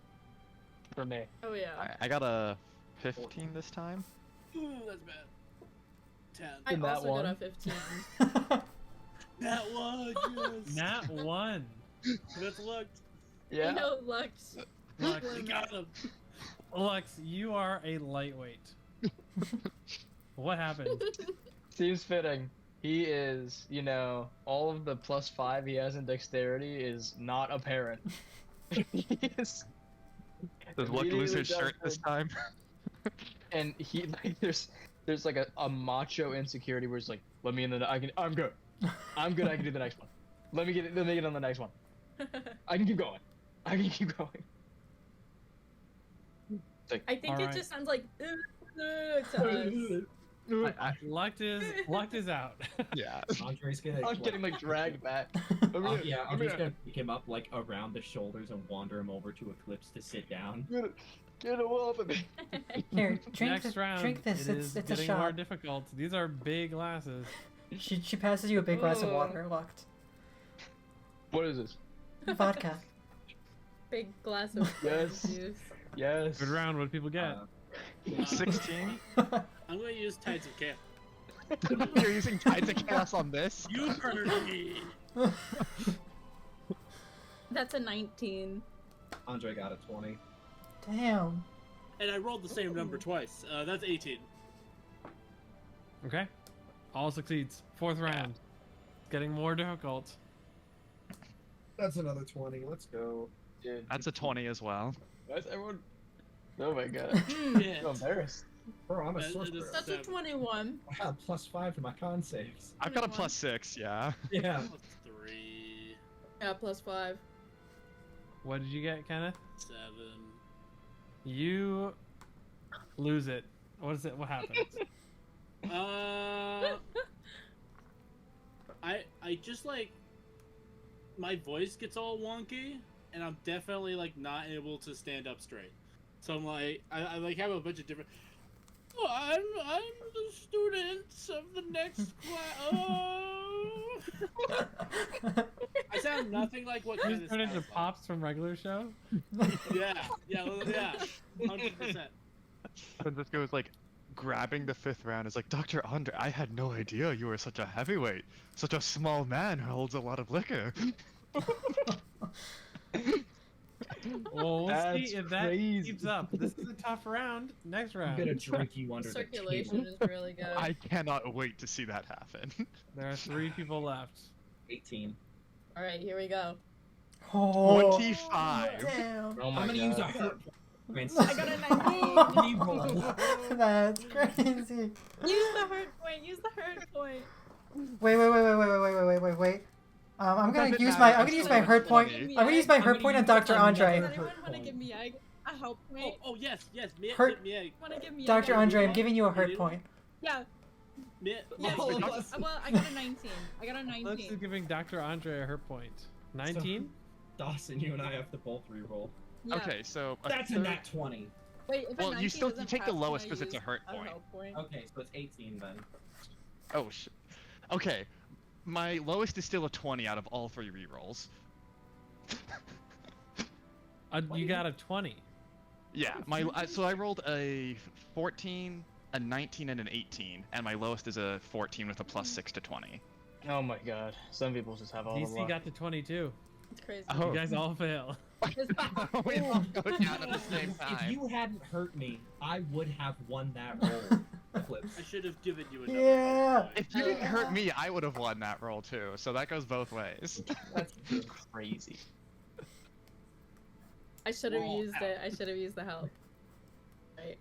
For me. Oh yeah. Alright, I got a 15 this time. Ooh, that's bad. 10. I In that also one. got a 15. That one, yes. Nat 1. That's looked. Yeah. No, Lux. Lux, We got him. Lux, you are a lightweight. What happened? Seems fitting. He is, you know, all of the +5 he has in dexterity is not apparent. He is. Does Luck lose immediately his shirt this dusted. time? And he like there's like a macho insecurity where it's like, let me in the I'm good. I can do the next one. Let me get on the next one. I can keep going. I think All it right. just sounds like to us. Luck is out. Yeah. Andre's gonna. I'm getting like dragged back. Yeah, I'm just gonna pick him up like around the shoulders and wander him over to Eclipse to sit down. Get him off of me. Here, drink, Next round. drink this. It It's is a getting more shot. difficult. These are big glasses. She passes you a big glass of Ooh. water, locked. What is this? Vodka. Big glass of Yes. juice. Yes. Good round. What do people get? 16. I'm gonna use Tides of Chaos. You're using Tides of Chaos on this? You heard me. That's a 19. Andre got a 20. Damn. And I rolled the same number twice. That's 18. Okay. All succeeds. Fourth round. It's getting more difficult. That's another 20. Let's go. Dude. That's a 20 as well. Why is everyone? Oh my god. Yeah. I'm so embarrassed. Bro, I'm a That- sorcerer. that That's a 21. I have +5 to my con saves. I've got a 21. +6, yeah. Yeah. Plus 3, Yeah, +5. What did you get, Kenneth? 7. You lose it. What is it? What happens? I just like my voice gets all wonky, and I'm definitely like not able to stand up straight. So I'm like, I like have a bunch of different. Oh, I'm the students of the next class. Oh. I sound nothing like what You Kenneth just turn into sounds like. Pops from regular show? Yeah, 100%. Francisco is like grabbing the 5th round. Is like, Dr. Andre, I had no idea you were such a heavyweight. Such a small man who holds a lot of liquor. Well, we'll That's see if that crazy. keeps up. This is a tough round. Next I'm round. gonna drink you under the Circulation table. is really good. I cannot wait to see that happen. There are 3 people left. 18. Alright, here we go. Oh, 25. damn. Oh my I'm gonna god. use a hurt point. I got a 19. Reroll. That's crazy. Use the hurt point. Use the hurt point. Wait. I'm gonna Doesn't use matter, my I'm I'm gonna use still my at hurt point. 20. I'm gonna use my I'm hurt gonna point on use Dr. another Andre. Does anyone hurt want to point. give me a help point? Oh yes, Mia, Hurt- Mia, Want to give me Dr. a Andre, I'm help giving you a You hurt do? point. Yeah. Mia. Yes. Oh, well, yes. I got a 19. I got a Let's 19. giving Dr. Andre a hurt point. 19? Dawson, you and I have to both reroll. Yeah. Okay, so a That's a third- nat 20. Wait, if a Well, 19 you doesn't take the pass, can lowest I 'cause it's a use hurt point. help point? Okay, so it's 18 then. Oh shit. Okay, my lowest is still a 20 out of all 3 rerolls. You got a 20. Yeah, so I rolled a 14, a 19, and an 18, and my lowest is a 14 with a +6 to 20. Oh my god. Some people just have all the DC luck. got to 22. It's crazy. Oh. You guys all fail. We all go down at the same If time. you hadn't hurt me, I would have won that roll. Eclipse. I should have given you another. Yeah. point. If you didn't hurt me, I would have won that roll too. So that goes both ways. That's Crazy. I should have Wall used it. I should have used the help. Right.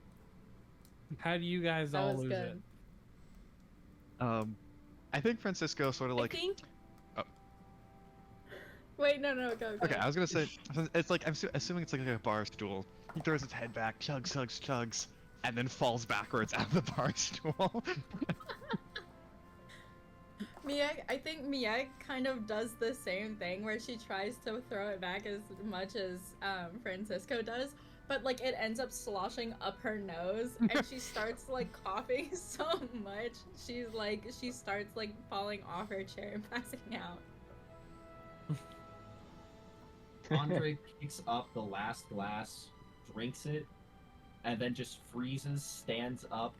How do you guys That all was lose good. it? I think Francisco sort of I like. think. Oh. Wait, no, go. Okay, I was gonna say it's like assuming it's like a bar stool. He throws his head back, chugs, chugs, chugs, and then falls backwards out of the bar stool. I think Mia kind of does the same thing where she tries to throw it back as much as Francisco does, but like it ends up sloshing up her nose, and she starts like coughing so much. She starts like falling off her chair and passing out. Andre picks up the last glass, drinks it, and then just freezes, stands up,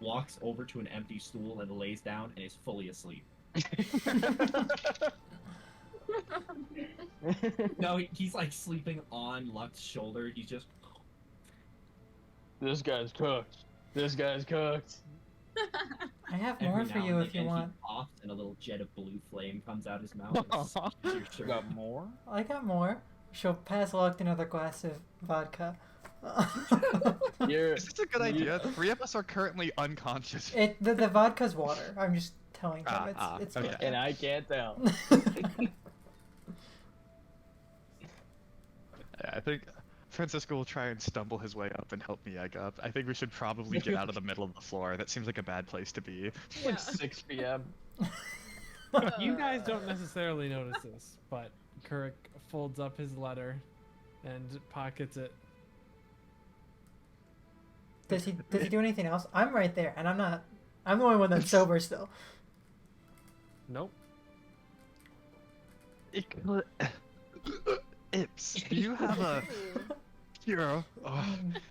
walks over to an empty stool and lays down and is fully asleep. No, he's like sleeping on Luck's shoulder. He's just. This guy's cooked. This guy's cooked. I have Every more for now you and if you again, want. He coughs and a little jet of blue flame comes out his mouth. And smears your You shirt. got more? I got more. She'll pass Luck another glass of vodka. You're. Is this a good idea? 3 of us are currently unconscious. The vodka's water. I'm just telling him it's okay. vodka. And I can't tell. Yeah, I think Francisco will try and stumble his way up and help me egg up. I think we should probably get out of the middle of the floor. That seems like a bad place to be. It's like 6 p.m. You guys don't necessarily notice this, but Kirk folds up his letter and pockets it. Does he do anything else? I'm right there, and I'm not. I'm the only one that's sober still. Nope. Ips, do you have a cure?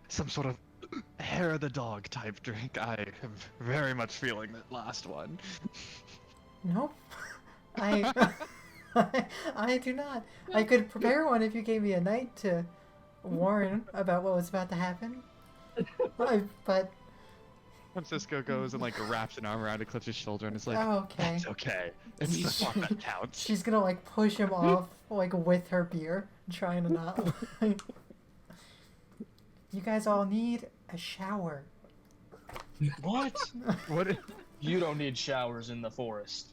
Some sort of hair of the dog type drink? I am very much feeling that last one. Nope. I do not. I could prepare one if you gave me a night to warn about what was about to happen. But Francisco goes and like wraps an arm around Eclipse's shoulder and is like, oh, okay. "It's okay. It's the thought that counts." She's gonna like push him off like with her beer, trying to not. You guys all need a shower. What? What? You don't need showers in the forest.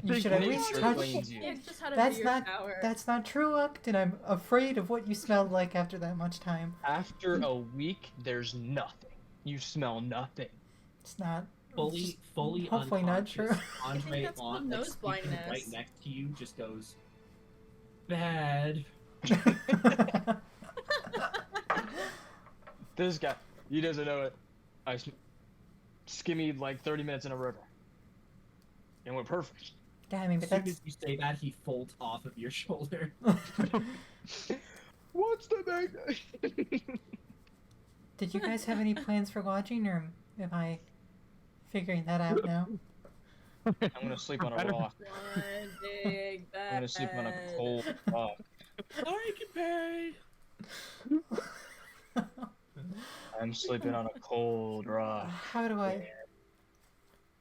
You should at nature least touch. cleans you. Yeah, just had a That's beer not. shower. That's not true, Upton. I'm afraid of what you smelled like after that much time. After a week, there's nothing. You smell nothing. It's not. Fully Hopefully not unconscious. true. Andre that's called on like, nose sleeping blindness. right next to you just goes bad. This guy, he doesn't know it. I skimmied like 30 minutes in a river. And we're perfect. Damn, I mean, As but soon as you say that, he folds off of your shoulder. What's the big Did you guys have any plans for lodging, or am I figuring that out now? I'm gonna sleep on a rock. One big bed. I'm gonna sleep on a cold rock. Sorry, Perry. I'm sleeping on a cold rock. How do I?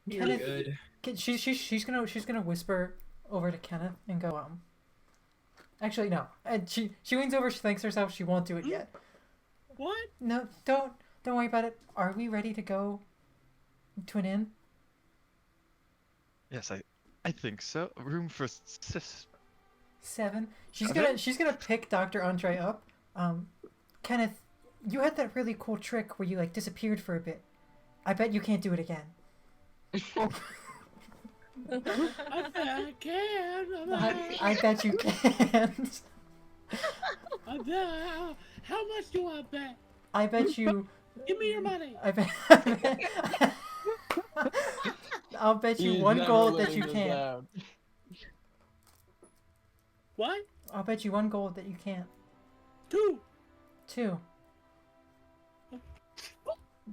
You're Kenneth- good. She's gonna whisper over to Kenneth and go Actually, no. And she leans over. She thinks herself. She won't do it yet. What? No, don't worry about it. Are we ready to go to an inn? Yes, I think so. Room for 7. She's Okay. gonna pick Dr. Andre up. Kenneth, you had that really cool trick where you like disappeared for a bit. I bet you can't do it again. I can. I bet you can't. I bet. How much do I bet? I bet you. Give me your money. I'll bet you He's 1 never gold that living you this can't. down. What? I'll bet you 1 gold that you can't. 2. 2.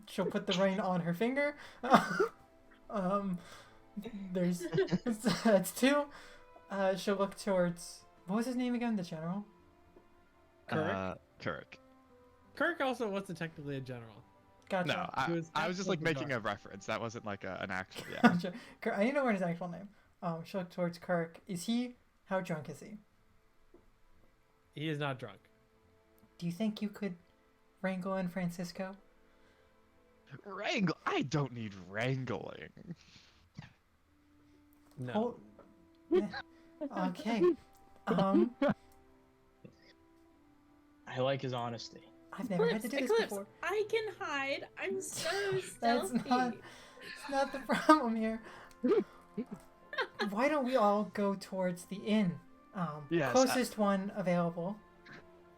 She'll put the ring on her finger. There's that's 2. She'll look towards what was his name again? The general. Kirk? Kirk. Kirk also wasn't technically a general. Gotcha. No, He was I was just like absolutely making dark. a reference. That wasn't like an actual. Yeah. Gotcha. I need to know what his actual name. She'll look towards Kirk. Is he? How drunk is he? He is not drunk. Do you think you could wrangle in Francisco? Wrangle. I don't need wrangling. No. Okay. I like his honesty. I've never had to do this Eclipse, before. I can hide. I'm so That's stealthy. it's not the problem here. Why don't we all go towards the inn? Yes, Closest one available.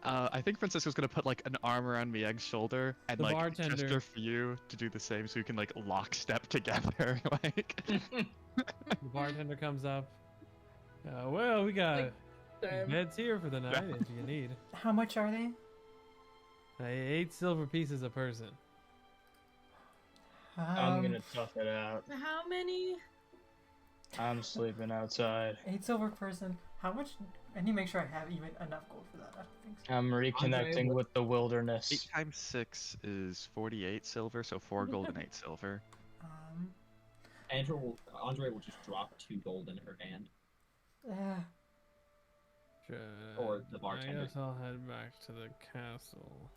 I think Francisco's gonna put like an arm around Mieg's shoulder and The like bartender. gesture for you to do the same, so you can like lockstep together. Like. The bartender comes up. Well, we got beds here for the night if you need. How much are they? 8 silver pieces a person. I'm gonna tough it out. How many? I'm sleeping outside. 8 silver person. How much? I need to make sure I have even enough gold for that. I don't think so. I'm reconnecting what- with the wilderness. 8 times 6 is 48 silver, so 4 gold and 8 silver. Andre will just drop 2 gold in her hand. Sure. Or the I bartender. guess I'll head back to the castle.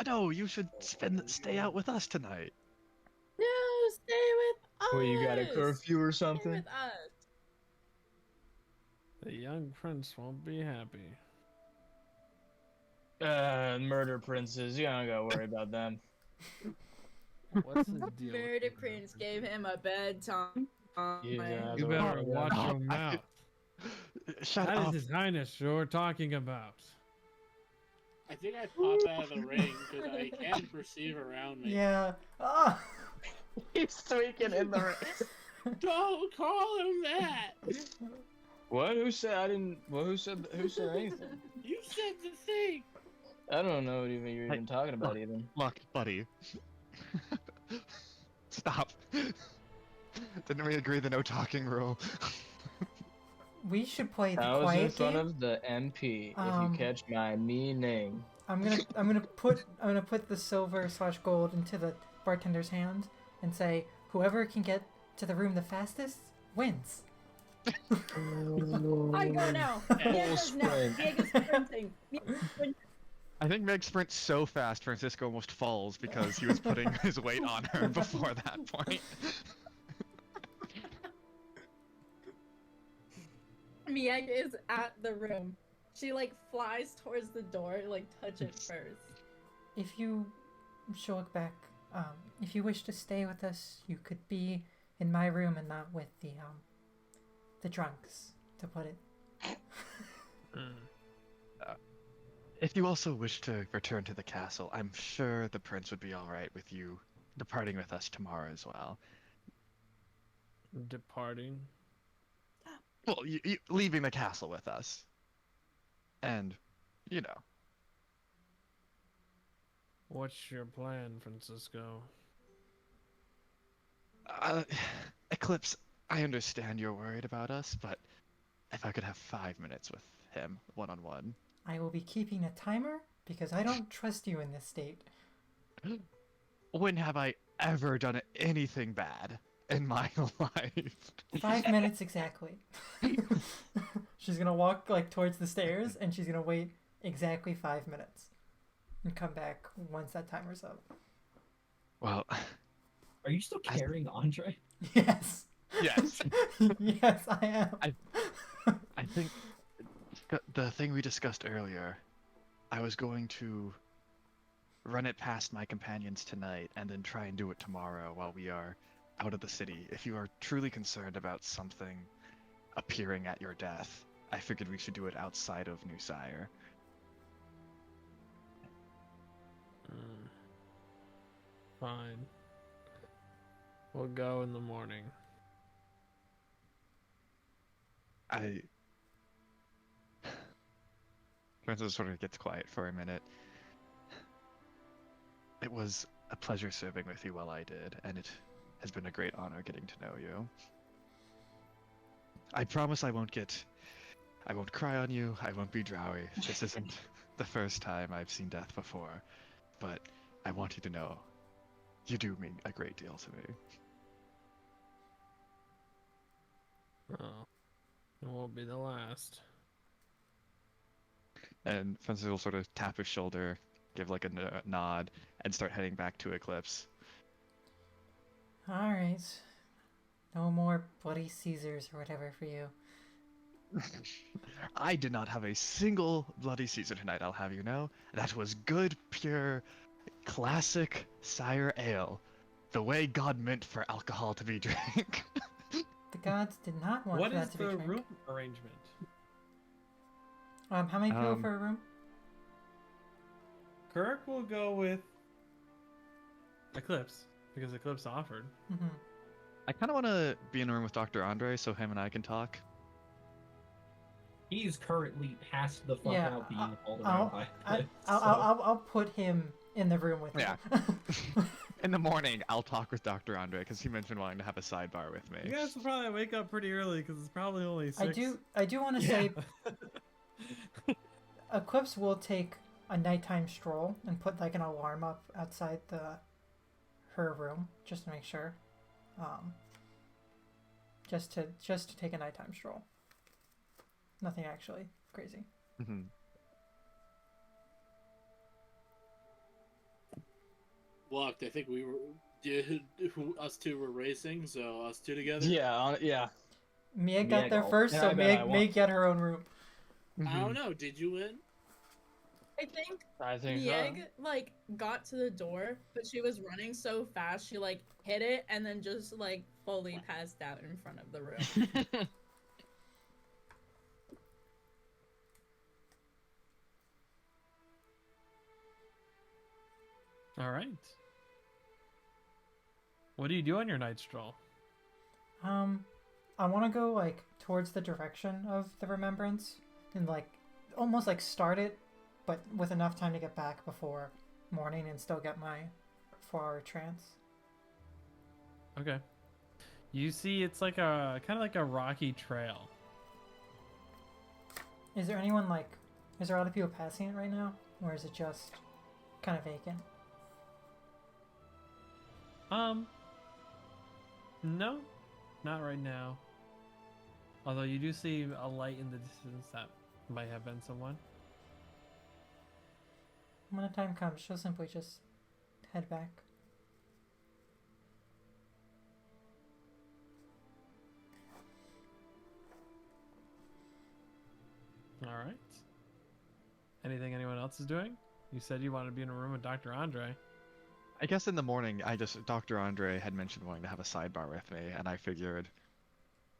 No, you should stay out with us tonight. No, stay with us. Well, you got a curfew or Stay something? with us. The young prince won't be happy. Murder princes. You don't gotta worry about them. What's his deal? Murder Prince gave him a bedtime. Yeah, You better watch your mouth. Shut That up. is His Highness you're talking about. I think I pop out of the ring because I can't perceive around me. Yeah. He's tweaking in the ring. Don't call him that. What? Who said I didn't? Well, who said anything? You said the thing. I don't know what even you're even talking about even. Look, buddy. Stop. Didn't we agree the no talking rule? We should play the I was in quiet front game. of the MP. If Um, you catch my meaning. I'm gonna put the silver/gold into the bartender's hand and say, whoever can get to the room the fastest wins. I go now. Full Diego's now. sprint. Diego's sprinting. I think Meg sprints so fast Francisco almost falls because he was putting his weight on her before that point. Mieg is at the room. She like flies towards the door, like touch it first. If you she'll look back, if you wish to stay with us, you could be in my room and not with the drunks, to put it. If you also wish to return to the castle, I'm sure the prince would be alright with you departing with us tomorrow as well. Departing. Well, you leaving the castle with us. And, you know. What's your plan, Francisco? Eclipse, I understand you're worried about us, but if I could have 5 minutes with him, one-on-one. I will be keeping a timer because I don't trust you in this state. When have I ever done anything bad in my life? 5 minutes exactly. She's gonna walk like towards the stairs and she's gonna wait exactly 5 minutes and come back once that timer's up. Well, Are you still carrying Andre? Yes. yes. Yes, I am. I think the thing we discussed earlier, I was going to run it past my companions tonight and then try and do it tomorrow while we are out of the city. If you are truly concerned about something appearing at your death, I figured we should do it outside of New Sire. Fine. We'll go in the morning. Francis sort of gets quiet for a minute. It was a pleasure serving with you while I did, and it has been a great honor getting to know you. I promise I won't cry on you, I won't be drowy. This isn't the first time I've seen death before, but I want you to know, you do mean a great deal to me. Oh, it won't be the last. And Francis will sort of tap his shoulder, give like a nod, and start heading back to Eclipse. All right. No more bloody Caesars or whatever for you. I did not have a single Bloody Caesar tonight, I'll have you know. That was good, pure, classic Sire Ale. The way God meant for alcohol to be drank. The gods did not want What for is that to be the drank. room arrangement? How many people for a room? Kirk will go with Eclipse because Eclipse offered. Mm-hmm. I kind of want to be in a room with Dr. Andre so him and I can talk. He's currently passed the fuck Yeah, out being hauled around by Eclipse, so- I'll put him in the room with Yeah. you. In the morning, I'll talk with Dr. Andre because he mentioned wanting to have a sidebar with me. You guys will probably wake up pretty early because it's probably only 6. I do want to say Eclipse will take a nighttime stroll and put like an alarm up outside her room just to make sure. Just to take a nighttime stroll. Nothing actually crazy. Mm-hmm. Locked. I think we were. Us two were racing, so us two together. Yeah, yeah. Mia got Mia there go. first, Yeah, so I bet I Mia won. may get her own room. I don't know. Did you win? I think I think Mieg like got to the door, but she was running so fast she like hit it and then just like fully passed out in front of the room. so. All right. What do you do on your night stroll? I want to go like towards the direction of the remembrance and like almost like start it, but with enough time to get back before morning and still get my 4-hour trance. Okay. You see, it's like a kind of like a rocky trail. Is there anyone like? Is there a lot of people passing it right now, or is it just kind of vacant? No, not right now. Although you do see a light in the distance that might have been someone. When the time comes, she'll simply just head back. All right. Anything anyone else is doing? You said you wanted to be in a room with Dr. Andre. I guess in the morning, Dr. Andre had mentioned wanting to have a sidebar with me, and I figured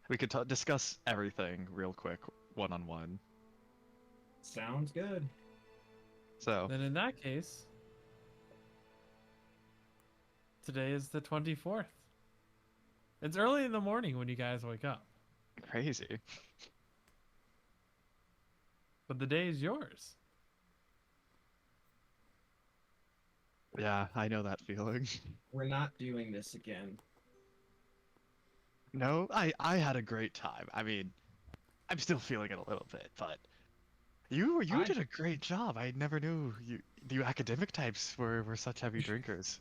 we could discuss everything real quick, one-on-one. Sounds good. So, Then in that case, today is the 24th. It's early in the morning when you guys wake up, crazy. but the day is yours. Yeah, I know that feeling. We're not doing this again. No, I had a great time. I mean, I'm still feeling it a little bit, but you I- did a great job. I never knew you academic types were such heavy drinkers.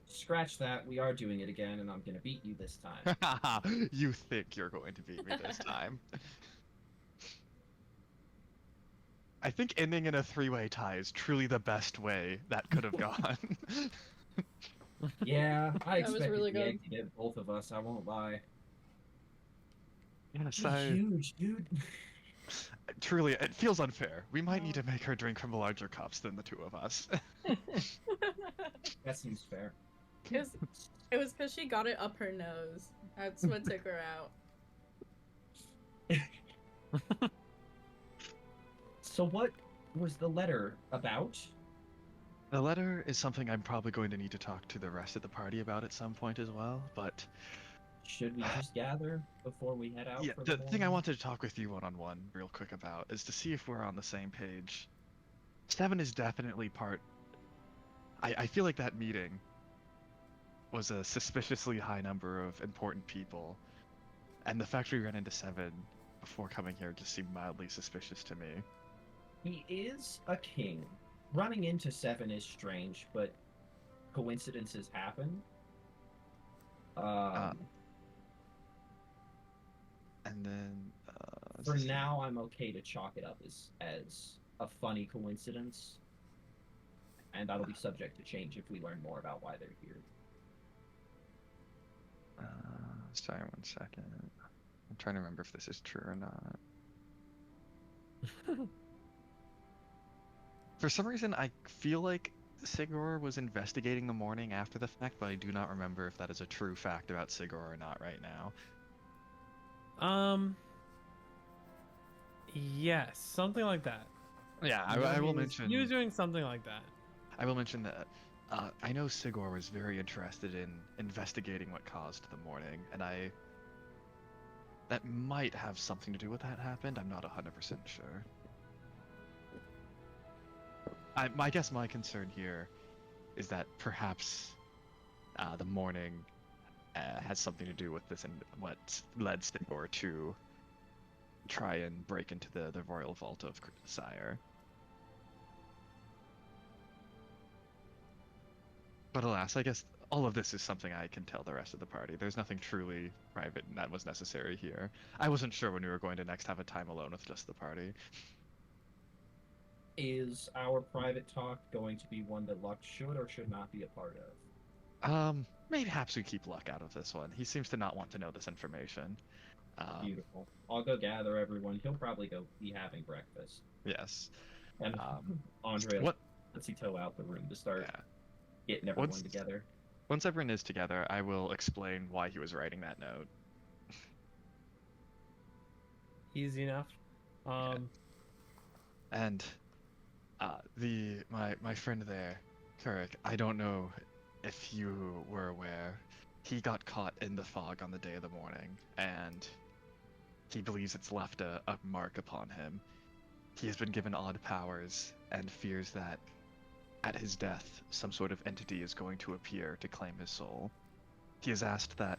Scratch that. We are doing it again, and I'm gonna beat you this time. You think you're going to beat me this time. I think ending in a 3-way tie is truly the best way that could have gone. Yeah, I That was expected really the good. egg to hit both of us. I won't lie. Yes, She's I huge, dude. truly it feels unfair. We might need to make her drink from larger cups than the two of us. That seems fair. It was because she got it up her nose. That's what took her out. So what was the letter about? The letter is something I'm probably going to need to talk to the rest of the party about at some point as well, but Should we just gather before we head out? yeah, for the thing I morning? wanted to talk with you one-on-one real quick about is to see if we're on the same page. 7 is definitely part... I feel like that meeting was a suspiciously high number of important people, and the fact we ran into 7 before coming here just seemed mildly suspicious to me. He is a king. Running into 7 is strange, but coincidences happen. And then For now, I'm okay to chalk it up as a funny coincidence, and that'll be subject to change if we learn more about why they're here. sorry, 1 second. I'm trying to remember if this is true or not. For some reason, I feel like Sigor was investigating the morning after the fact, but I do not remember if that is a true fact about Sigor or not right now. Yes, something like that. Yeah, You know, I will he was mention. doing something like that. I will mention that I know Sigor was very interested in investigating what caused the morning, and that might have something to do with that happened. I'm not 100% sure. I guess my concern here is that perhaps the morning has something to do with this and what led Sigor to try and break into the royal vault of Sire. But alas, I guess all of this is something I can tell the rest of the party. There's nothing truly private that was necessary here. I wasn't sure when we were going to next have a time alone with just the party. Is our private talk going to be one that Luck should or should not be a part of? Maybe we keep Luck out of this one. He seems to not want to know this information. Beautiful. I'll go gather everyone. He'll probably go be having breakfast. Yes. And Andre what? lets he tow out the room to start Yeah. getting everyone together. Once everyone is together, I will explain why he was writing that note. Easy enough. And my friend there, Kurik, I don't know if you were aware, he got caught in the fog on the day of the morning, and he believes it's left a mark upon him. He has been given odd powers and fears that at his death, some sort of entity is going to appear to claim his soul. He has asked that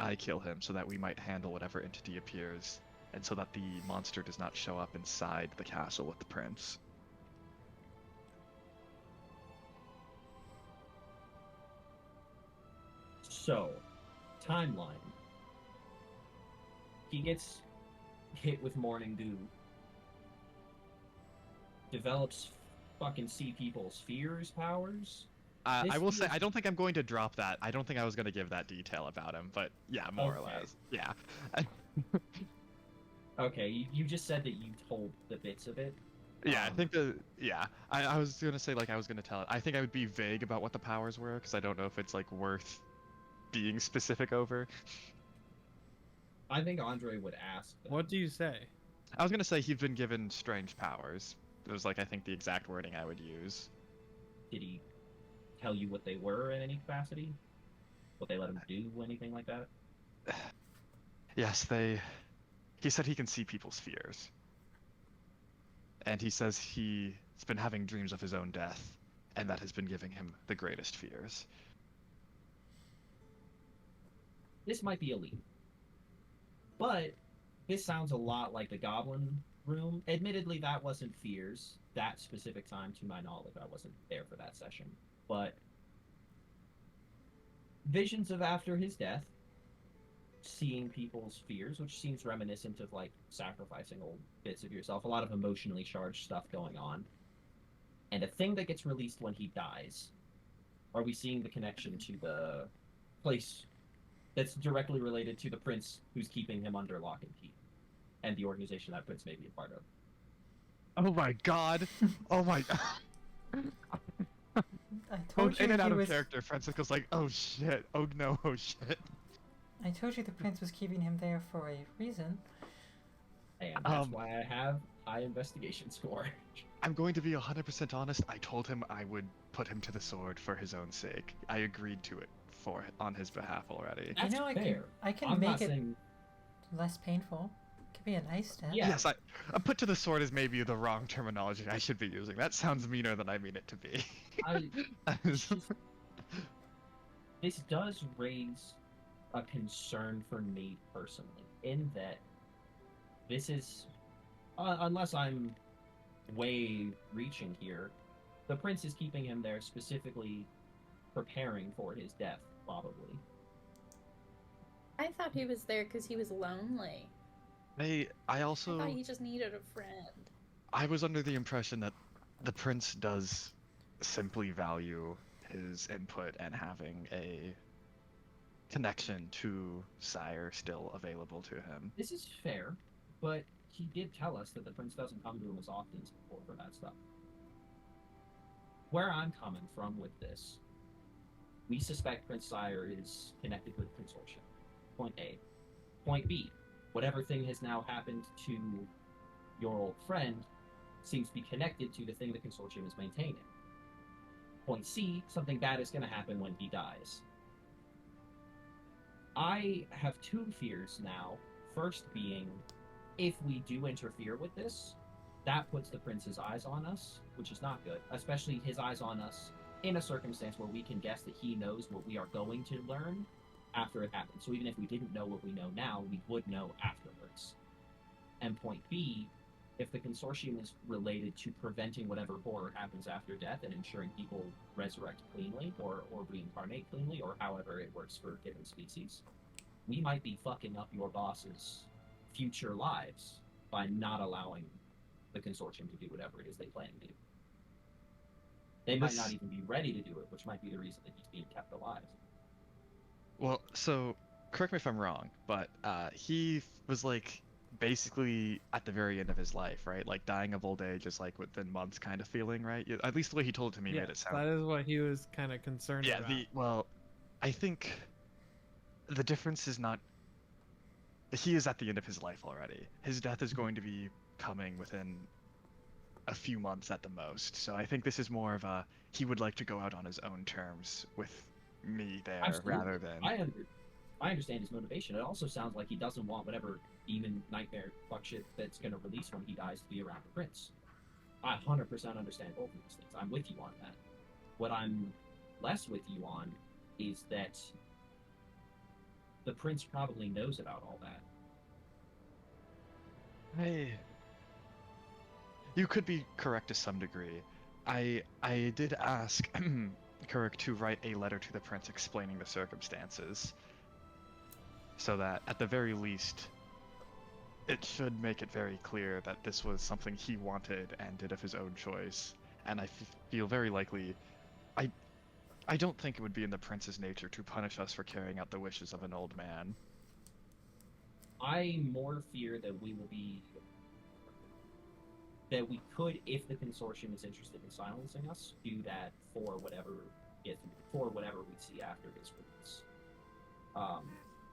I kill him so that we might handle whatever entity appears, and so that the monster does not show up inside the castle with the prince. So, timeline. He gets hit with morning dew. Develops fucking see people's fears powers. I will say, I don't think I'm going to drop that. I don't think I was going to give that detail about him, but yeah, more or less. Yeah. Okay, you just said that you told the bits of it. Yeah, I think I was going to say, like, I was going to tell it. I think I would be vague about what the powers were, because I don't know if it's, like, worth being specific over. I think Andre would ask them. What do you say? I was going to say he'd been given strange powers. It was, like, I think the exact wording I would use. Did he tell you what they were in any capacity? What they let him do, anything like that? Yes, he said he can see people's fears. And he says he's been having dreams of his own death, and that has been giving him the greatest fears. This might be a lead. But this sounds a lot like the Goblin Room. Admittedly, that wasn't fears. That specific time, to my knowledge, I wasn't there for that session. But visions of after his death, seeing people's fears, which seems reminiscent of, like, sacrificing old bits of yourself. A lot of emotionally charged stuff going on. And a thing that gets released when he dies. Are we seeing the connection to the place that's directly related to the prince who's keeping him under lock and key? And the organization that prince may be a part of. Oh my god! Oh my... I told you in and out he of was... character, Francisco's like, oh shit, oh no, oh shit. I told you the prince was keeping him there for a reason. And that's why I have high investigation score. I'm going to be 100% honest, I told him I would put him to the sword for his own sake. I agreed to it on his behalf already. That's I know fair. I can I'm make not it saying... less painful. Could be a nice step. Yeah. Yes, a put to the sword is maybe the wrong terminology I should be using. That sounds meaner than I mean it to be. This does raise a concern for me personally, in that this is, unless I'm way reaching here. The prince is keeping him there specifically preparing for his death, probably. I thought he was there because he was lonely. I I also thought he just needed a friend. I was under the impression that the prince does simply value his input and having a connection to Sire still available to him. This is fair, but he did tell us that the prince doesn't come to him as often as before for that stuff. Where I'm coming from with this, we suspect Prince Sire is connected with the consortium. Point A. Point B. Whatever thing has now happened to your old friend seems to be connected to the thing the consortium is maintaining. Point C. Something bad is going to happen when he dies. I have two fears now. First being, if we do interfere with this, that puts the prince's eyes on us, which is not good. Especially his eyes on us in a circumstance where we can guess that he knows what we are going to learn after it happens. So even if we didn't know what we know now, we would know afterwards. And point B, if the consortium is related to preventing whatever horror happens after death and ensuring people resurrect cleanly or reincarnate cleanly, or however it works for given species, we might be fucking up your boss's future lives by not allowing the consortium to do whatever it is they plan to do. They might not even be ready to do it, which might be the reason that he's being kept alive. Well, so correct me if I'm wrong, but he was like basically at the very end of his life, right? Like dying of old age is like within months kind of feeling, right? At least the way he told it to me made it sound. That is what he was kind of concerned about. Well, I think the difference is not. He is at the end of his life already. His death is going to be coming within a few months at the most. So I think this is more of a he would like to go out on his own terms with me there. Absolutely. Rather than I understand his motivation. It also sounds like he doesn't want whatever demon nightmare fuck shit that's going to release when he dies to be around the prince. I 100% understand both of these things. I'm with you on that. What I'm less with you on is that the prince probably knows about all that. Hey, you could be correct to some degree. I did ask Kirk to write a letter to the prince explaining the circumstances, so that at the very least, it should make it very clear that this was something he wanted and did of his own choice. And I feel very likely, I don't think it would be in the prince's nature to punish us for carrying out the wishes of an old man. I more fear that we could, if the consortium is interested in silencing us, do that for whatever we see after his release.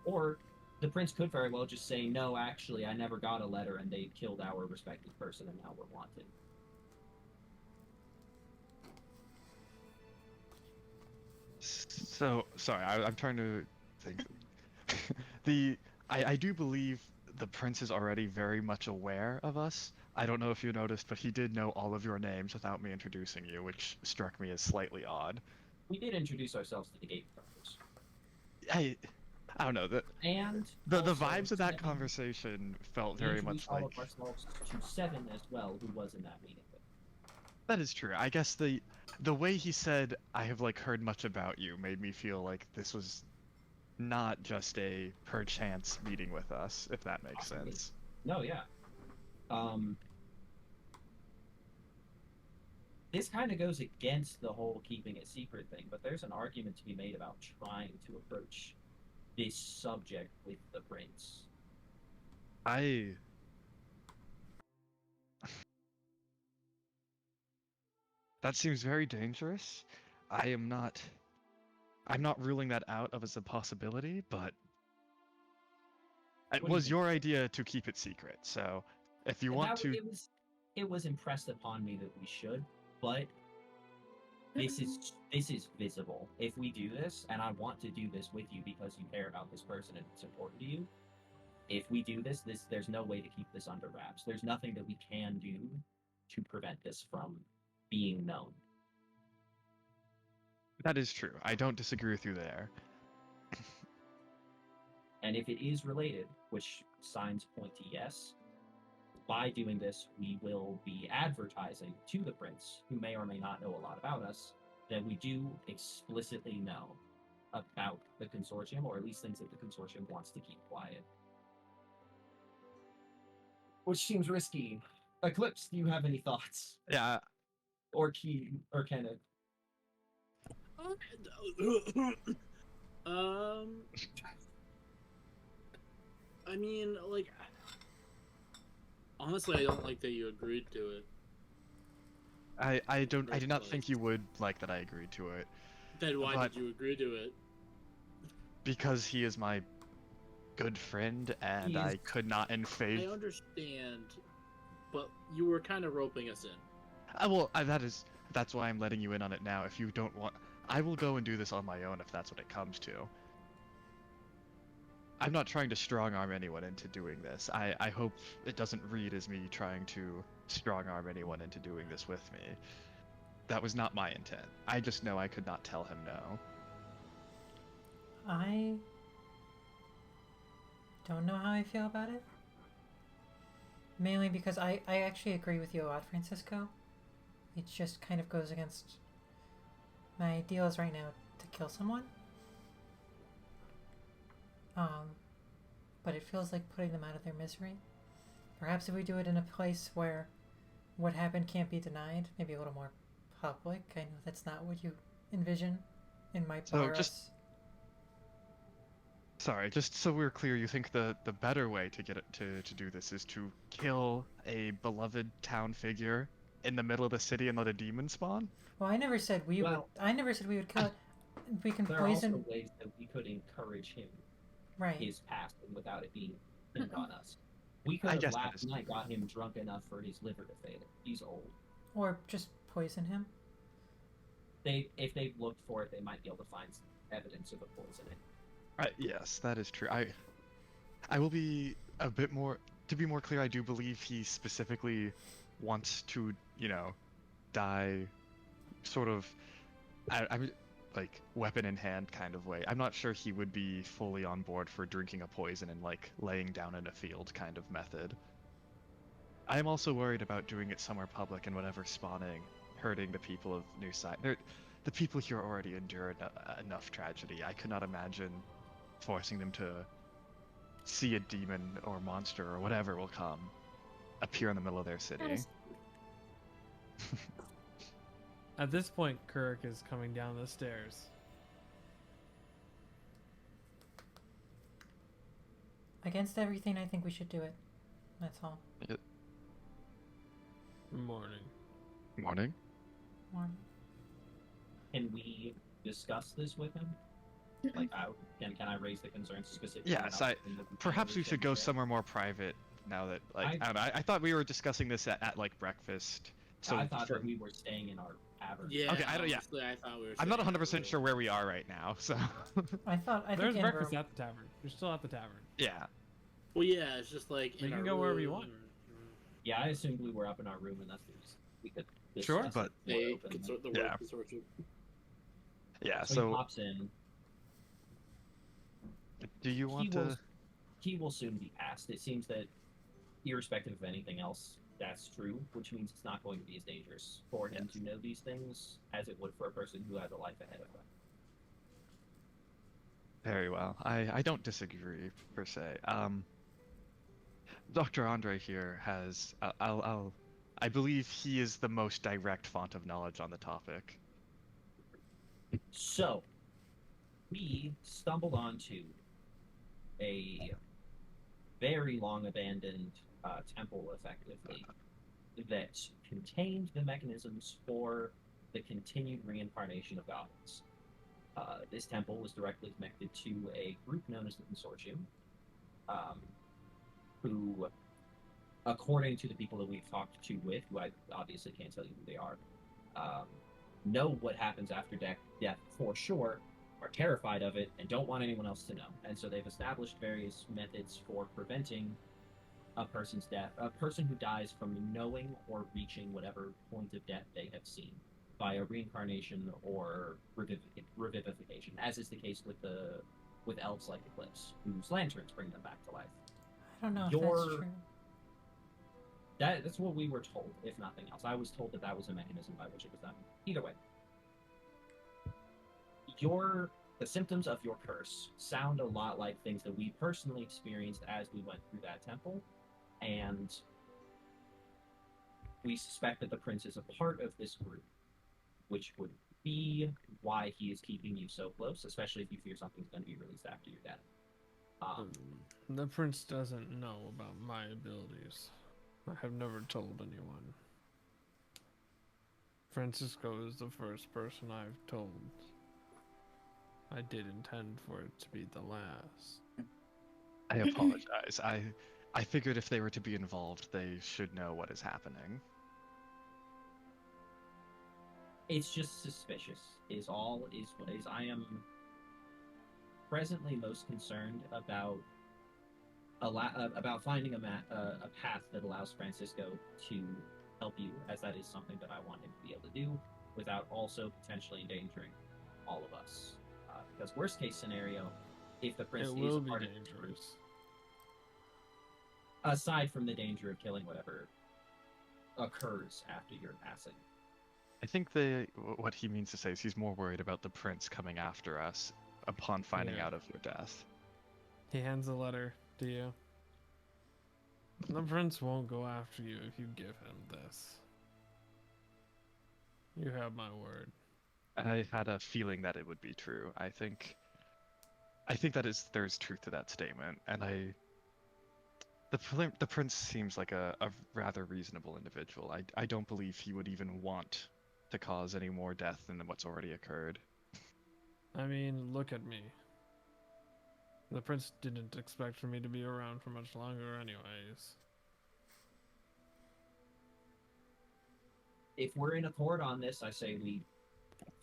Or the prince could very well just say, no, actually, I never got a letter and they killed our respected person and now we're wanted. So, sorry, I'm trying to think. I do believe the prince is already very much aware of us. I don't know if you noticed, but he did know all of your names without me introducing you, which struck me as slightly odd. We did introduce ourselves to the gatekeepers. I don't know, the vibes of that conversation felt very much like... all of ourselves to Seven as well, who was in that meeting. That is true. I guess the way he said, I have like heard much about you, made me feel like this was not just a perchance meeting with us, if that makes sense. No, yeah. This kind of goes against the whole keeping it secret thing, but there's an argument to be made about trying to approach this subject with the prince. That seems very dangerous. I'm not ruling that out as a possibility, but it was your idea to keep it secret. So if you want to, it was impressed upon me that we should, but this is visible. If we do this, and I want to do this with you because you care about this person and it's important to you, if we do this, there's no way to keep this under wraps. There's nothing that we can do to prevent this from being known. That is true. I don't disagree with you there. And if it is related, which signs point to yes, by doing this, we will be advertising to the prince, who may or may not know a lot about us, that we do explicitly know about the consortium, or at least things that the consortium wants to keep quiet. Which seems risky. Eclipse, do you have any thoughts? Yeah, Or Key, or Kenneth? um, I mean, like, honestly, I don't like that you agreed to it. I do not Like, think you would like that I agreed to it, then why but did you agree to it? because he is my good friend, and He I is- could not in I faith. understand, but you were kind of roping us in. That's why I'm letting you in on it now. If you don't want, I will go and do this on my own if that's what it comes to. I'm not trying to strong arm anyone into doing this. I hope it doesn't read as me trying to strong arm anyone into doing this with me. That was not my intent. I just know I could not tell him no. I don't know how I feel about it. Mainly because I actually agree with you a lot, Francisco. It just kind of goes against my ideals right now to kill someone. But it feels like putting them out of their misery. Perhaps if we do it in a place where what happened can't be denied, maybe a little more public. I know that's not what you envision. It might So bar just- us. Sorry, just so we're clear, you think the better way to get it to do this is to kill a beloved town figure in the middle of the city and let a demon spawn? Well, I never said we would. Well- I never said we would kill it. We can There are also poison. ways that we could encourage him, Right. his past, and without it being pinned on us. We could I have guess that last is night true. got him drunk enough for his liver to fail. He's old. Or just poison him. If they looked for it, they might be able to find some evidence of a poisoning. Yes, that is true. I will be a bit more, to be more clear, I do believe he specifically wants to, die sort of, I mean, like, weapon in hand kind of way. I'm not sure he would be fully on board for drinking a poison and, like, laying down in a field kind of method. I am also worried about doing it somewhere public and whatever spawning, hurting the people of New Side. The people here already endured enough tragedy. I could not imagine forcing them to see a demon or monster or whatever will come appear in the middle of their city. At this point, Kirk is coming down the stairs. Against everything, I think we should do it. That's all. Morning. Morning. Morning. Can we discuss this with him? Like, can I raise the concerns specifically? Yes, perhaps we should go somewhere more private now that, like, I don't know, I thought we were discussing this at like breakfast. So I thought that we were staying in our tavern. Yeah. Okay, I don't- yeah. honestly, I thought we were. I'm not saying 100% that sure where we are right now, so I There's think breakfast in at the tavern. You're still at the tavern. yeah. Well, yeah, it's just like You in can our go wherever you room want. Yeah, I assumed we were up in our room and that's the reason we could discuss Sure, it but- more They openly. consort the Yeah. word consortium. Yeah, So he so pops in. do you want to... He will soon be past. It seems that, irrespective of anything else, that's true, which means it's not going to be as dangerous for him Yes. to know these things as it would for a person who has a life ahead of them. Very well. I don't disagree, per se. Dr. Andre here has... I believe he is the most direct font of knowledge on the topic. So, we stumbled onto a very long abandoned temple, effectively, that contained the mechanisms for the continued reincarnation of goblins. This temple was directly connected to a group known as the Consortium, who, according to the people that we've talked to with, who I obviously can't tell you who they are, know what happens after death for sure, are terrified of it, and don't want anyone else to know. And so they've established various methods for preventing a person's death, a person who dies from knowing or reaching whatever point of death they have seen, via reincarnation or revivification, as is the case with elves like Eclipse, whose lanterns bring them back to life. I don't know if Your- that's true. That's what we were told, if nothing else. I was told that that was a mechanism by which it was done. Either way, the symptoms of your curse sound a lot like things that we personally experienced as we went through that temple, and we suspect that the prince is a part of this group, which would be why he is keeping you so close, especially if you fear something's going to be released after your death. The prince doesn't know about my abilities. I have never told anyone. Francisco is the first person I've told. I did intend for it to be the last. I apologize. I figured if they were to be involved, they should know what is happening. It's just suspicious, is all. I am presently most concerned about finding a path that allows Francisco to help you, as that is something that I want him to be able to do without also potentially endangering all of us. Because worst case scenario, if the prince It is will be part of the group, dangerous. aside from the danger of killing whatever occurs after your passing. I think what he means to say is he's more worried about the prince coming after us upon finding Yeah. out of your death. He hands a letter to you. The prince won't go after you if you give him this. You have my word. I had a feeling that it would be true. I think there's truth to that statement, and the prince seems like a rather reasonable individual. I don't believe he would even want to cause any more death than what's already occurred. I mean, look at me. The prince didn't expect for me to be around for much longer anyways. If we're in accord on this, I say we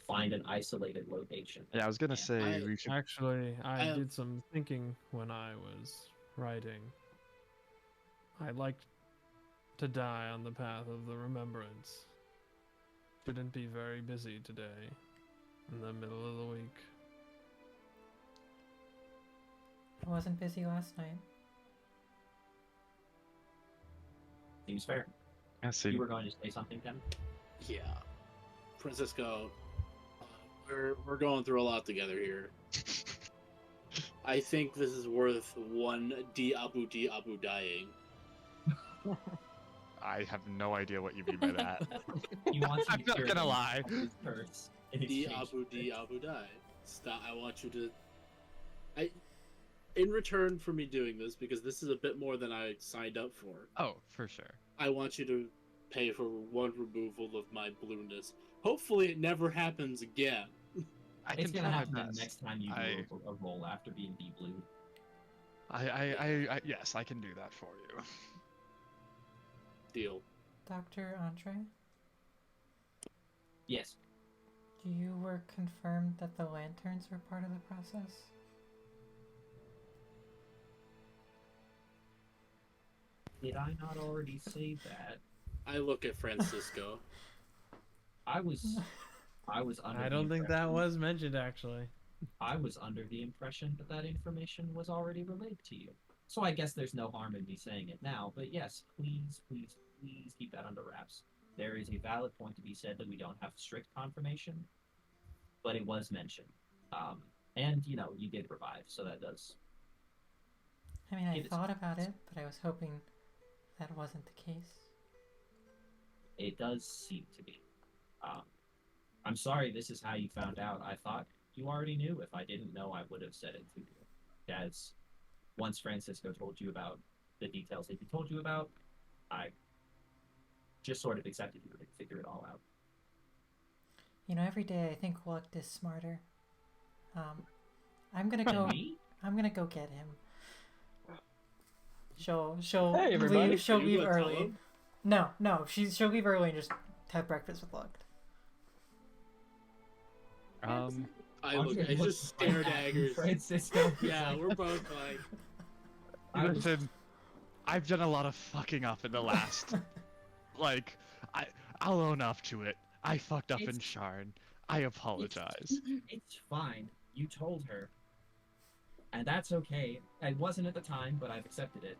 find an isolated location. Yeah, I was gonna say I- we should. Actually, I have- did some thinking when I was writing. I'd like to die on the path of the remembrance. Shouldn't be very busy today, in the middle of the week. I wasn't busy last night. Seems fair. Yeah, see, You were going to say something, Tim? Yeah, Francisco, we're going through a lot together here. I think this is worth one Abu dying. I have no idea what you mean by that. You want to I'm not gonna lie. Curse in exchange for this. Abu die. Stop. I want you to. In return for me doing this, because this is a bit more than I signed up for, Oh, for sure. I want you to pay for one removal of my blueness. Hopefully, it never happens again. I It's can gonna try my happen the best. next time you I- do a roll after being de-blued. Yes, I can do that for you. Deal. Dr. Andre, Yes. you were confirmed that the lanterns were part of the process? Did I not already say that? I look at Francisco. I was under. I the don't think that impression- was mentioned, actually. I was under the impression that that information was already relayed to you. So I guess there's no harm in me saying it now. But yes, please, please, please keep that under wraps. There is a valid point to be said that we don't have strict confirmation, but it was mentioned. And you know, you did revive, so that does. I mean, I It is- thought about it, but I was hoping that wasn't the case. It does seem to be. I'm sorry this is how you found out. I thought you already knew. If I didn't know, I would have said it to you. As once Francisco told you about the details that he told you about, I just sort of accepted you and figure it all out. You know, every day I think Lucht is smarter. I'm gonna go. Me? I'm gonna go get him. She'll Hey, everybody. leave. She'll Are you leave gonna tell early. him? No, she'll leave early and just have breakfast with Lucht. I just stare daggers. Francisco. Yeah, we're both like. Listen, I've done a lot of fucking up in the last. Like, I'll own up to it. I fucked up in It's- Sharn. I apologize. It's fine. You told her. And that's okay. It wasn't at the time, but I've accepted it.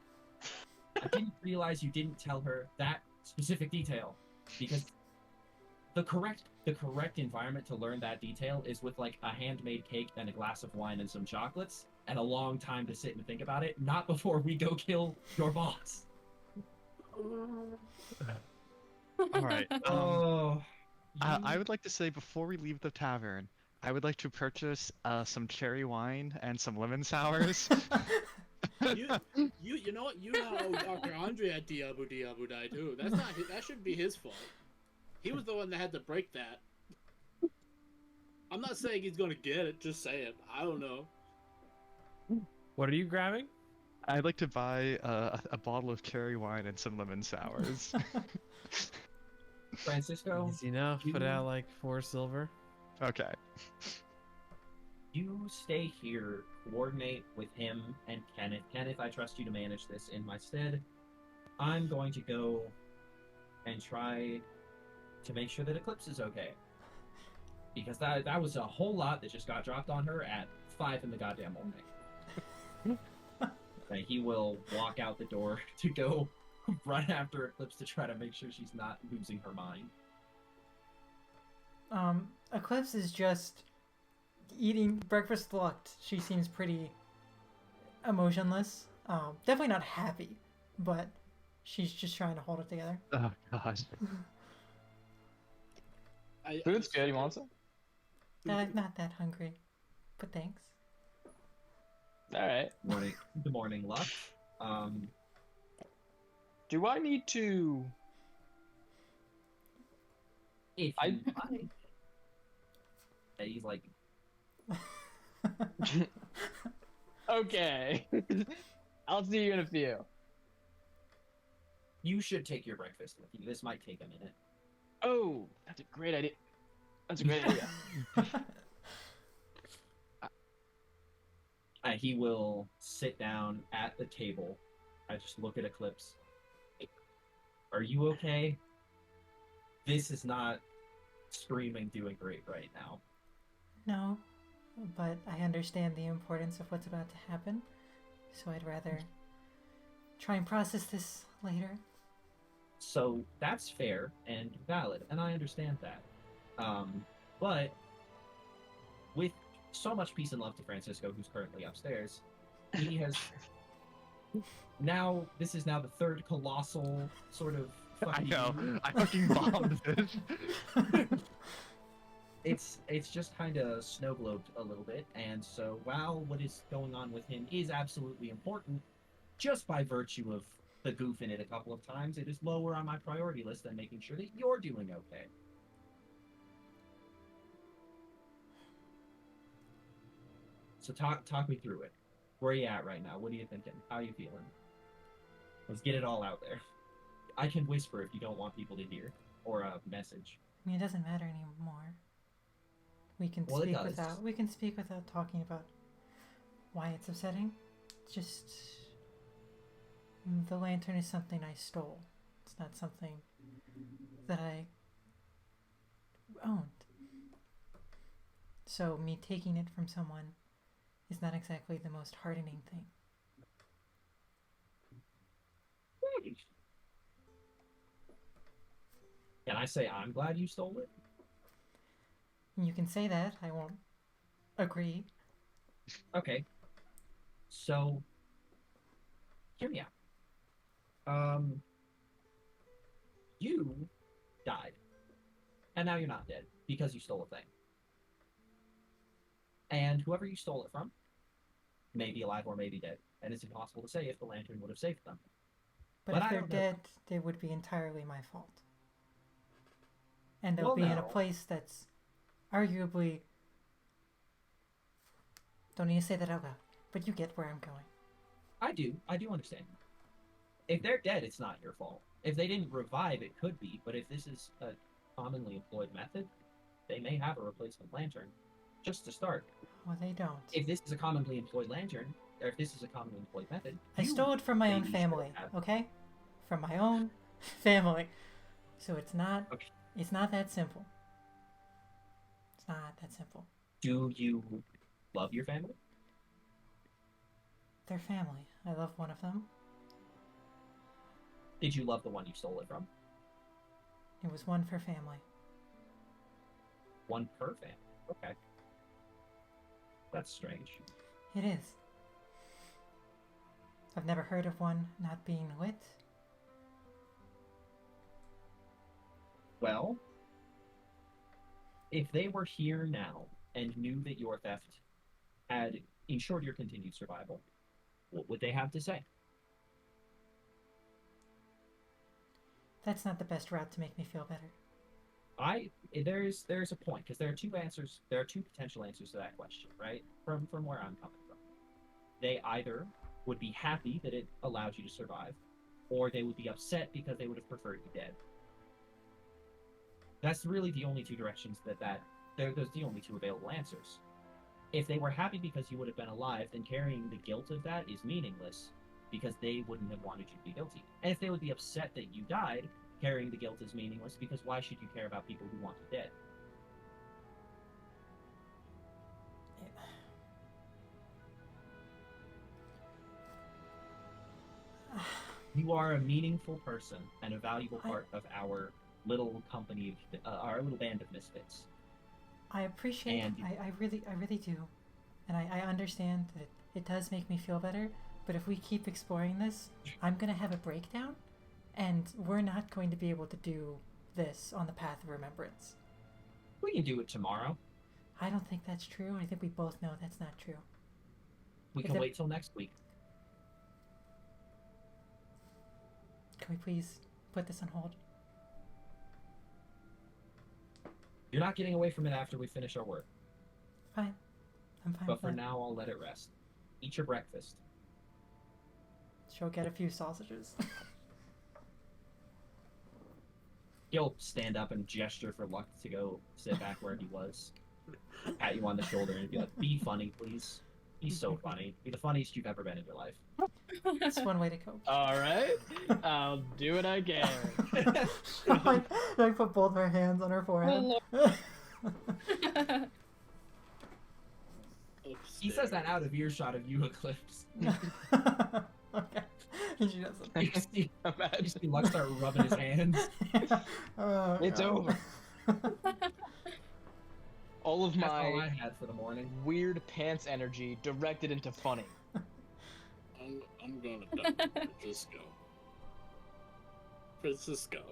I didn't realize you didn't tell her that specific detail, because the correct environment to learn that detail is with like a handmade cake and a glass of wine and some chocolates and a long time to sit and think about it, not before we go kill your boss. All right. Oh, I would like to say before we leave the tavern, I would like to purchase some cherry wine and some lemon sours. You know what? You now owe Dr. Andre at Diabu Diabu Dai too. That's not that shouldn't be his fault. He was the one that had to break that. I'm not saying he's gonna get it. Just say it. I don't know. What are you grabbing? I'd like to buy a bottle of cherry wine and some lemon sours. Francisco, Easy enough. Put out like 4 silver. Okay. you stay here, coordinate with him and Kenneth. Kenneth, I trust you to manage this in my stead. I'm going to go and try to make sure that Eclipse is okay. Because that was a whole lot that just got dropped on her at 5 in the goddamn morning. And he will walk out the door to go run after Eclipse to try to make sure she's not losing her mind. Eclipse is just eating breakfast looked. She seems pretty emotionless. Definitely not happy, but she's just trying to hold it together. Oh gosh. Food's good. You want some? I'm not that hungry, but thanks. All right. Good morning, Luck. Do I need to? If you like. And he's like, Okay. I'll see you in a few. you should take your breakfast with you. This might take a minute. Oh, that's a great idea. That's a great idea. And he will sit down at the table. I just look at Eclipse. Are you okay? This is not screaming doing great right now. No, but I understand the importance of what's about to happen, so I'd rather try and process this later. So that's fair and valid, and I understand that. But with so much peace and love to Francisco, who's currently upstairs, he has now. This is now the third colossal sort of. I know. I fucking bombed this. It's just kind of snow globed a little bit, and so while what is going on with him is absolutely important, just by virtue of the goof in it a couple of times, it is lower on my priority list than making sure that you're doing okay. So talk me through it. Where are you at right now? What are you thinking? How are you feeling? Let's get it all out there. I can whisper if you don't want people to hear, or a message. I mean, it doesn't matter anymore. We can Well, it speak does. without talking about why it's upsetting. It's just the lantern is something I stole. It's not something that I owned. So me taking it from someone is not exactly the most heartening thing. Can I say I'm glad you stole it? You can say that. I won't agree. Okay. So, hear me out. You died. And now you're not dead because you stole a thing. And whoever you stole it from may be alive or may be dead. And it's impossible to say if the lantern would have saved them. But But if I they're don't know. dead, they would be entirely my fault. And they'll Well, be in a no. place that's arguably. Don't need to say that out loud, but you get where I'm going. I do understand. If they're dead, it's not your fault. If they didn't revive, it could be. But if this is a commonly employed method, they may have a replacement lantern. Just to start. Well, they don't. If this is a commonly employed lantern, or if this is a commonly employed method, I you stole it from my own maybe should family, have- okay? From my own family. So it's not. Okay. It's not that simple. It's not that simple. Do you love your family? They're family. I love one of them. Did you love the one you stole it from? It was one for family. One per family. Okay. That's strange. It is. I've never heard of one not being lit. Well, if they were here now and knew that your theft had ensured your continued survival, what would they have to say? That's not the best route to make me feel better. There's a point, because there are two answers. There are two potential answers to that question, right? From where I'm coming from, they either would be happy that it allowed you to survive, or they would be upset because they would have preferred you dead. That's really the only two directions there's the only two available answers. If they were happy because you would have been alive, then carrying the guilt of that is meaningless, because they wouldn't have wanted you to be guilty. And if they would be upset that you died, carrying the guilt is meaningless, because why should you care about people who want you dead? You are a meaningful person and a valuable part of our little company, our little band of misfits. I appreciate it. I really do. And I understand that it does make me feel better, but if we keep exploring this, I'm going to have a breakdown, and we're not going to be able to do this on the path of remembrance. We can do it tomorrow. I don't think that's true. I think we both know that's not true. We can wait till next week. Can we please put this on hold? You're not getting away from it after we finish our work. Fine. I'm fine But with for that. now, I'll let it rest. Eat your breakfast. She'll get a few sausages. He'll stand up and gesture for Luck to go sit back where he was. Pat you on the shoulder and be like, be funny, please. Be so funny. Be the funniest you've ever been in your life. That's one way to cope. All right, I'll do what I can. I put both her hands on her forehead. He says that out of earshot of you, Eclipse. Okay. And she doesn't. You see Luck start rubbing his hands. Oh, It's God. over. All of That's all I my had for the morning. weird pants energy directed into funny. I'm gonna die, Francisco. Francisco.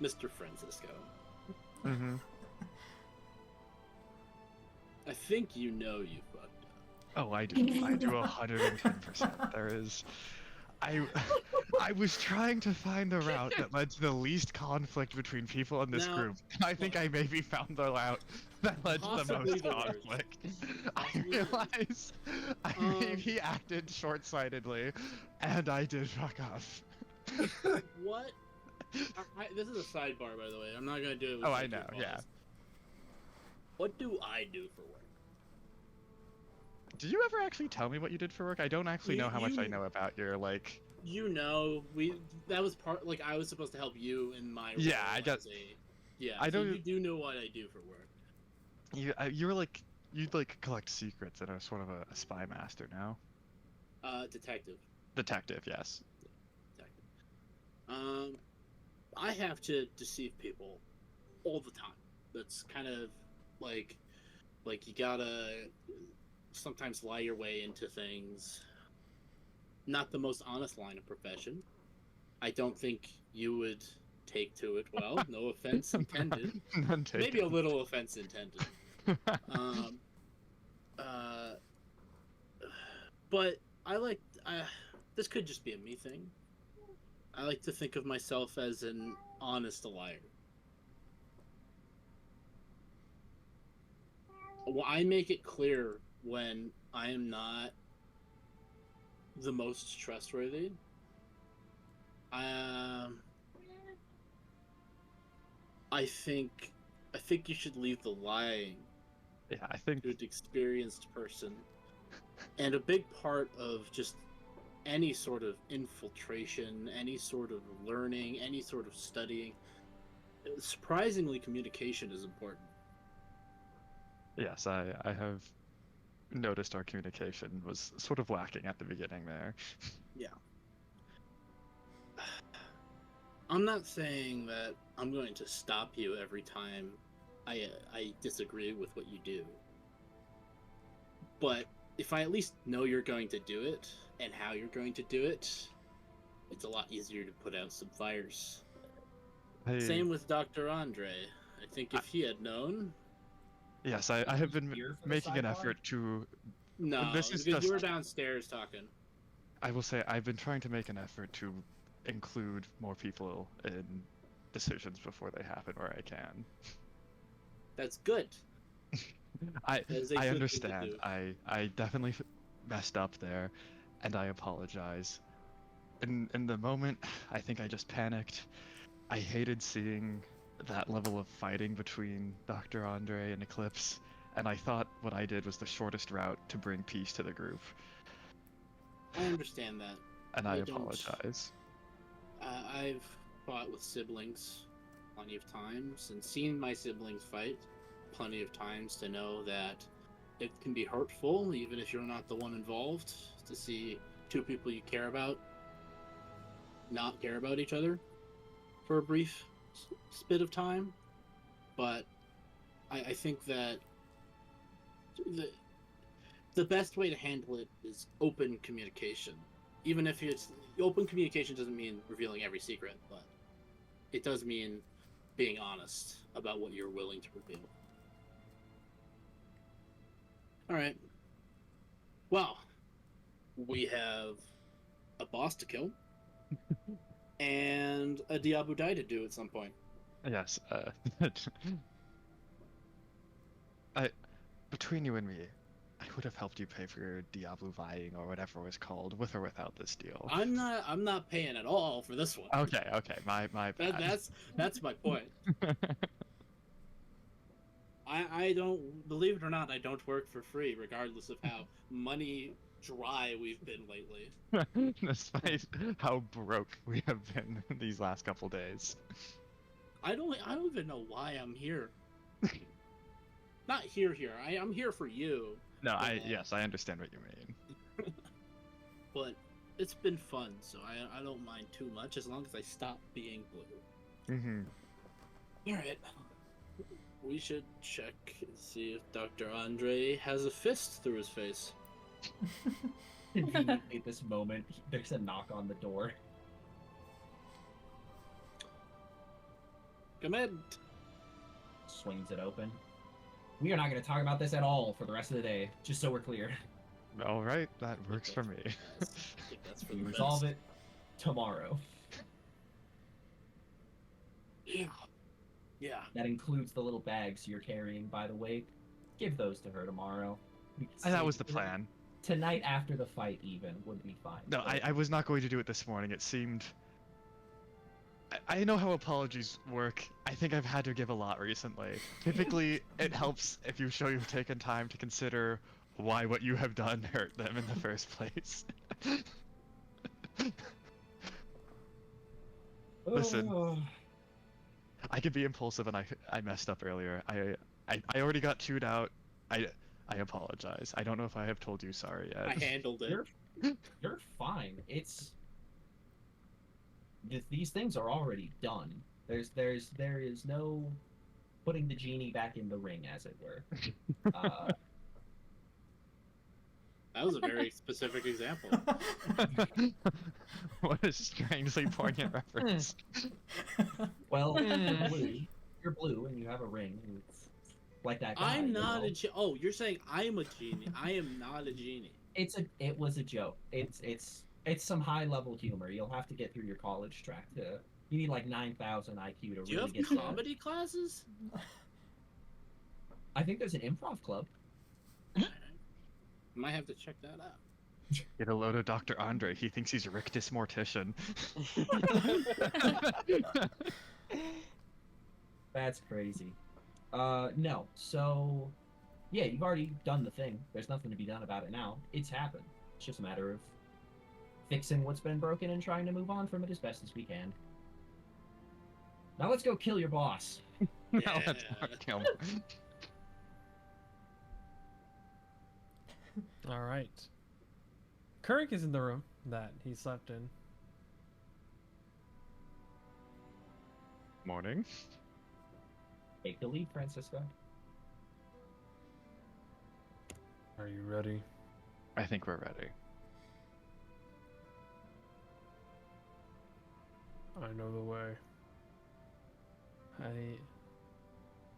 Mr. Francisco. Mm-hmm. I think you know you fucked up. Oh, I do. I do 110%. There is. I was trying to find the route that led to the least conflict between people in this Now, group. And I think I maybe found the route that led to the Possibly most the worst. conflict. I Possibly the worst. realize I maybe acted short-sightedly, and I did fuck off. What? This is a sidebar, by the way. I'm not gonna do it. With Oh, I like, your know, yeah. boss. What do I do for work? Did you ever actually tell me what you did for work? I don't actually know how much I know about your, like... You know, that was part, like, I was supposed to help you in my role. Yeah, I got... Yeah, I so don't... you do know what I do for work. You were like... You'd, like, collect secrets and are sort of a spy master now. Detective. Detective, yes. Detective. I have to deceive people all the time. That's kind of like you gotta sometimes lie your way into things. Not the most honest line of profession. I don't think you would take to it well. No offense intended. None taken. Maybe a little offense intended. But I like. This could just be a me thing. I like to think of myself as an honest liar. Well, I make it clear when I am not the most trustworthy. I think you should leave the lying Yeah, I think... to an experienced person. And a big part of just any sort of infiltration, any sort of learning, any sort of studying, surprisingly, communication is important. Yes, I have noticed our communication was sort of lacking at the beginning there. Yeah. I'm not saying that I'm going to stop you every time I disagree with what you do. But if I at least know you're going to do it and how you're going to do it, it's a lot easier to put out some fires. Same with Dr. Andre. I think if he had known. Yes, I have been Here for the making an sidebar? effort to. No, This is because you were just. downstairs talking. I will say I've been trying to make an effort to include more people in decisions before they happen where I can. That's good. I That is a I good thing to understand. do. I definitely messed up there, and I apologize. In the moment, I think I just panicked. I hated seeing that level of fighting between Dr. Andre and Eclipse, and I thought what I did was the shortest route to bring peace to the group, I understand that. and I I don't- apologize. I've fought with siblings plenty of times and seen my siblings fight plenty of times to know that it can be hurtful, even if you're not the one involved, to see two people you care about not care about each other for a brief bit of time. But I think that the best way to handle it is open communication. Even if it's open communication doesn't mean revealing every secret, but it does mean being honest about what you're willing to reveal. All right. Well, we have a boss to kill and a Diabu Dai to do at some point. Yes. Between you and me, I would have helped you pay for your Diablo vying or whatever it was called, with or without this deal. I'm not paying at all for this one. Okay, my bad. That's my point. I don't, believe it or not, I don't work for free, regardless of how money dry we've been lately. Despite how broke we have been these last couple days. I don't even know why I'm here. Not here. I'm here for you. No, But, yes, I understand what you mean. but it's been fun, so I don't mind too much as long as I stop being blue. Mm-hmm. All right. We should check and see if Dr. Andre has a fist through his face. Conveniently, at this moment, there's a knock on the door. Come in. Swings it open. We are not going to talk about this at all for the rest of the day, just so we're clear. All right, that works for me. I think that's for We the resolve best. it tomorrow. Yeah. Yeah. That includes the little bags you're carrying, by the way. Give those to her tomorrow. We can And that save was the it. plan. Tonight after the fight, even, would be fine. No, But I was not going to do it this morning. It seemed. I know how apologies work. I think I've had to give a lot recently. Typically, it helps if you show you've taken time to consider why what you have done hurt them in the first place. Listen. Oh. I could be impulsive, and I messed up earlier. I already got chewed out. I apologize. I don't know if I have told you sorry yet. I handled it. You're fine. These things are already done. There is no putting the genie back in the ring, as it were. That was a very specific example. What a strangely poignant reference. Well, Hmm. you're blue and you have a ring. And it's like that guy. I'm you not know? a genie. Oh, you're saying I'm a genie. I am not a genie. It was a joke. It's some high level humor. You'll have to get through your college track to. You need like 9,000 IQ to Do you really have get that. comedy classes? I think there's an improv club. Might have to check that out. Get a load of Dr. Andre. He thinks he's Rictus Mortician. That's crazy. No. So, yeah, you've already done the thing. There's nothing to be done about it now. It's happened. It's just a matter of fixing what's been broken and trying to move on from it as best as we can. Now let's go kill your boss. Now let's not kill him. All right. Kurik is in the room that he slept in. Morning. Take the lead, Francisco. Are you ready? I think we're ready. I know the way. I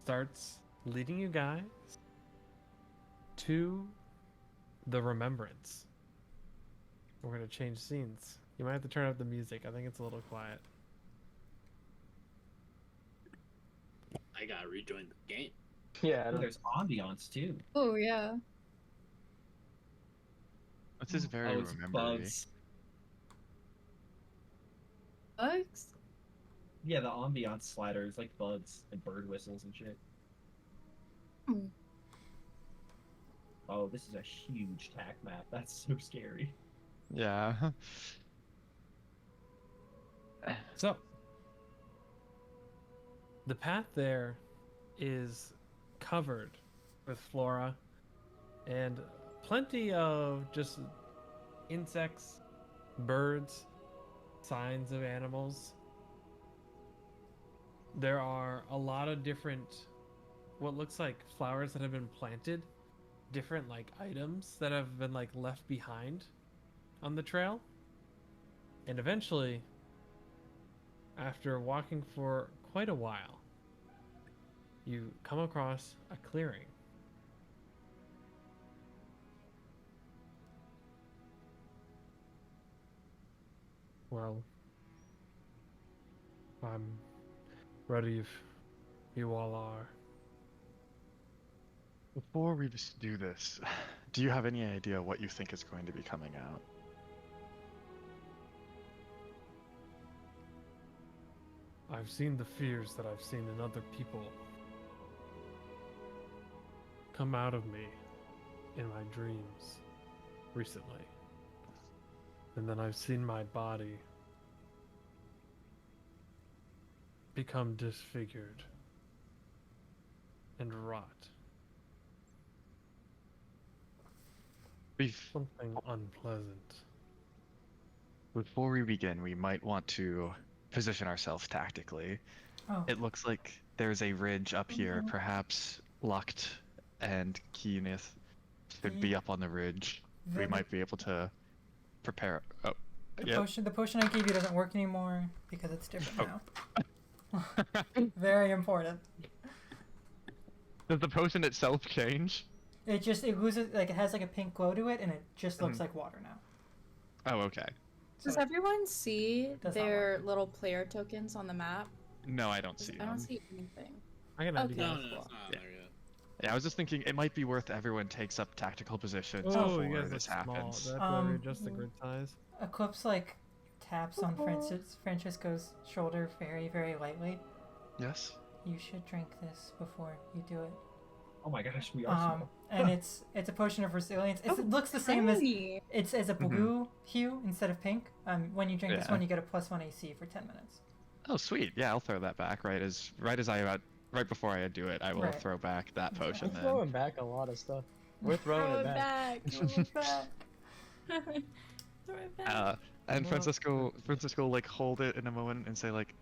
starts leading you guys to the remembrance. We're gonna change scenes. You might have to turn up the music. I think it's a little quiet. I gotta rejoin the game. Yeah, I Oh, don't- there's ambiance too. Oh yeah. This is very Oh, it's remembery. bugs. Bugs? Yeah, the ambiance slider is like bugs and bird whistles and shit. Hmm. Oh, this is a huge tack map. That's so scary. Yeah. So, the path there is covered with flora and plenty of just insects, birds, signs of animals. There are a lot of different, what looks like flowers that have been planted, different like items that have been like left behind on the trail. And eventually, after walking for quite a while, you come across a clearing. Well, I'm ready if you all are. Before we just do this, do you have any idea what you think is going to be coming out? I've seen the fears that I've seen in other people come out of me in my dreams recently. And then I've seen my body become disfigured and rot. Something unpleasant. Before we begin, we might want to position ourselves tactically. Oh, It looks like there's a ridge up here. Mhm. Perhaps Lucht and Keeneth should be up on the ridge. We the- might be able to prepare. Oh, the yep. potion I gave you doesn't work anymore because it's different Oh. now. Very important. Does the potion itself change? It loses, like, it has like a pink glow to it, and it just looks Mhm. like water now. Oh, okay. Does So- everyone see Does not their little player tokens on the map? No, I don't 'Cause see I them. don't see anything. I can add Okay. you No, guys. no, it's not Yeah. there yet. Yeah, I was just thinking it might be worth everyone takes up tactical positions Oh, before you guys this look small. happens. Do I have to Um, adjust the grid size? Eclipse like taps on Francisco's shoulder very, very lightly. Yes. You should drink this before you do it. Oh my gosh, we are small. And it's a potion of resilience. It looks the same as Tiny. it's as a blue hue instead of pink. When you drink this Yeah. one, you get a +1 AC for 10 minutes. Oh, sweet. Yeah, I'll throw that back right before I do it. I will Right. throw back that potion We're then. throwing back a lot of stuff. We're throwing Throw it it back. back. Throw it back. Throw it back. And Well- Francisco like hold it in a moment and say like,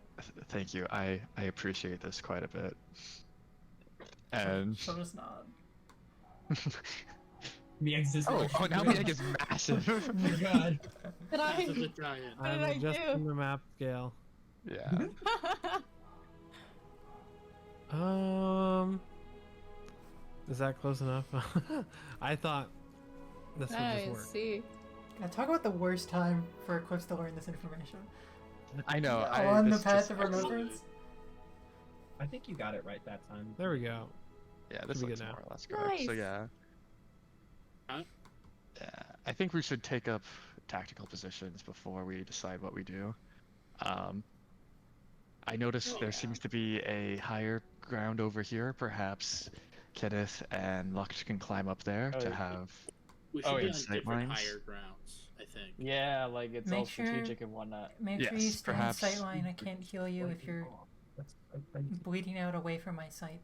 "Thank you. I appreciate this quite a bit." And She'll just nod. The exist. oh, now the egg is massive. Oh my god. Did I? Massive to giant. What did I'm I adjusting do? the map scale. Yeah. Is that close enough? I thought this would just Nice. work. See. Now talk about the worst time for Eclipse to learn this information. I know. On the this path just- of remembrance. I think you got it right that time. There we go. Yeah, this Should be looks good now. more or less correct. So Nice. yeah. Huh? Yeah, I think we should take up tactical positions before we decide what we do. I noticed Oh, there yeah. seems to be a higher ground over here. Perhaps Kenneth and Lucht can climb up there Oh, to yeah. have. We should Oh, be yeah. on Sight different lines? higher grounds, I think. Yeah, like it's all Make sure- strategic and whatnot. Make sure you Yes, stay in perhaps. sight line. I can't heal you if you're That's crazy. bleeding out away from my sight.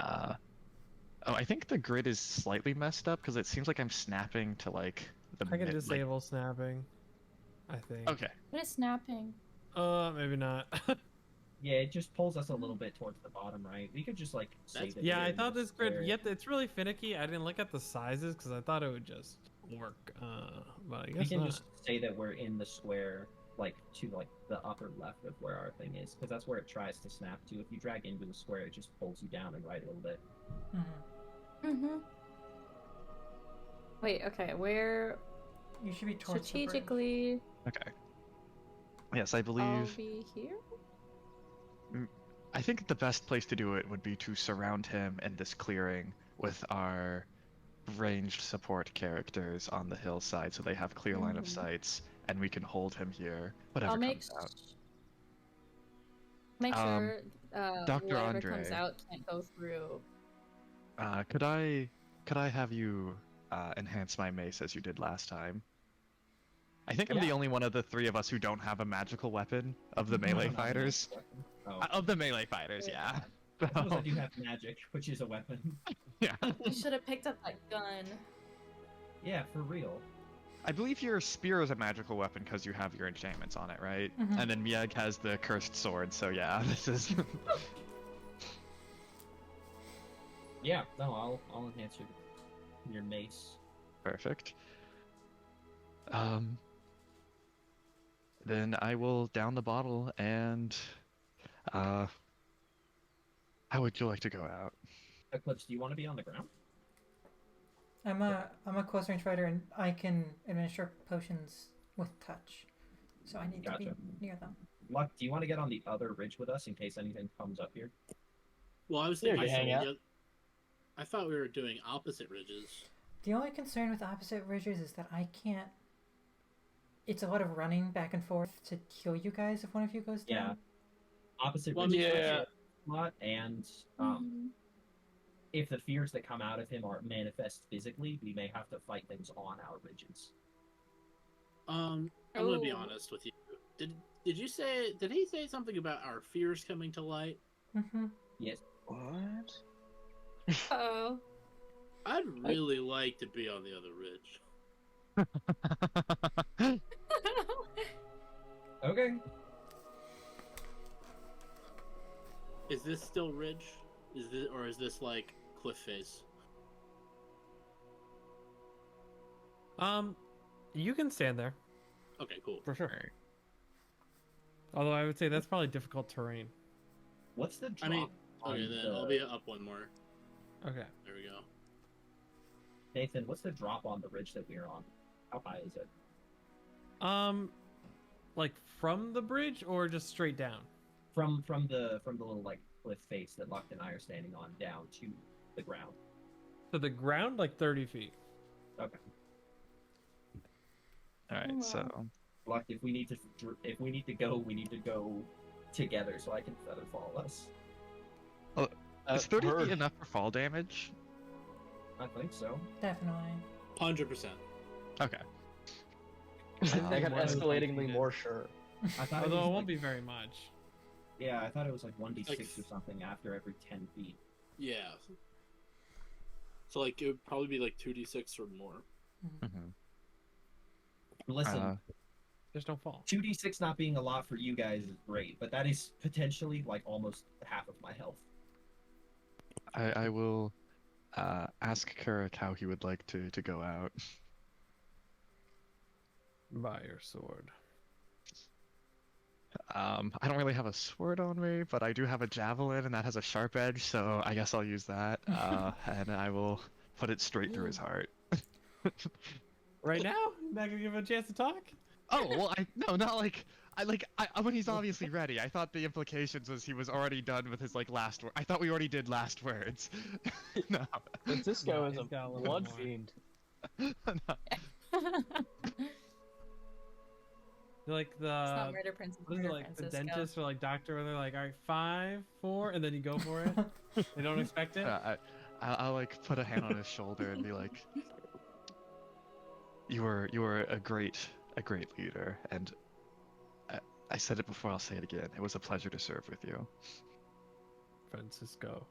Oh, I think the grid is slightly messed up because it seems like I'm snapping to like the. I can mid- disable snapping. I think. Okay. What is snapping? Maybe not. Yeah, it just pulls us a little bit towards the bottom right. We could just like say That's- that. Yeah, we're I in thought the this grid. square. Yet it's really finicky. I didn't look at the sizes because I thought it would just work. But I We guess can not. just say that we're in the square, like to like the upper left of where our thing is, because that's where it tries to snap to. If you drag into the square, it just pulls you down and right a little bit. Mhm. Wait, okay, where You should be towards strategically Okay. Yes, I I'll believe. be here? I think the best place to do it would be to surround him in this clearing with our ranged support characters on the hillside, so they have clear line of Mhm. sights, and we can hold him here. Whatever I'll make comes out. make sure Dr. whatever comes Andre. out can't go through. Could I have you enhance my mace as you did last time? I think I'm the Yeah. only one of the three of us who don't have a magical weapon of the I melee don't have a fighters. magic weapon. Oh. Of the melee fighters, yeah. I suppose I So, do have magic, which is a weapon. yeah. You should have picked up that gun. Yeah, for real. I believe your spear is a magical weapon because you have your enchantments on it, right? Mhm. And then Mieg has the cursed sword, so yeah, this is. Yeah, no, I'll enhance your mace. Perfect. Then I will down the bottle and how would you like to go out? Eclipse, do you want to be on the ground? I'm a close range fighter, and I can administer potions with touch, so I need to Gotcha. be near them. Luck, do you want to get on the other ridge with us in case anything comes up here? Well, I was There thinking. you hang out. I thought we were doing opposite ridges. The only concern with opposite ridges is that I can't. It's a lot of running back and forth to kill you guys if one of you goes down. Yeah. Opposite Well, ridges yeah. a lot, and Mhm. if the fears that come out of him are manifest physically, we may have to fight things on our ridges. I'm gonna be Oh. honest with you. Did he say something about our fears coming to light? Mm-hmm. Yes. What? Uh-oh. I'd really like to be on the other ridge. Okay. Is this still ridge? Is this like cliff face? You can stand there Okay, cool. for sure. Although I would say that's probably difficult terrain. What's the drop? I mean, on okay, then the... I'll be up one more. Okay. There we go. Nathan, what's the drop on the ridge that we're on? How high is it? Like from the bridge or just straight down? From the little like cliff face that Luck and I are standing on down to the ground. To the ground, like 30 feet. Okay. All right, Wow. so Luck, if we need to go, we need to go together so I can feather fall us. is 30 feet enough for fall damage? I think so. Definitely. 100%. Okay. I got one of those escalatingly things- more sure. I thought Although it was won't like, be very much. Yeah, I thought it was like 1d6 Like- or something after every 10 feet. Yeah. So like it would probably be like 2d6 or more. Mm-hmm. Listen, Just don't fall. 2d6 not being a lot for you guys is great, but that is potentially like almost half of my health. I will ask Kurik how he would like to go out. By your sword. I don't really have a sword on me, but I do have a javelin, and that has a sharp edge, so I guess I'll use that. And I will put it straight through his heart. Right now? Not gonna give him a chance to talk? Oh well, no, not like when he's obviously ready. I thought the implications was he was already done with his like last word. I thought we already did last words. No. Francisco is He's a got a little blood more. fiend. No. Like It's not the Murder Princess. what is it, Murder like the Francisco. dentist or like doctor where they're like, all right, 5, 4, and then you go for it. They don't expect it. I'll like put a hand on his shoulder and be like, "You were a great leader, and I said it before. I'll say it again. It was a pleasure to serve with you." Francisco.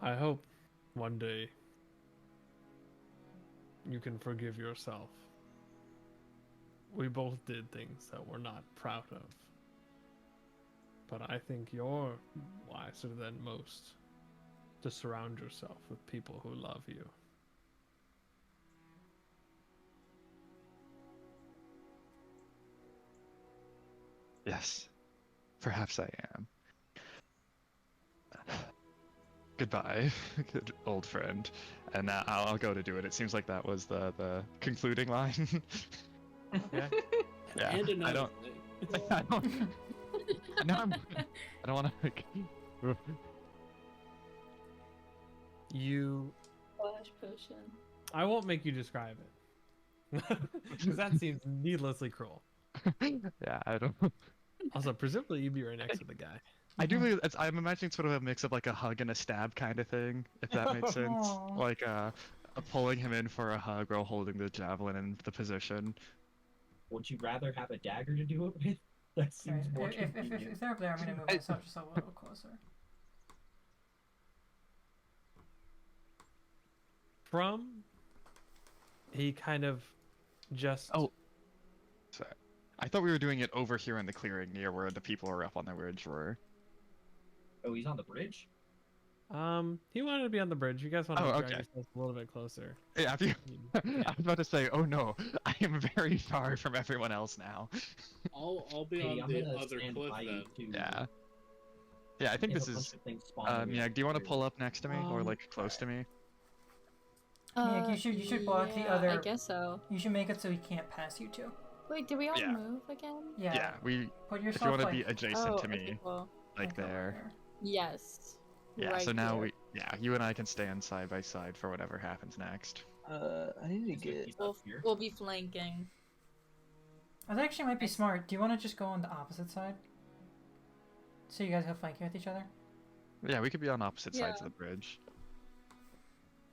I hope one day you can forgive yourself. we both did things that we're not proud of. But I think you're wiser than most to surround yourself with people who love you. Yes, perhaps I am. Goodbye, good old friend. And now I'll go to do it. It seems like that was the concluding line. Yeah. Yeah, And I another don't. thing. I don't. I know I don't want to. Like, You. Flash potion. I won't make you describe it. Because that seems needlessly cruel. yeah, I don't. Also, presumably you'd be right next to the guy. I do. Really, I'm imagining sort of a mix of like a hug and a stab kind of thing, if that makes sense. Aw. Like pulling him in for a hug while holding the javelin in the position. Would you rather have a dagger to do it with? That seems Alright, more if convenient. they're up there, I'm gonna move myself just a little closer. From. He kind of just. Oh. Sorry. I thought we were doing it over here in the clearing near where the people are up on the ridge were. Oh, he's on the bridge? He wanted to be on the bridge. You guys want to Oh, drag okay. yourselves a little bit closer. Yeah, if you... Yeah. I was about to say, oh no, I am very far from everyone else now. I'll be Hey, on I'm the gonna other stand cliff by then. you too. Yeah. Yeah, I think If this a bunch is... of things spawn over Miag, do you want to here. pull up next to me? Or like close to me? Yeah, you should block the yeah, other- I guess so. You should make it so he can't pass you two. Wait, did we all Yeah. move again? Yeah. we... Put If yourself you want to like, be adjacent Oh, to me, okay, cool. like over there. Yes. Yeah, Right so now here. we... Yeah, you and I can stand side by side for whatever happens next. I need to He's get. up We'll, here. we'll be flanking. That actually might be smart. Do you want to just go on the opposite side? So you guys have flanking with each other? Yeah, we could be on opposite sides Yeah. of the bridge.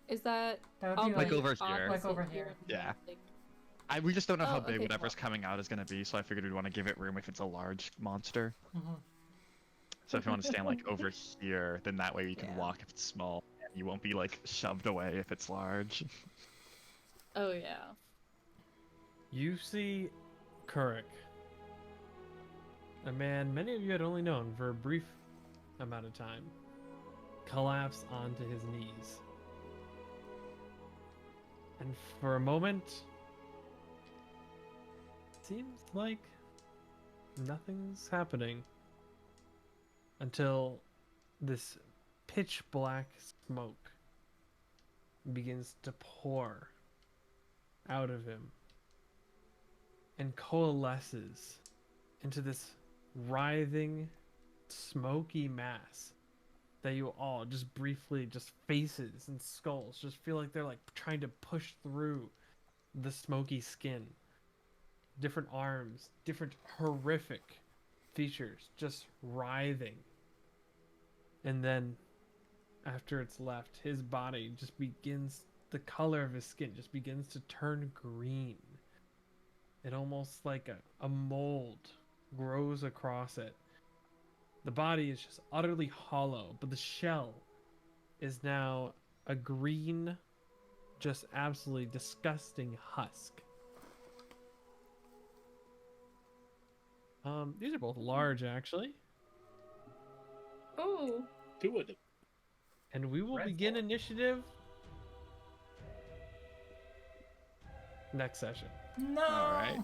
Is that That would on be Like like, over here. Like over opposite here. Yeah. Like, We just don't know how Oh, big okay, whatever's cool. coming out is going to be, so I figured we'd want to give it room if it's a large monster. Mhm. So if you want to stand like over here, then that way you can Yeah. walk if it's small, and you won't be like shoved away if it's large. oh yeah. You see Kurik, a man many of you had only known for a brief amount of time, collapse onto his knees. And for a moment, seems like nothing's happening until this pitch black smoke begins to pour out of him and coalesces into this writhing, smoky mass that you all just briefly, just faces and skulls, just feel like they're like trying to push through the smoky skin. Different arms, different horrific features just writhing. And then after it's left, his body just begins, the color of his skin just begins to turn green. It almost like a mold grows across it. The body is just utterly hollow, but the shell is now a green, just absolutely disgusting husk. These are both large, actually. Oh. Two of them. And we will Red begin ball. initiative next session. No! Alright.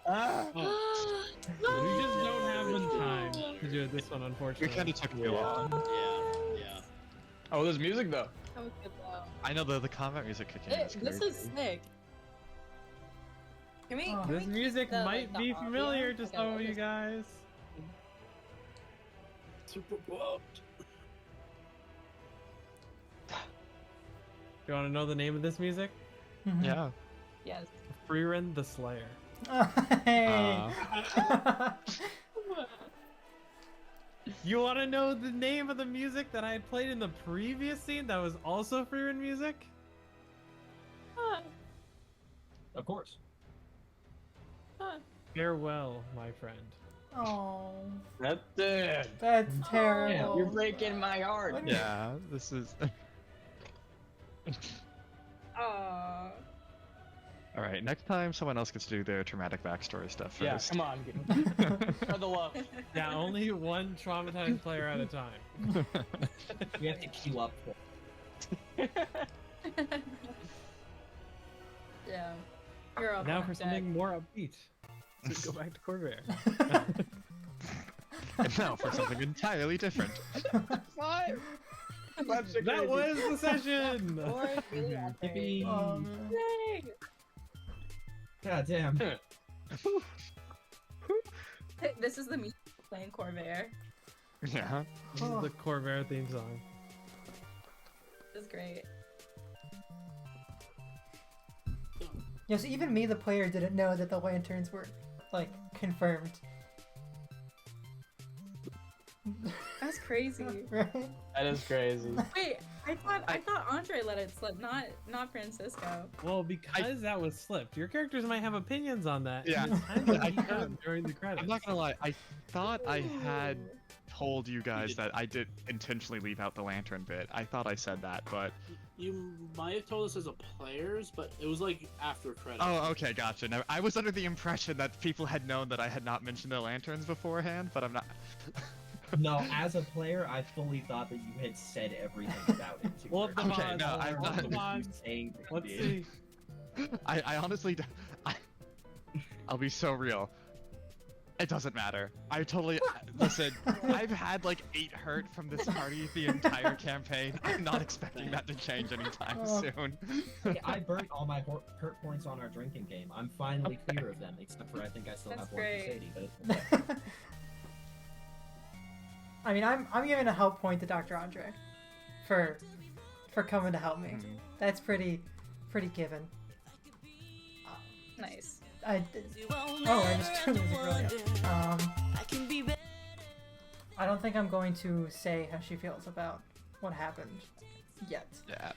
Oh, We just don't have the time to do it this one, We unfortunately. kind of took too long. yeah. Oh, there's music though. That was good though. I know the combat music kicking in is This crazy. is sick. Can we? Oh. Can This we music keep the, might like, the be audio? familiar to Okay, some we'll of you just- guys. Super pumped. You want to know the name of this music? Mhm. Yeah. Yes. Freerin the Slayer. Hey! You want to know the name of the music that I had played in the previous scene that was also Freerin music? Of course. Farewell, my friend. Oh, That's it. that's terrible. You're breaking my heart. Yeah, this is... Aww. All right, next time someone else gets to do their traumatic backstory stuff Yeah, first. come on. For the love. Yeah, only one traumatized player at a time. We have to queue up for. Yeah. You're up Now on for deck. something more upbeat. Let's go back to Corvair. And now for something entirely different. Five. That was the session! Yippee. Yay! God damn. Hey, this is the music playing Corvair. Yeah. This is the Corvair theme song. This is great. Yes, even me, the player, didn't know that the lanterns were, like, confirmed. That's crazy. Right? That is crazy. Wait, I thought Andre let it slip, not Francisco. Well, because that was slipped, your characters might have opinions on that. Yeah. And it's time to be done during the credits. I'm not gonna lie, I thought I had Ooh. told you guys that I did intentionally leave out the lantern bit. I thought I said that, but You might have told us as a players, but it was like after credits. oh, okay, gotcha. Now, I was under the impression that people had known that I had not mentioned the lanterns beforehand, but I'm not. No, as a player, I fully thought that you had said everything about it. To Well, her. the Okay, mods, no, I'm well, the not- mods. Saying that you Let's did. see. I honestly, I'll be so real. It doesn't matter. I totally listen. I've had like 8 hurt from this party the entire campaign. I'm not expecting that to change anytime soon. Hey, I burnt all my hurt points on our drinking game. I'm finally clear of them, except for I think I still That's have one great. for Sadie. But it's okay. I mean, I'm giving a help point to Dr. Andre for coming to help me. Mhm. That's pretty given. Nice. I just turned the music really up. I don't think I'm going to say how she feels about what happened yet. Yeah.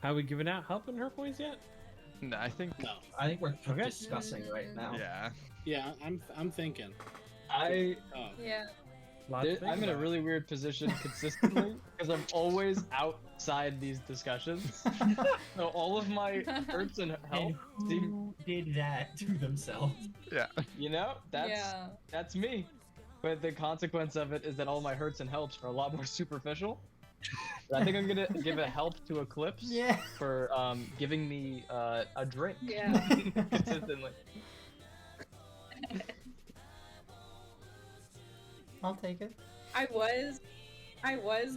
Have we given out help in her points yet? No, I think. No. I think we're Okay. discussing right now. Yeah. Yeah, I'm thinking. I Oh. Yeah. Lots to think I'm in a about. really weird position consistently because I'm always outside these discussions. So all of my hurts and And help seem, who did that to themselves? Yeah. you know, Yeah. that's me. But the consequence of it is that all my hurts and helps are a lot more superficial. But I think I'm gonna give a help to Eclipse Yeah. for giving me a drink Yeah. consistently. I'll take it. I was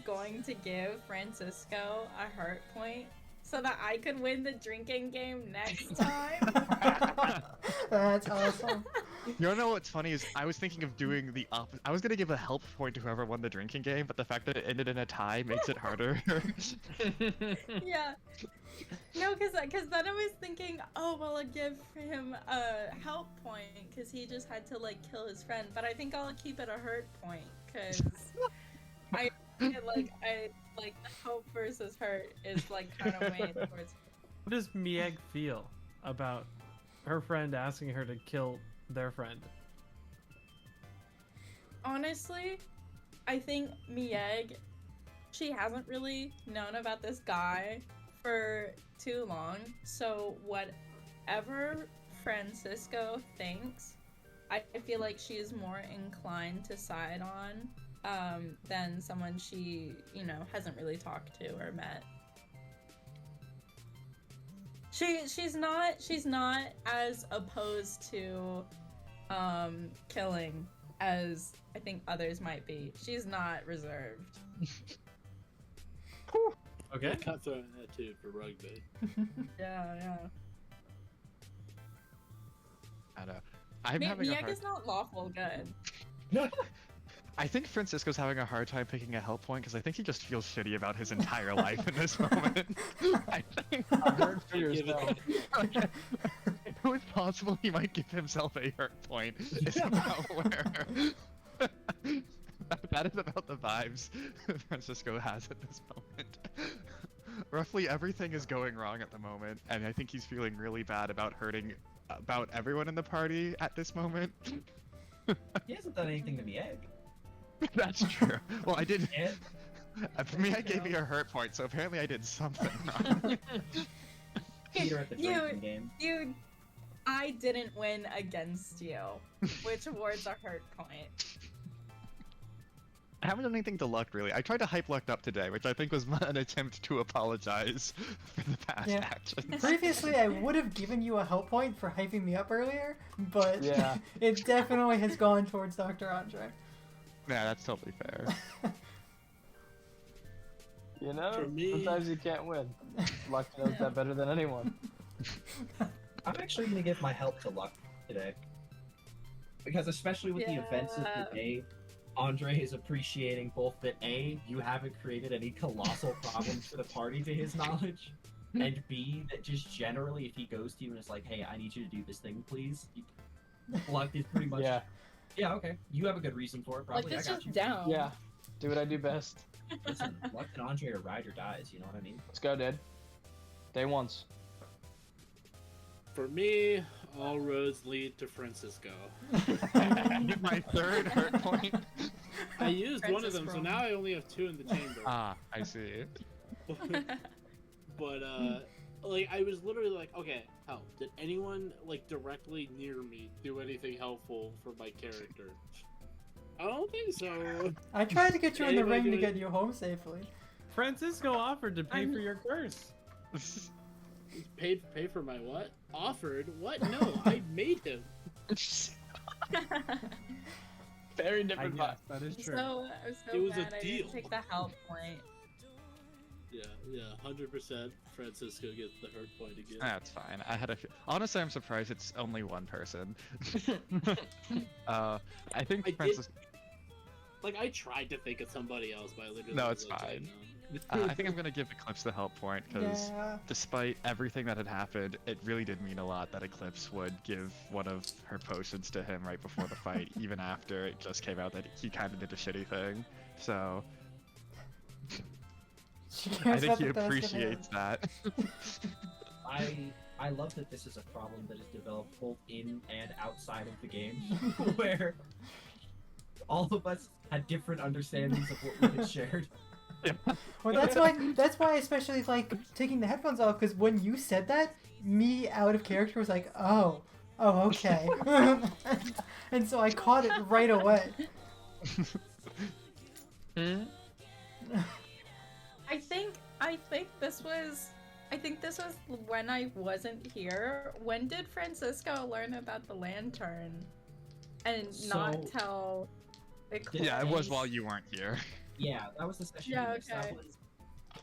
going to give Francisco a hurt point so that I could win the drinking game next time. That's awesome. You wanna know what's funny is I was thinking of doing the opposite. I was gonna give a help point to whoever won the drinking game, but the fact that it ended in a tie makes it harder. Yeah. No, because then I was thinking, oh, well, I'll give him a help point because he just had to, like, kill his friend. But I think I'll keep it a hurt point because I like the hope versus hurt is, like, kind of weighing towards. What does Mieg feel about her friend asking her to kill their friend? Honestly, I think Mieg, she hasn't really known about this guy for too long, so whatever Francisco thinks, I feel like she's more inclined to side on than someone she, hasn't really talked to or met. She's not as opposed to killing as I think others might be. She's not reserved. Okay. Cutthroat attitude for rugby. Yeah. I don't know. I'm having a Mieg hard. is not lawful good. I think Francisco's having a hard time picking a help point because I think he just feels shitty about his entire life in this moment. I think Hurt for Give it yourself. it's possible he might give himself a hurt point. It's about where. That is about the vibes Francisco has at this moment. Roughly everything is going wrong at the moment, and I think he's feeling really bad about hurting about everyone in the party at this moment. He hasn't done anything to me, Egg. That's true. Well, I did. And For me, I gave me a hurt point, so apparently I did something wrong. Peter at the You- drinking game. Dude, I didn't win against you, which awards a hurt point. I haven't done anything to Luck, really. I tried to hype Luck up today, which I think was an attempt to apologize for the past Yeah. actions. Previously, I would have given you a help point for hyping me up earlier, but Yeah. it definitely has gone towards Dr. Andre. Yeah, that's totally fair. You know, For me- sometimes you can't win. Luck knows that better than anyone. I'm actually gonna give my help to Luck today. Because especially with the events of Yeah. the day, Andre is appreciating both that A, you haven't created any colossal problems for the party to his knowledge, and B, that just generally if he goes to you and is like, hey, I need you to do this thing, please, Luck is pretty much, yeah, okay, you have a good reason for it, probably, Like, it's I got just you. down. Yeah. Do what I do best. Listen, Luck and Andre are ride or dies, you know what I mean? Let's go, dude. Day once. For me, all roads lead to Francisco. My third hurt point. I used one of Francis them, so Rome. now I only have 2 in the chamber. Ah, I see. But like I was literally like, okay, hell, did anyone like directly near me do anything helpful for my character? I don't think so. I tried to get you in the Anybody ring to doing- get you home safely. Francisco offered to pay I'm- for your curse. Pay for my what? Offered? What? No, I made him. Very different I know. vibe. That is true. I'm so It was a mad I deal. didn't take the help point. Yeah, 100%. Francisco gets the hurt point again. That's fine. I had a. Honestly, I'm surprised it's only one person. I think I did- Francis. Like I tried to think of somebody else, but I literally No, was it's like, fine. no. I think I'm gonna give Eclipse the help point because Yeah. despite everything that had happened, it really did mean a lot that Eclipse would give one of her potions to him right before the fight, even after it just came out that he kind of did a shitty thing. So She I cares think about he the task at hand. appreciates that. I love that this is a problem that is developed both in and outside of the game, where all of us had different understandings of what we had shared. Well, that's why I especially like taking the headphones off, because when you said that, me out of character was like, oh, okay, and so I caught it right away. I think this was when I wasn't here. When did Francisco learn about the lantern and not So- tell Eclipse? Yeah, it was while you weren't here. Yeah, that was the session. Yeah, we missed. That okay. was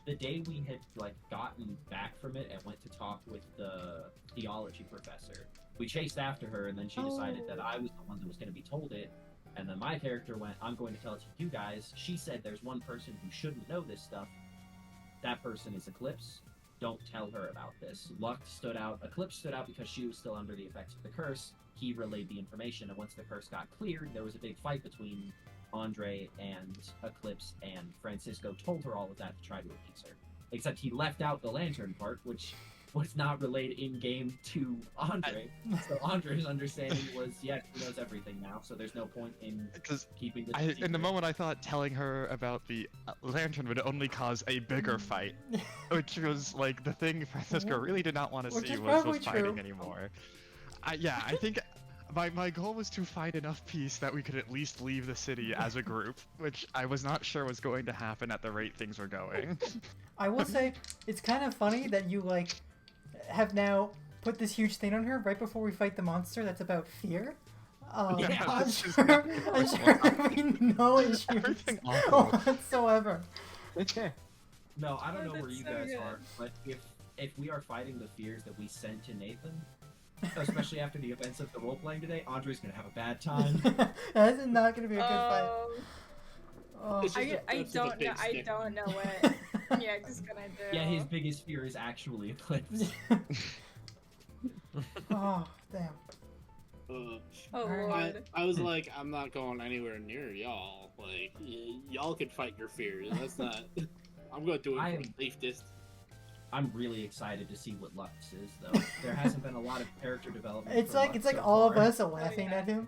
the day we had like gotten back from it and went to talk with the theology professor. We chased after her, and then she decided that I was the one that was going to be told it. And then my character went, "I'm going to tell it to you guys." She said, "There's one person who shouldn't know this stuff. That person is Eclipse. Don't tell her about this." Luck stood out. Eclipse stood out because she was still under the effects of the curse. He relayed the information, and once the curse got cleared, there was a big fight between Andre and Eclipse, and Francisco told her all of that to try to appease her. Except he left out the lantern part, which was not relayed in game to Andre. So Andre's understanding was, yeah, he knows everything now, so there's no point in Because keeping this. in the secret. moment I thought telling her about the lantern would only cause a bigger fight, which was like the thing Francisco really did not want to Which see is was probably fighting true. anymore. I think my goal was to find enough peace that we could at least leave the city as a group, which I was not sure was going to happen at the rate things were going. I will say, it's kind of funny that you like have now put this huge thing on her right before we fight the monster that's about fear. Yeah, I'm this is sure, not I'm sure there'll be no issues Everything awful. whatsoever. No, I don't Oh, know where that's you so guys good. are, but if we are fighting the fears that we sent to Nathan, especially after the events of the role playing today, Andre's gonna have a bad time. That is not going to be a good fight. Oh. It's just I a don't big know. I stick. don't know what Miek's gonna do. Yeah, his biggest fear is actually Eclipse. Oh, damn. Uh, Oh Alright. lord. I was like, I'm not going anywhere near y'all. Like, y'all can fight your fears. That's not. I'm gonna do it I- from a safe distance. I'm really excited to see what Lux is, though. There hasn't been a lot of character development. It's for like Lux it's like so all of far. us are laughing yeah. at him.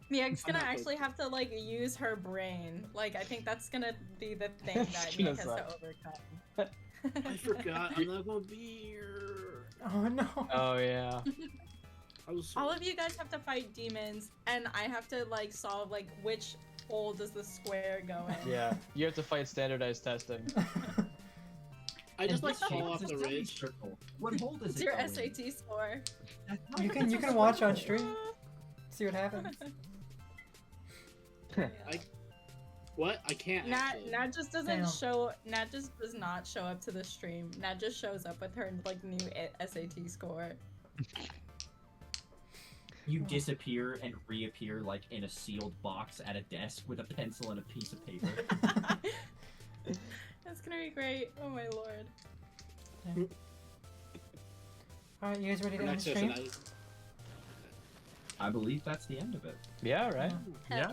Mia's I'm gonna not actually voting. have to like use her brain. Like I think that's gonna be the thing that It's Mia gonna has suck. to overcome. I forgot. I'm not gonna be here. Oh no. Oh yeah. I was so All of you guys have to fight demons, and I have to like solve like which hole does the square go in. Yeah. You have to fight standardized testing. I just And like this fall shape off is a the ridge. semicircle. What hole does It's it your go in? SAT score. That's You right, can it's a watch on circle. stream. See what happens. What? I can't. Nat actually. Nat just doesn't Damn. show. Nat just does not show up to the stream. Nat just shows up with her like new SAT score. You disappear and reappear like in a sealed box at a desk with a pencil and a piece of paper. That's gonna be great. Oh my lord. Alright, you guys ready Our to end next the session stream? is I believe that's the end of it. Yeah. Right. Yeah.